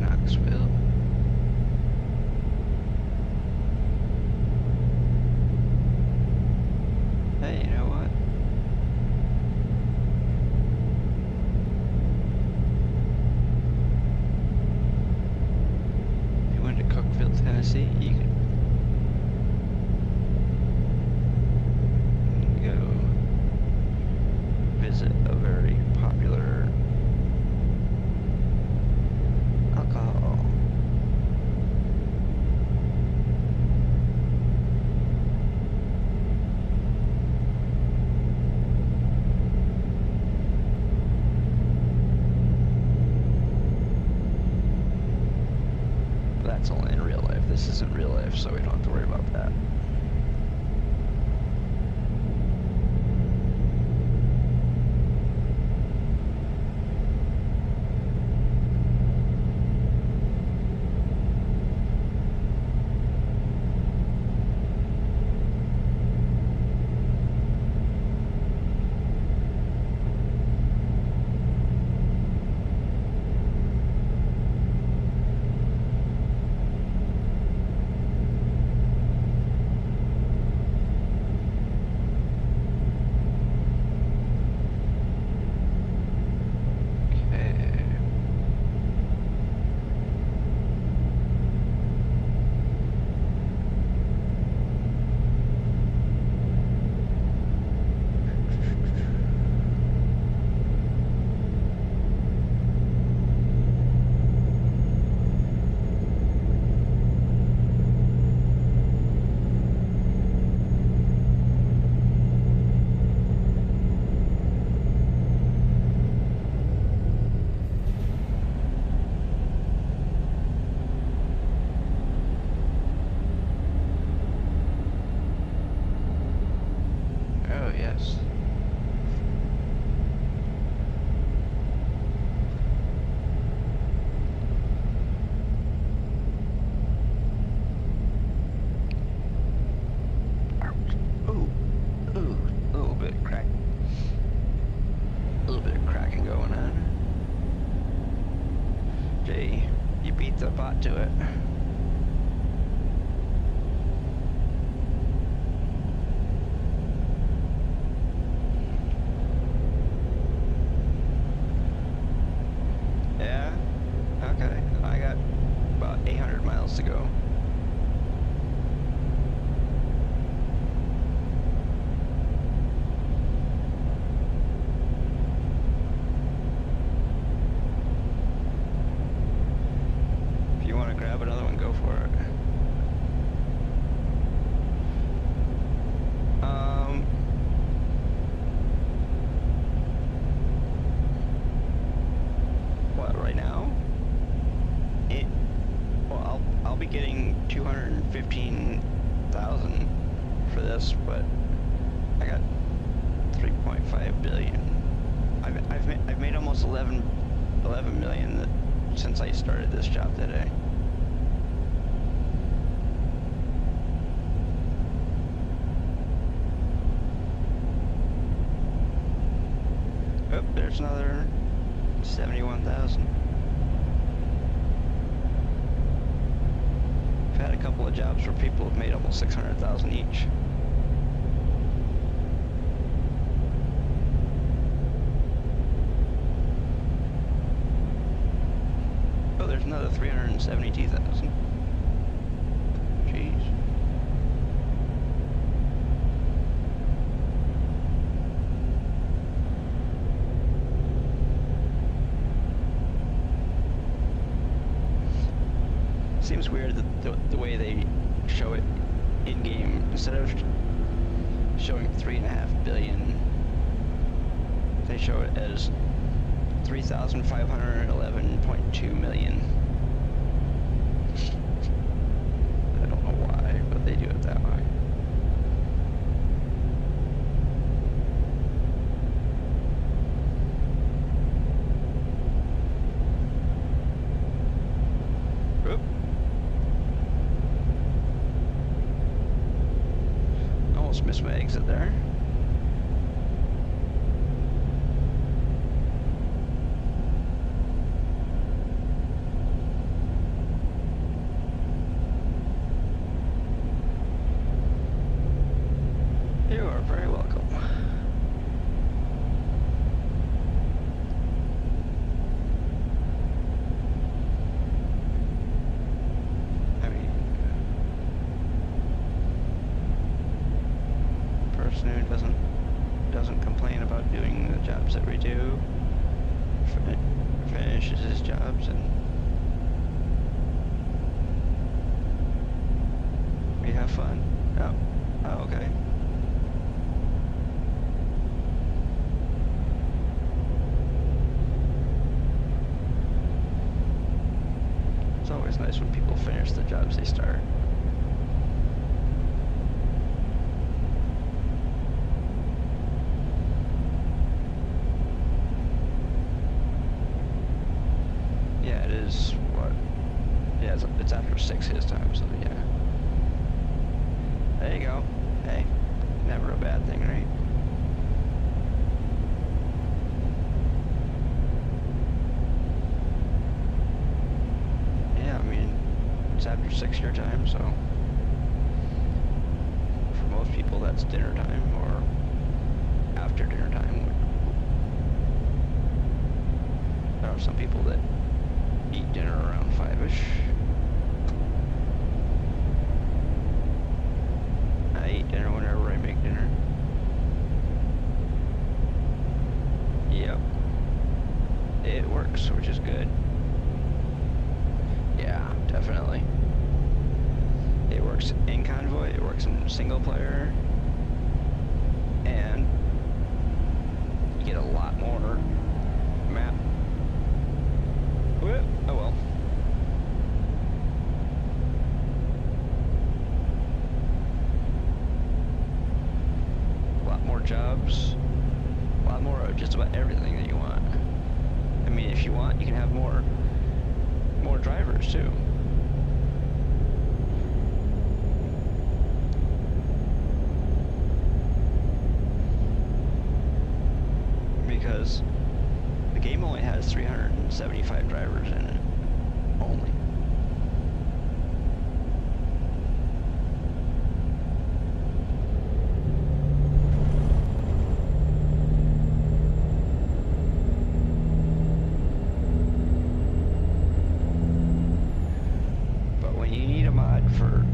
Knoxville. Hey, you know what? If you went to Cookeville, Tennessee, you could go visit a very popular alcohol. But that's only in real life. This isn't real life, so we don't have to worry about that. Oh, yes. Ouch. Ooh. Ooh. A little bit of crack. A little bit of cracking going on. Jay, you beat the bot to it. Yeah? Okay. I got about 800 miles to go. If you want to grab another one, go for it. What, right now? Well, I'll be getting 215,000 for this, but I got 3.5 billion. I've made almost 11 million since I started this job today. Oh, there's another 71,000. I've had a couple of jobs where people have made almost 600,000 each. Oh, there's another 372,000. Jeez. Seems weird that the way they show it in game, instead of showing 3.5 billion, they show it as 3,511.2 million. I don't know why, but they do it that way. Oop. Almost missed my exit there. jobs that we do, finishes his jobs, and we have fun. Oh, okay. It's always nice when people finish the jobs they start. Yeah, it is, what? Yeah, it's after 6 his time, so yeah. There you go. Hey, never a bad thing, right? Yeah, I mean, it's after 6 your time, so for most people that's dinner time or after dinner time. There are some people that eat dinner around 5-ish. I eat dinner whenever I make dinner. Yep. It works, which is good. Yeah, definitely. It works in Convoy, it works in single player, and you get a lot more map. Whoop. Oh well. A lot more jobs, a lot more of just about everything that you want. I mean, if you want, you can have more drivers too. Because the game only has 375 drivers in it. Only. But when you need a mod for,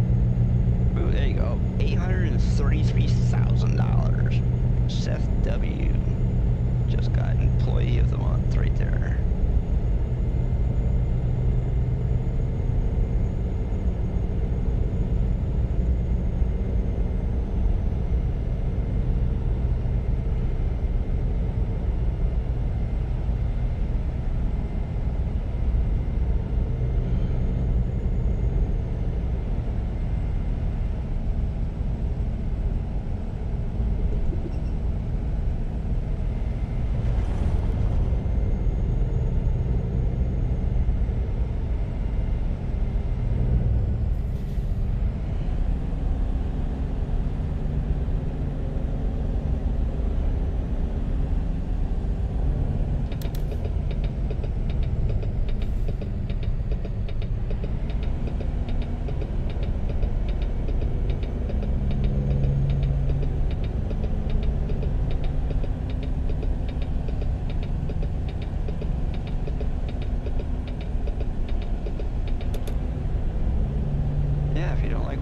ooh, there you go, $833,000. Seth W. just got Employee of the Month right there.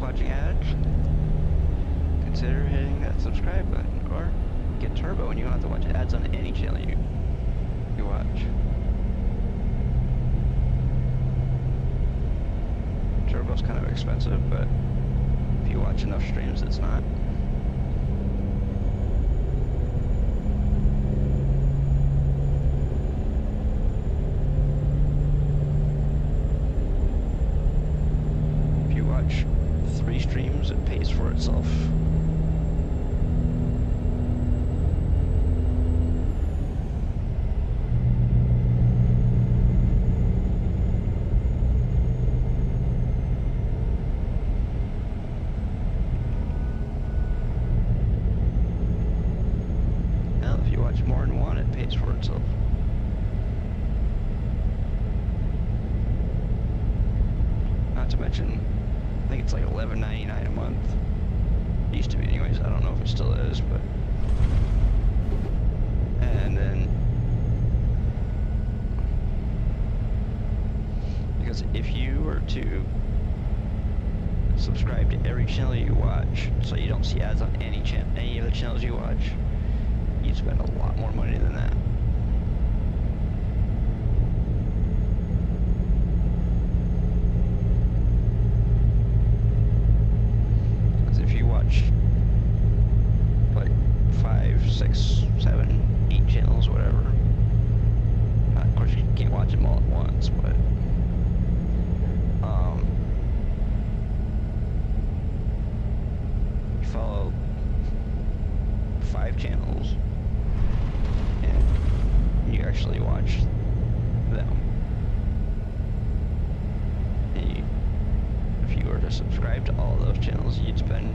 Watching ads, consider hitting that subscribe button, or get Turbo and you don't have to watch ads on any channel you watch. Turbo's kind of expensive, but if you watch enough streams, it's not. If you watch 3 streams, it pays for itself. Well, if you watch more than one, it pays for itself. Not to mention, I think it's like $11.99 a month. It used to be anyways, I don't know if it still is, but... And then... Because if you were to subscribe to every channel you watch, so you don't see ads on any of the channels you watch, you'd spend a lot more money than that. Because if you watch like 5, 6, 7, 8 channels, whatever, of course you can't watch them all at once, but you follow 5 channels and you actually watch them. And if you were to subscribe to all of those channels, you'd spend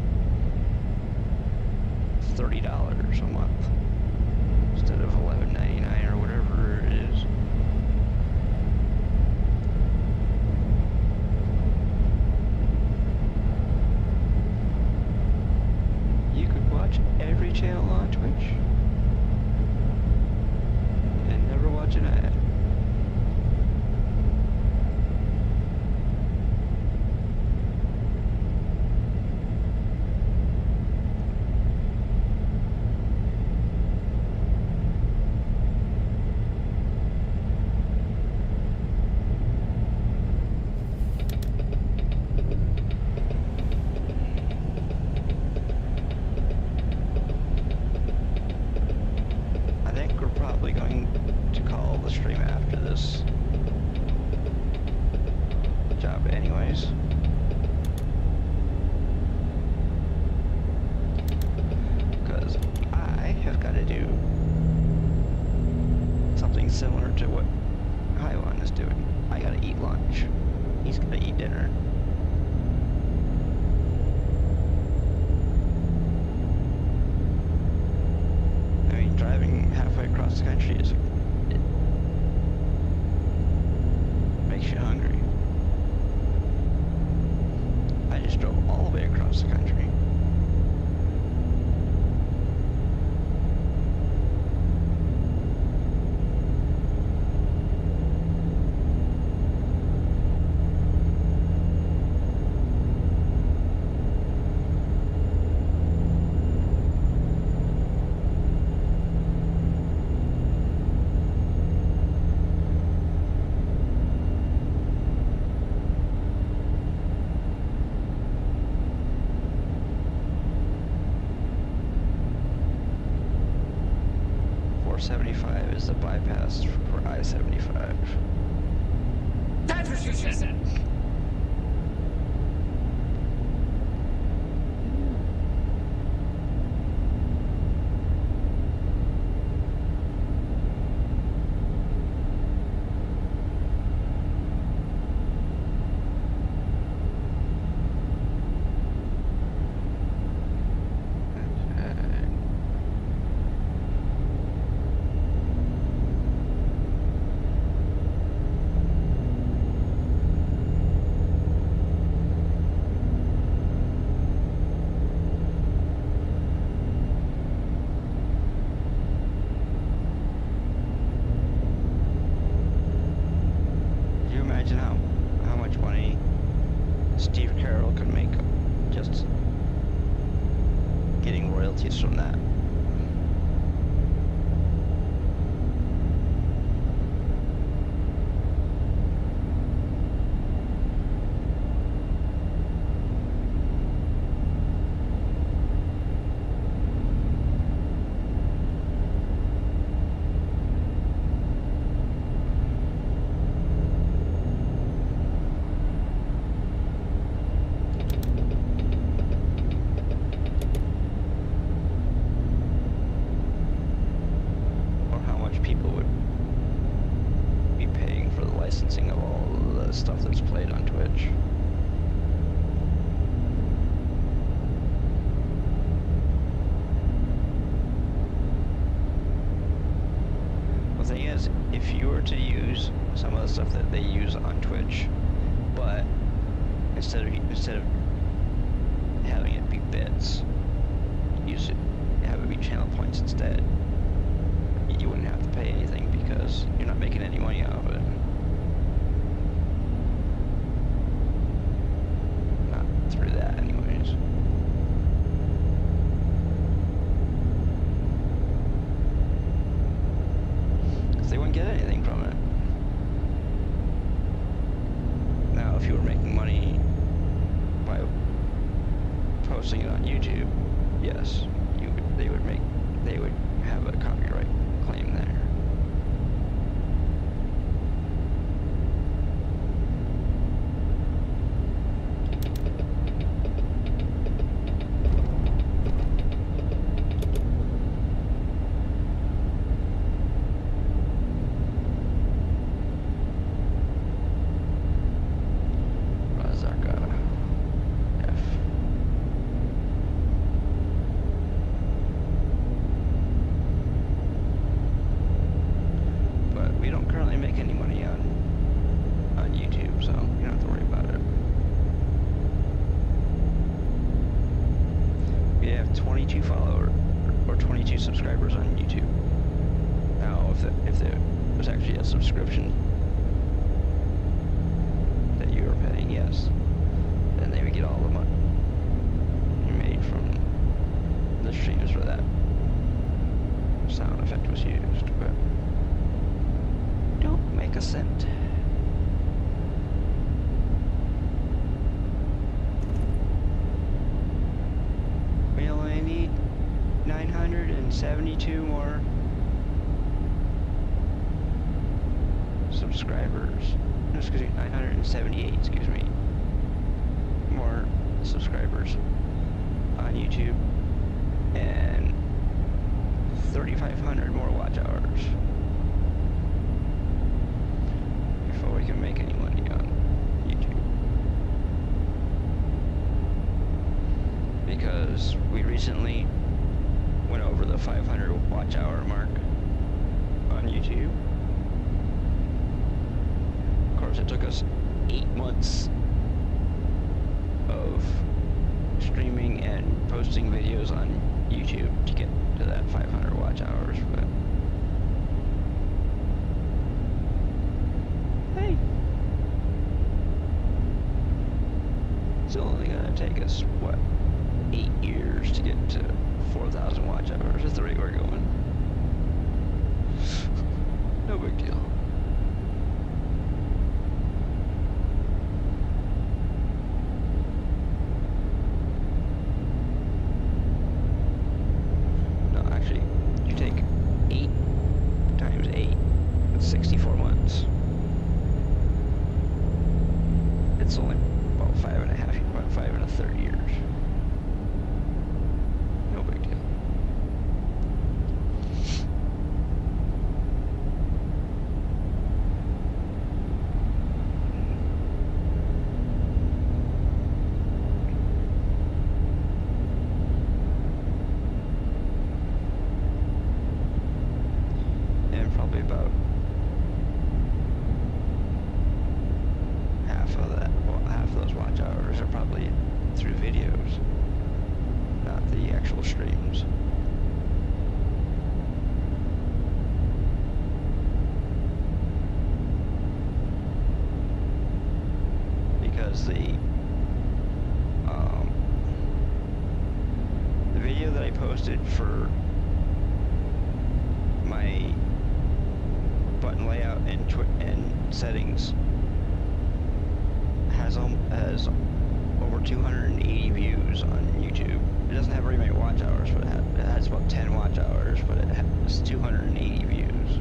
$30 a month instead of $11.99 or whatever it is. You could watch every channel on Twitch and never watch an ad. Similar to what Highline is doing. I gotta eat lunch. He's gonna eat dinner. I mean, driving halfway across the country it makes you hungry. I just drove all the way across the country. .75 is the bypass for I-75. That's what she said. From that. Stuff that's played on Twitch. The thing is, if you were to use some of the stuff that they use on Twitch, but instead of having it be bits, have it be channel points instead, you wouldn't have to pay anything because you're not making any money out of it. Through that anyways. get anything from it. Now, if you were making money by posting it on YouTube, yes, they would have a copyright claim there. Subscribers on YouTube. Now, if there was actually a subscription that you were paying, yes, then they would get all the money you made from the streams where that sound effect was used, but don't make a cent. We only need 972 more subscribers. No, excuse me, 978, excuse me. More subscribers on YouTube and 3,500 more watch hours before we can make any money on YouTube. Because we recently went over the 500 watch hour mark on YouTube. Of course, it took us 8 months of streaming and posting videos on YouTube to get to that 500 watch hours, but hey, it's only gonna take us, what, 8 years to get to 4,000 watch hours. That's the rate we're going. No big deal. No, actually, you take 8 times 8. That's 64 months. It's only about 5 and a third years. No big deal. And probably about half of those watch hours are probably through videos, not the actual streams. Because the video that I posted for my button layout and settings has over 280 views on YouTube. It doesn't have very many watch hours, but it has about 10 watch hours, but it has 280 views.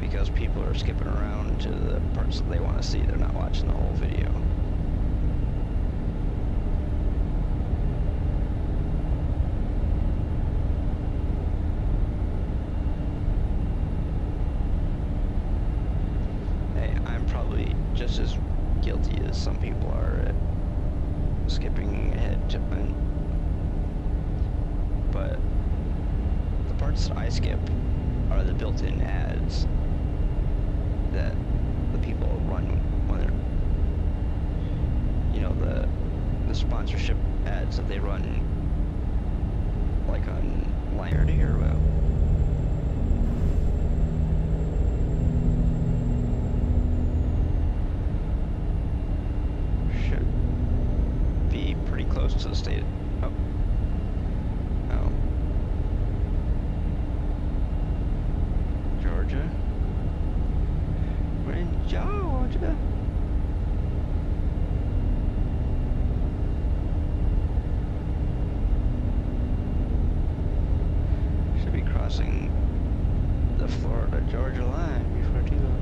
Because people are skipping around to the parts that they want to see. They're not watching the whole video. Just as guilty as some people are at skipping ahead to but the parts that I skip are the built-in ads that the people run when they're, the sponsorship ads that they run, like on Lauderdale or well. Close to the state. Oh. Georgia. We're in Georgia. Should be crossing the Florida-Georgia line before too long.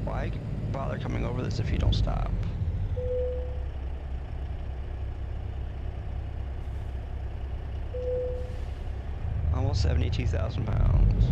Why bother coming over this if you don't stop? Almost 72,000 pounds.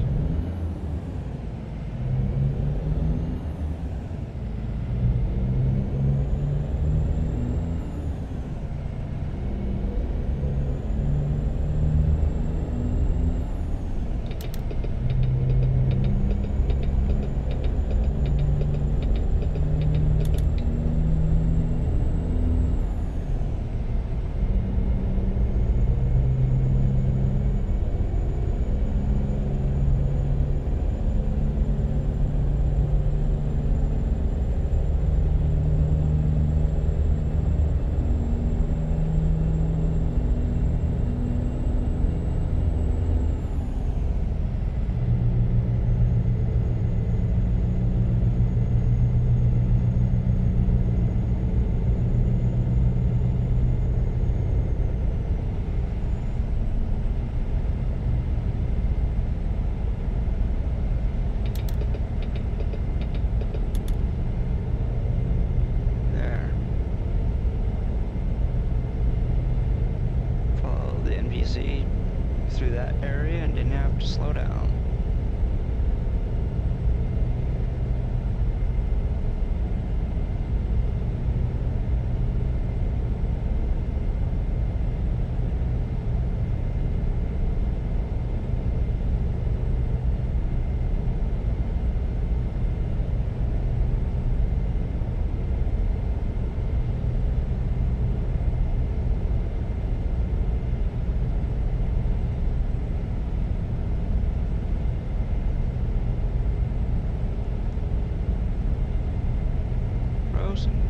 Through that area and didn't have to slow down.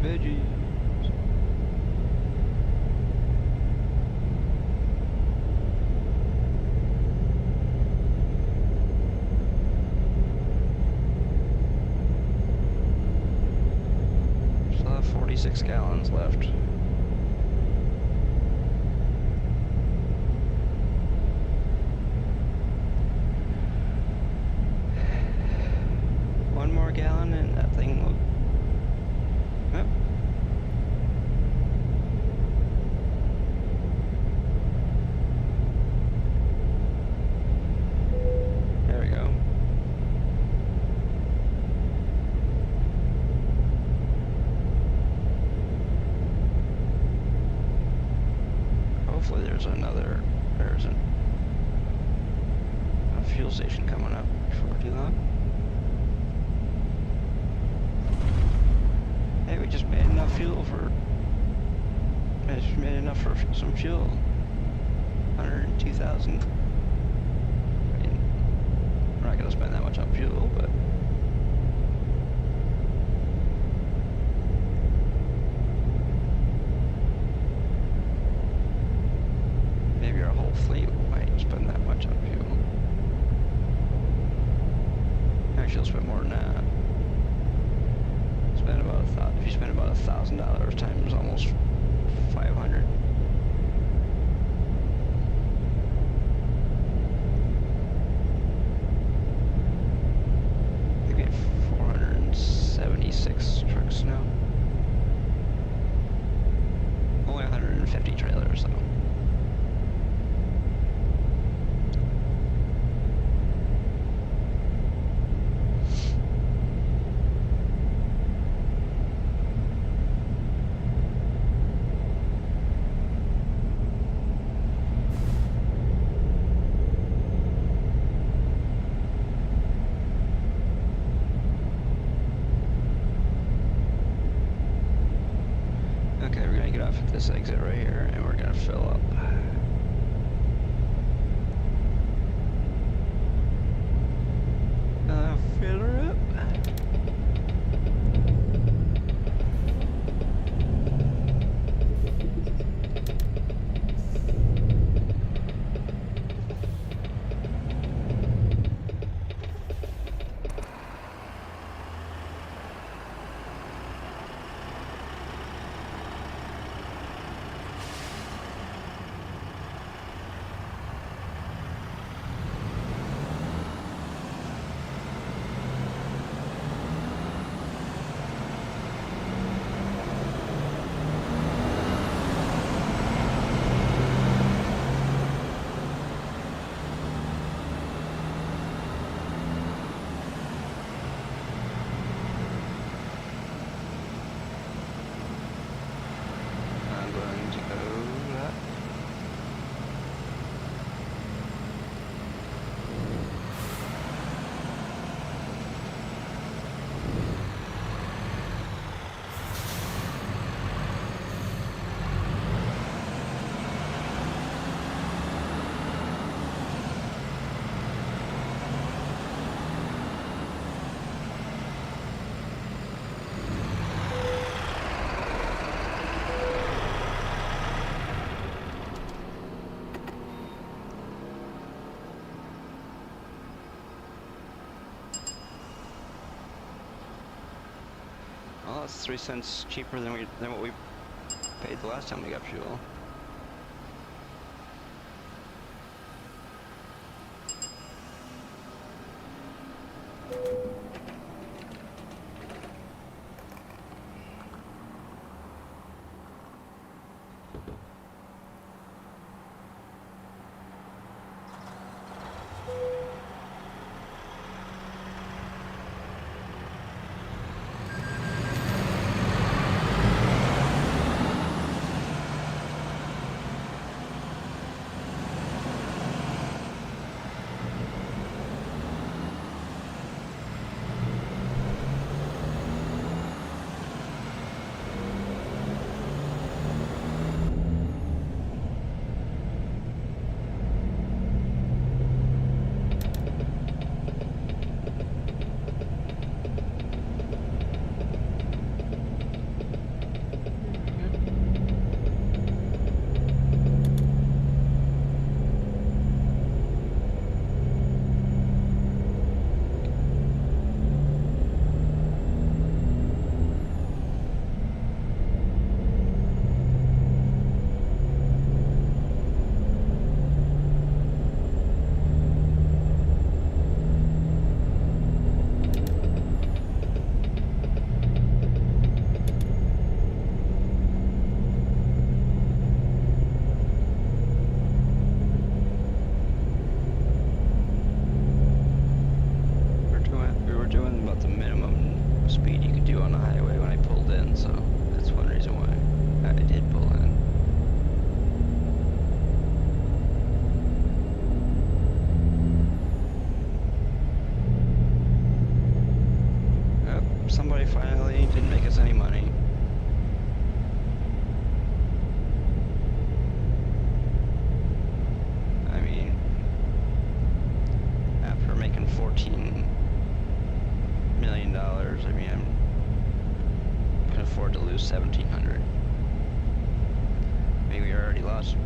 Veggies. Still have 46 gallons left. One more gallon and that thing will... Yep. There we go. Hopefully there's a fuel station coming up before too long. Hey, we just made enough fuel for... I just made enough for some fuel. 102,000. I mean, we're not gonna spend that much on fuel, but... maybe our whole fleet might spend that much on fuel. Actually, it'll spend more than that. If you spend about $1,000 times almost 500. this exit right here, and we're gonna fill up. Fill her up. Well, that's 3 cents cheaper than what we paid the last time we got fuel.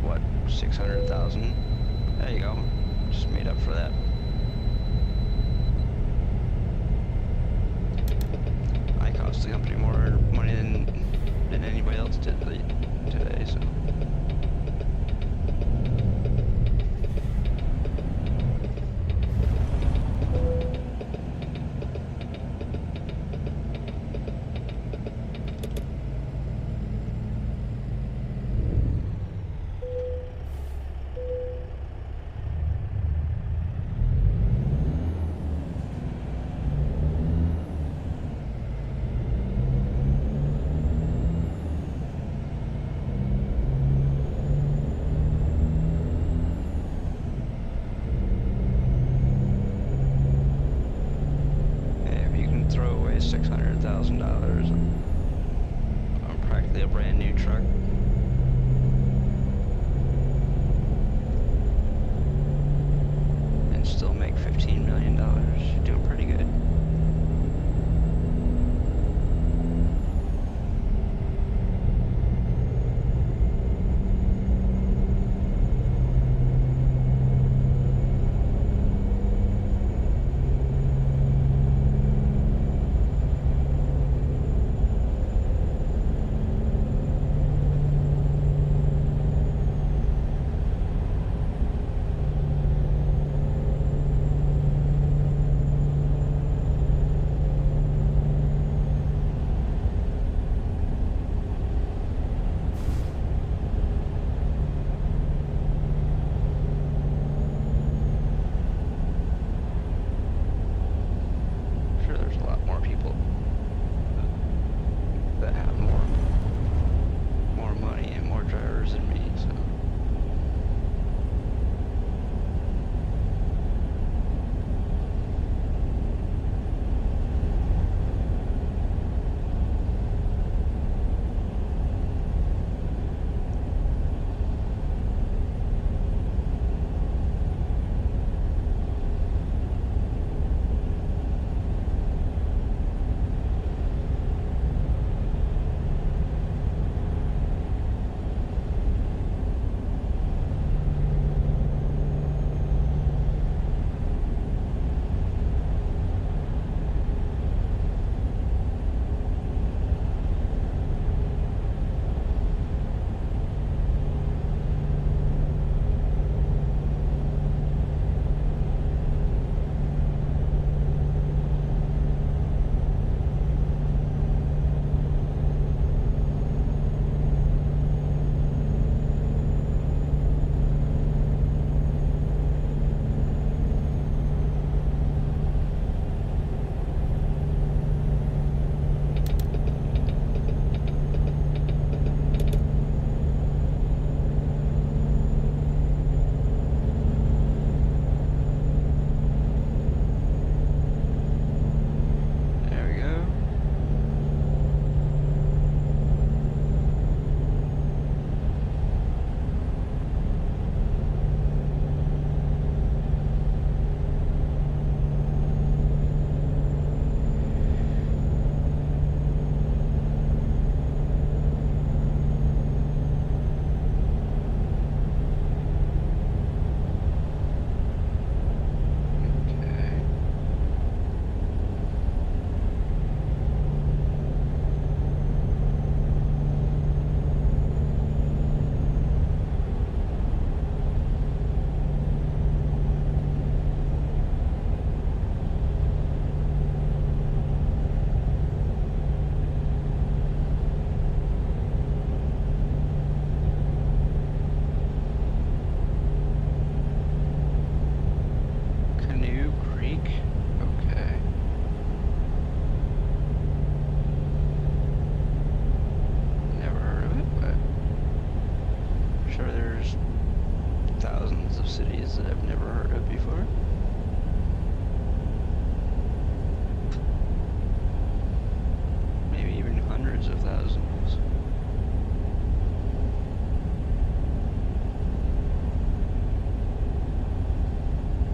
What, 600,000? There you go. Just made up for that. I cost the company more money than anybody else did today, so. $600,000 on practically a brand new truck. cities that I've never heard of before. Maybe even hundreds of thousands.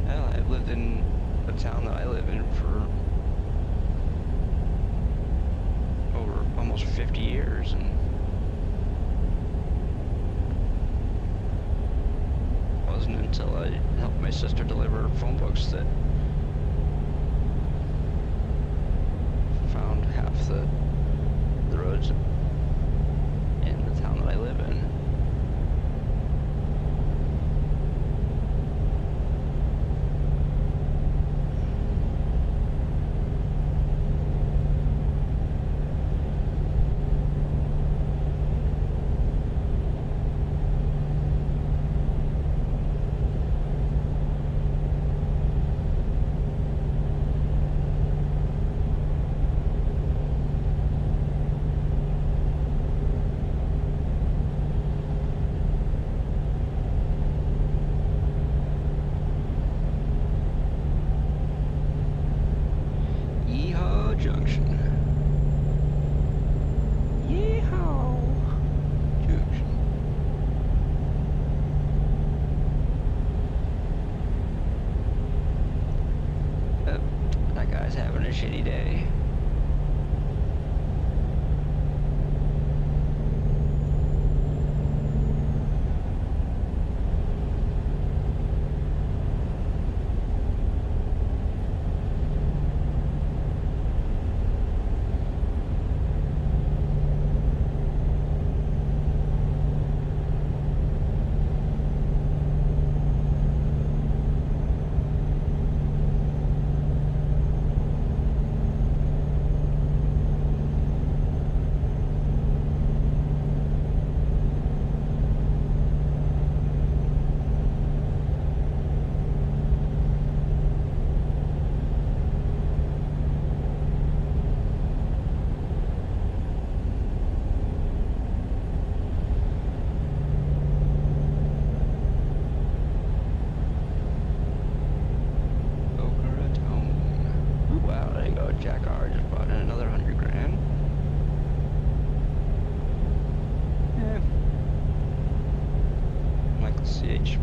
Hell, I've lived in the town that I live in for over almost 50 years, and it wasn't until I helped my sister deliver phone books that found half the roads in the town that I live in. Junction. Yeehaw! Junction. That guy's having a shitty day.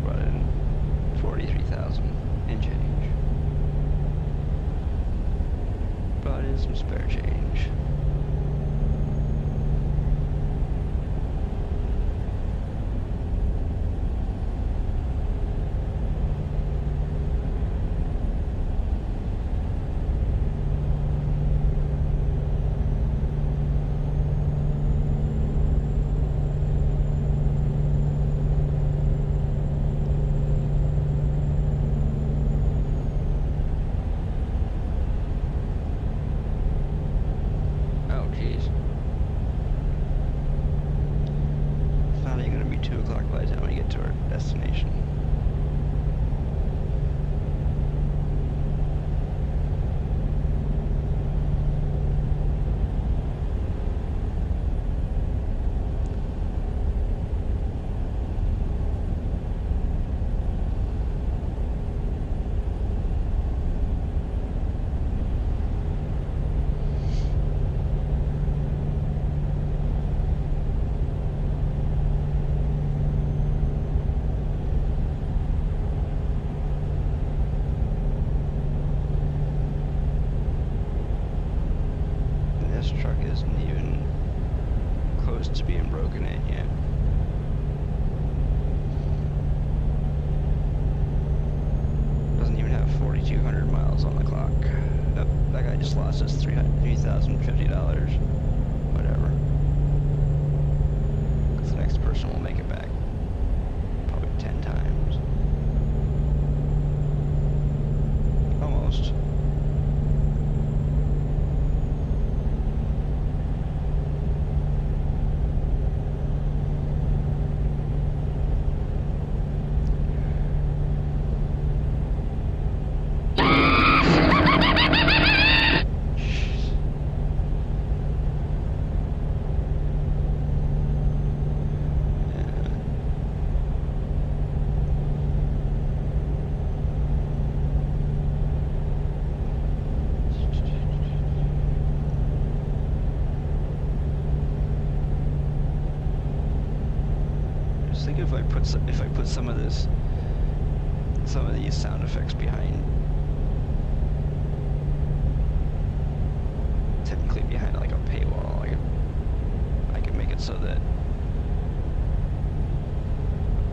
Brought in 43,000 and change. Brought in some spare change. Destination. This truck isn't even close to being broken in yet. Doesn't even have 4,200 miles on the clock. Oh, that guy just lost his $3,050. Whatever. Because the next person will make it back probably 10 times. Almost. think if I put some of these sound effects behind, technically behind like a paywall, I could make it so that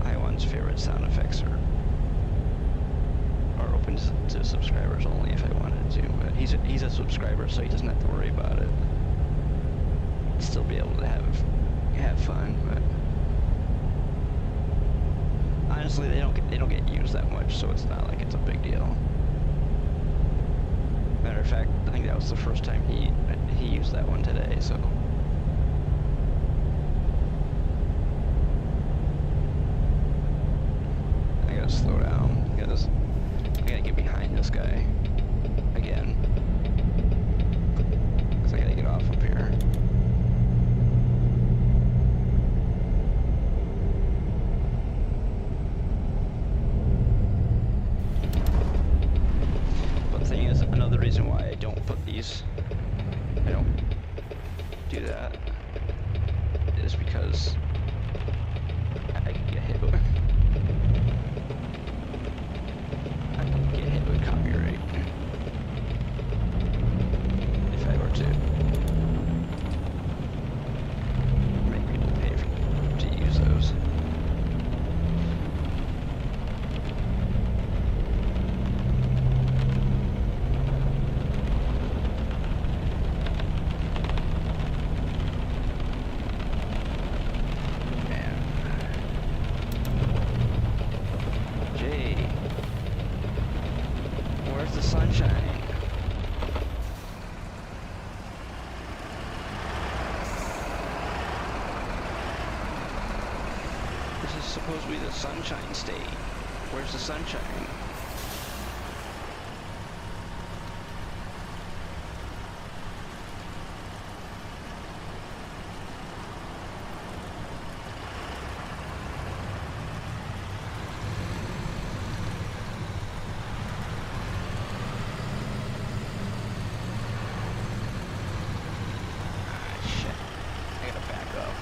Iwan's favorite sound effects are open to subscribers only if I wanted to. But he's a subscriber, so he doesn't have to worry about it. He'd still be able to have fun, but honestly, they don't get used that much, so it's not like it's a big deal. Matter of fact, I think that was the first time he used that one today, so. I gotta slow down, because I gotta get behind this guy again. Because I gotta get off up here. Another reason why I don't do that is because I can get hit with copyright if I were to make people pay to use those. Supposed to be the Sunshine State. Where's the sunshine? Shit. I gotta back up.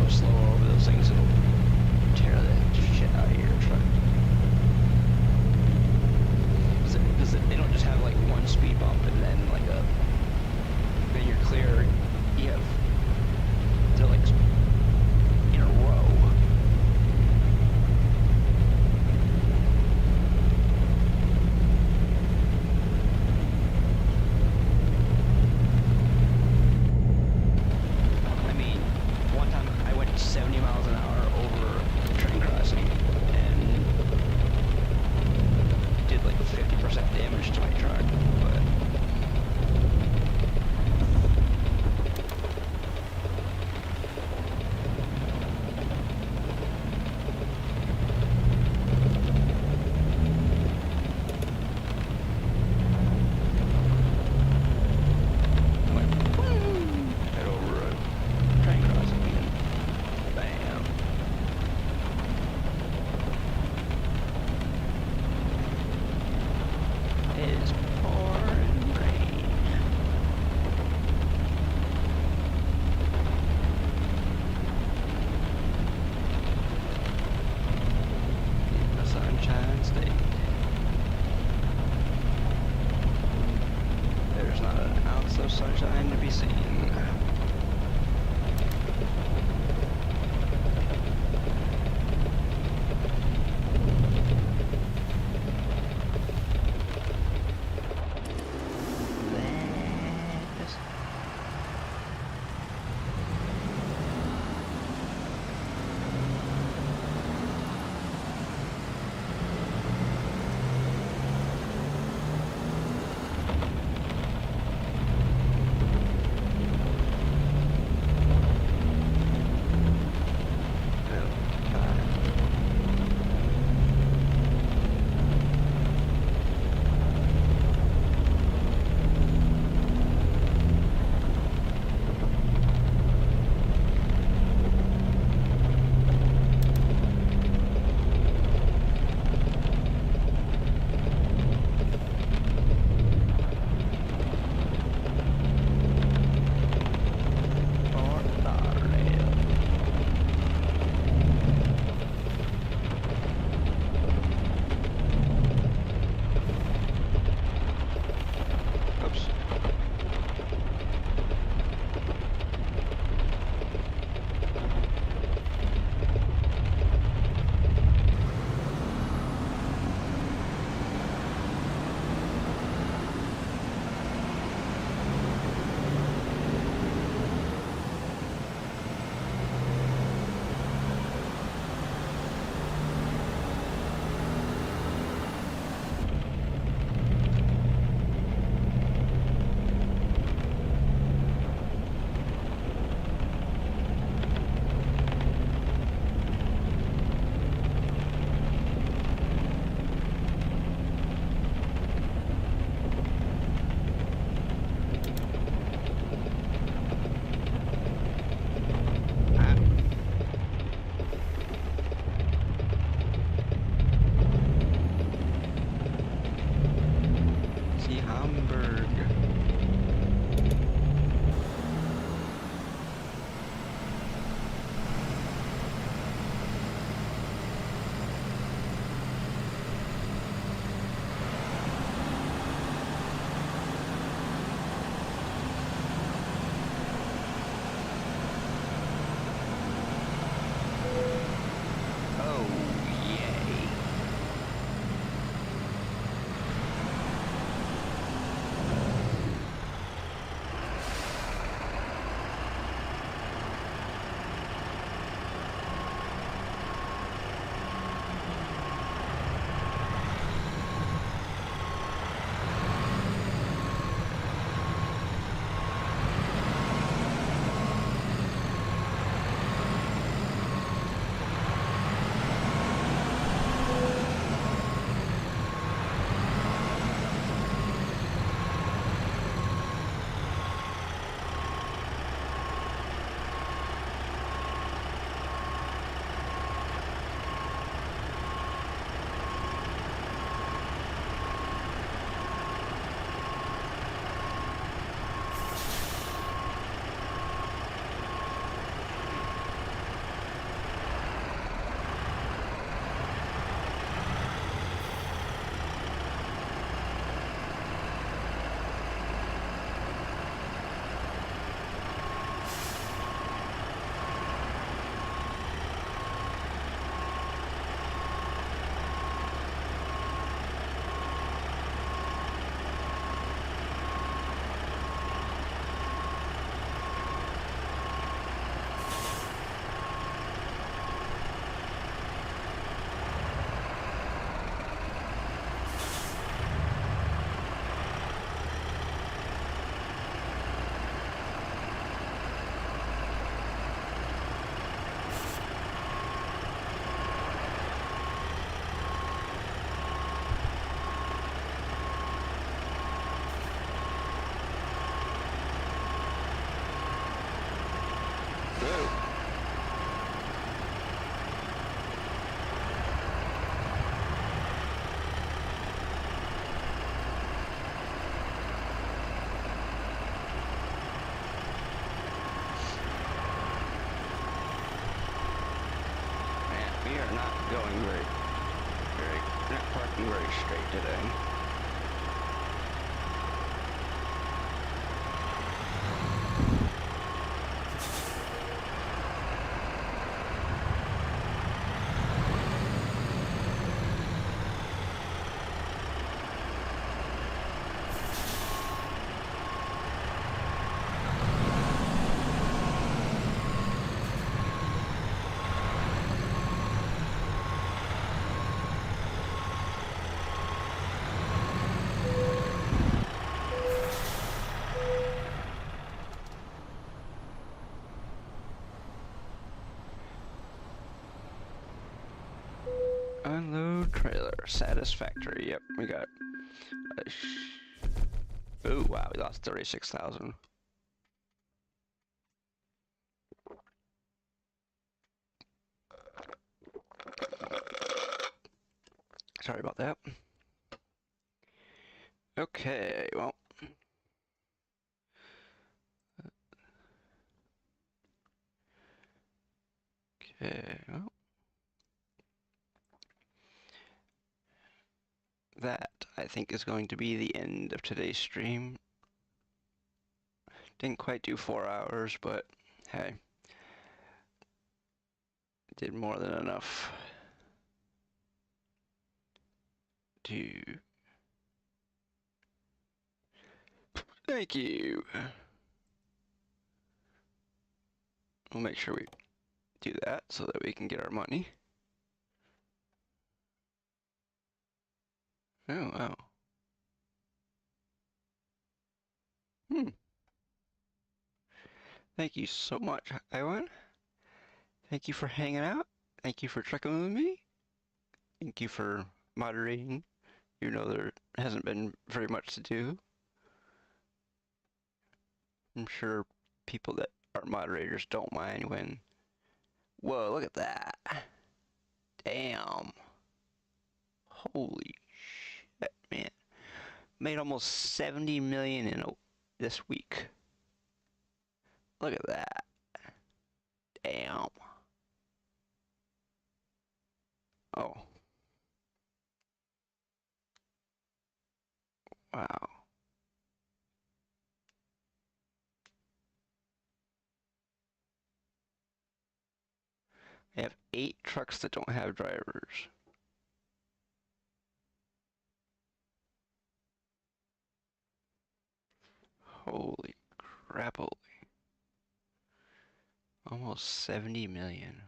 Slow over those things, it'll tear the shit We are not going not parking very straight today. Unload trailer, satisfactory. Yep, we got. Oh wow, we lost 36,000. Sorry about that. Okay, well. Okay, well. That, I think, is going to be the end of today's stream. Didn't quite do 4 hours, but hey. Did more than enough to... Thank you! We'll make sure we do that so that we can get our money. Oh, wow. Thank you so much, Iwan. Thank you for hanging out. Thank you for trucking with me. Thank you for moderating. You know there hasn't been very much to do. I'm sure people that are moderators don't mind when... Whoa, look at that. Damn. Holy shit, man. Made almost 70 million in this week. Look at that. Damn. Oh. Wow. I have 8 trucks that don't have drivers. Holy crapoly. Almost 70 million.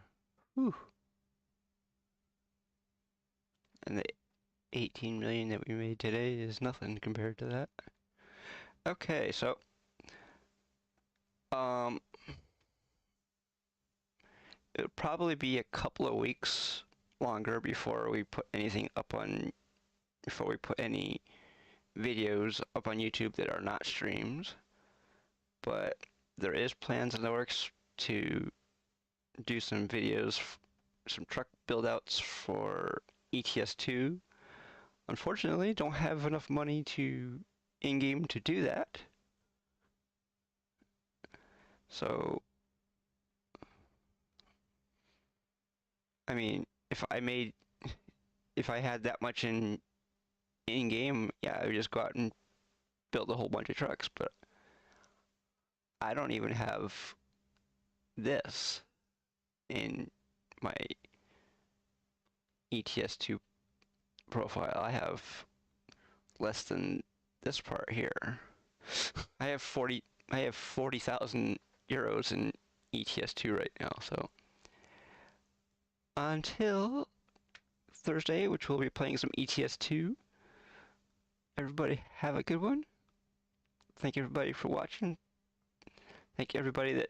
Whew. And the 18 million that we made today is nothing compared to that. Okay, so it'll probably be a couple of weeks longer before we put anything up on before we put any videos up on YouTube that are not streams. But there is plans in the works to do some videos, some truck build-outs for ETS2. Unfortunately, don't have enough money to in-game to do that. So, I mean, if I had that much in-game, yeah, I would just go out and build a whole bunch of trucks, but I don't even have this in my ETS2 profile. I have less than this part here. I have 40,000 euros in ETS2 right now, so until Thursday, which we'll be playing some ETS2, everybody have a good one. Thank you everybody for watching. Thank you everybody that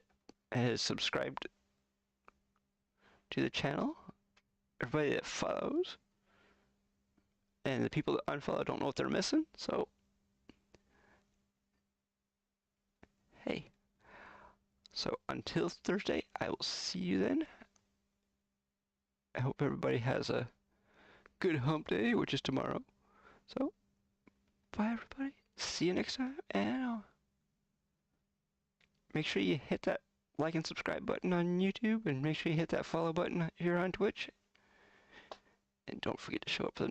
has subscribed to the channel, everybody that follows, and the people that unfollow don't know what they're missing, so hey. So until Thursday, I will see you then. I hope everybody has a good hump day, which is tomorrow. So, bye everybody. See you next time, and make sure you hit that like and subscribe button on YouTube, and make sure you hit that follow button here on Twitch. And don't forget to show up for the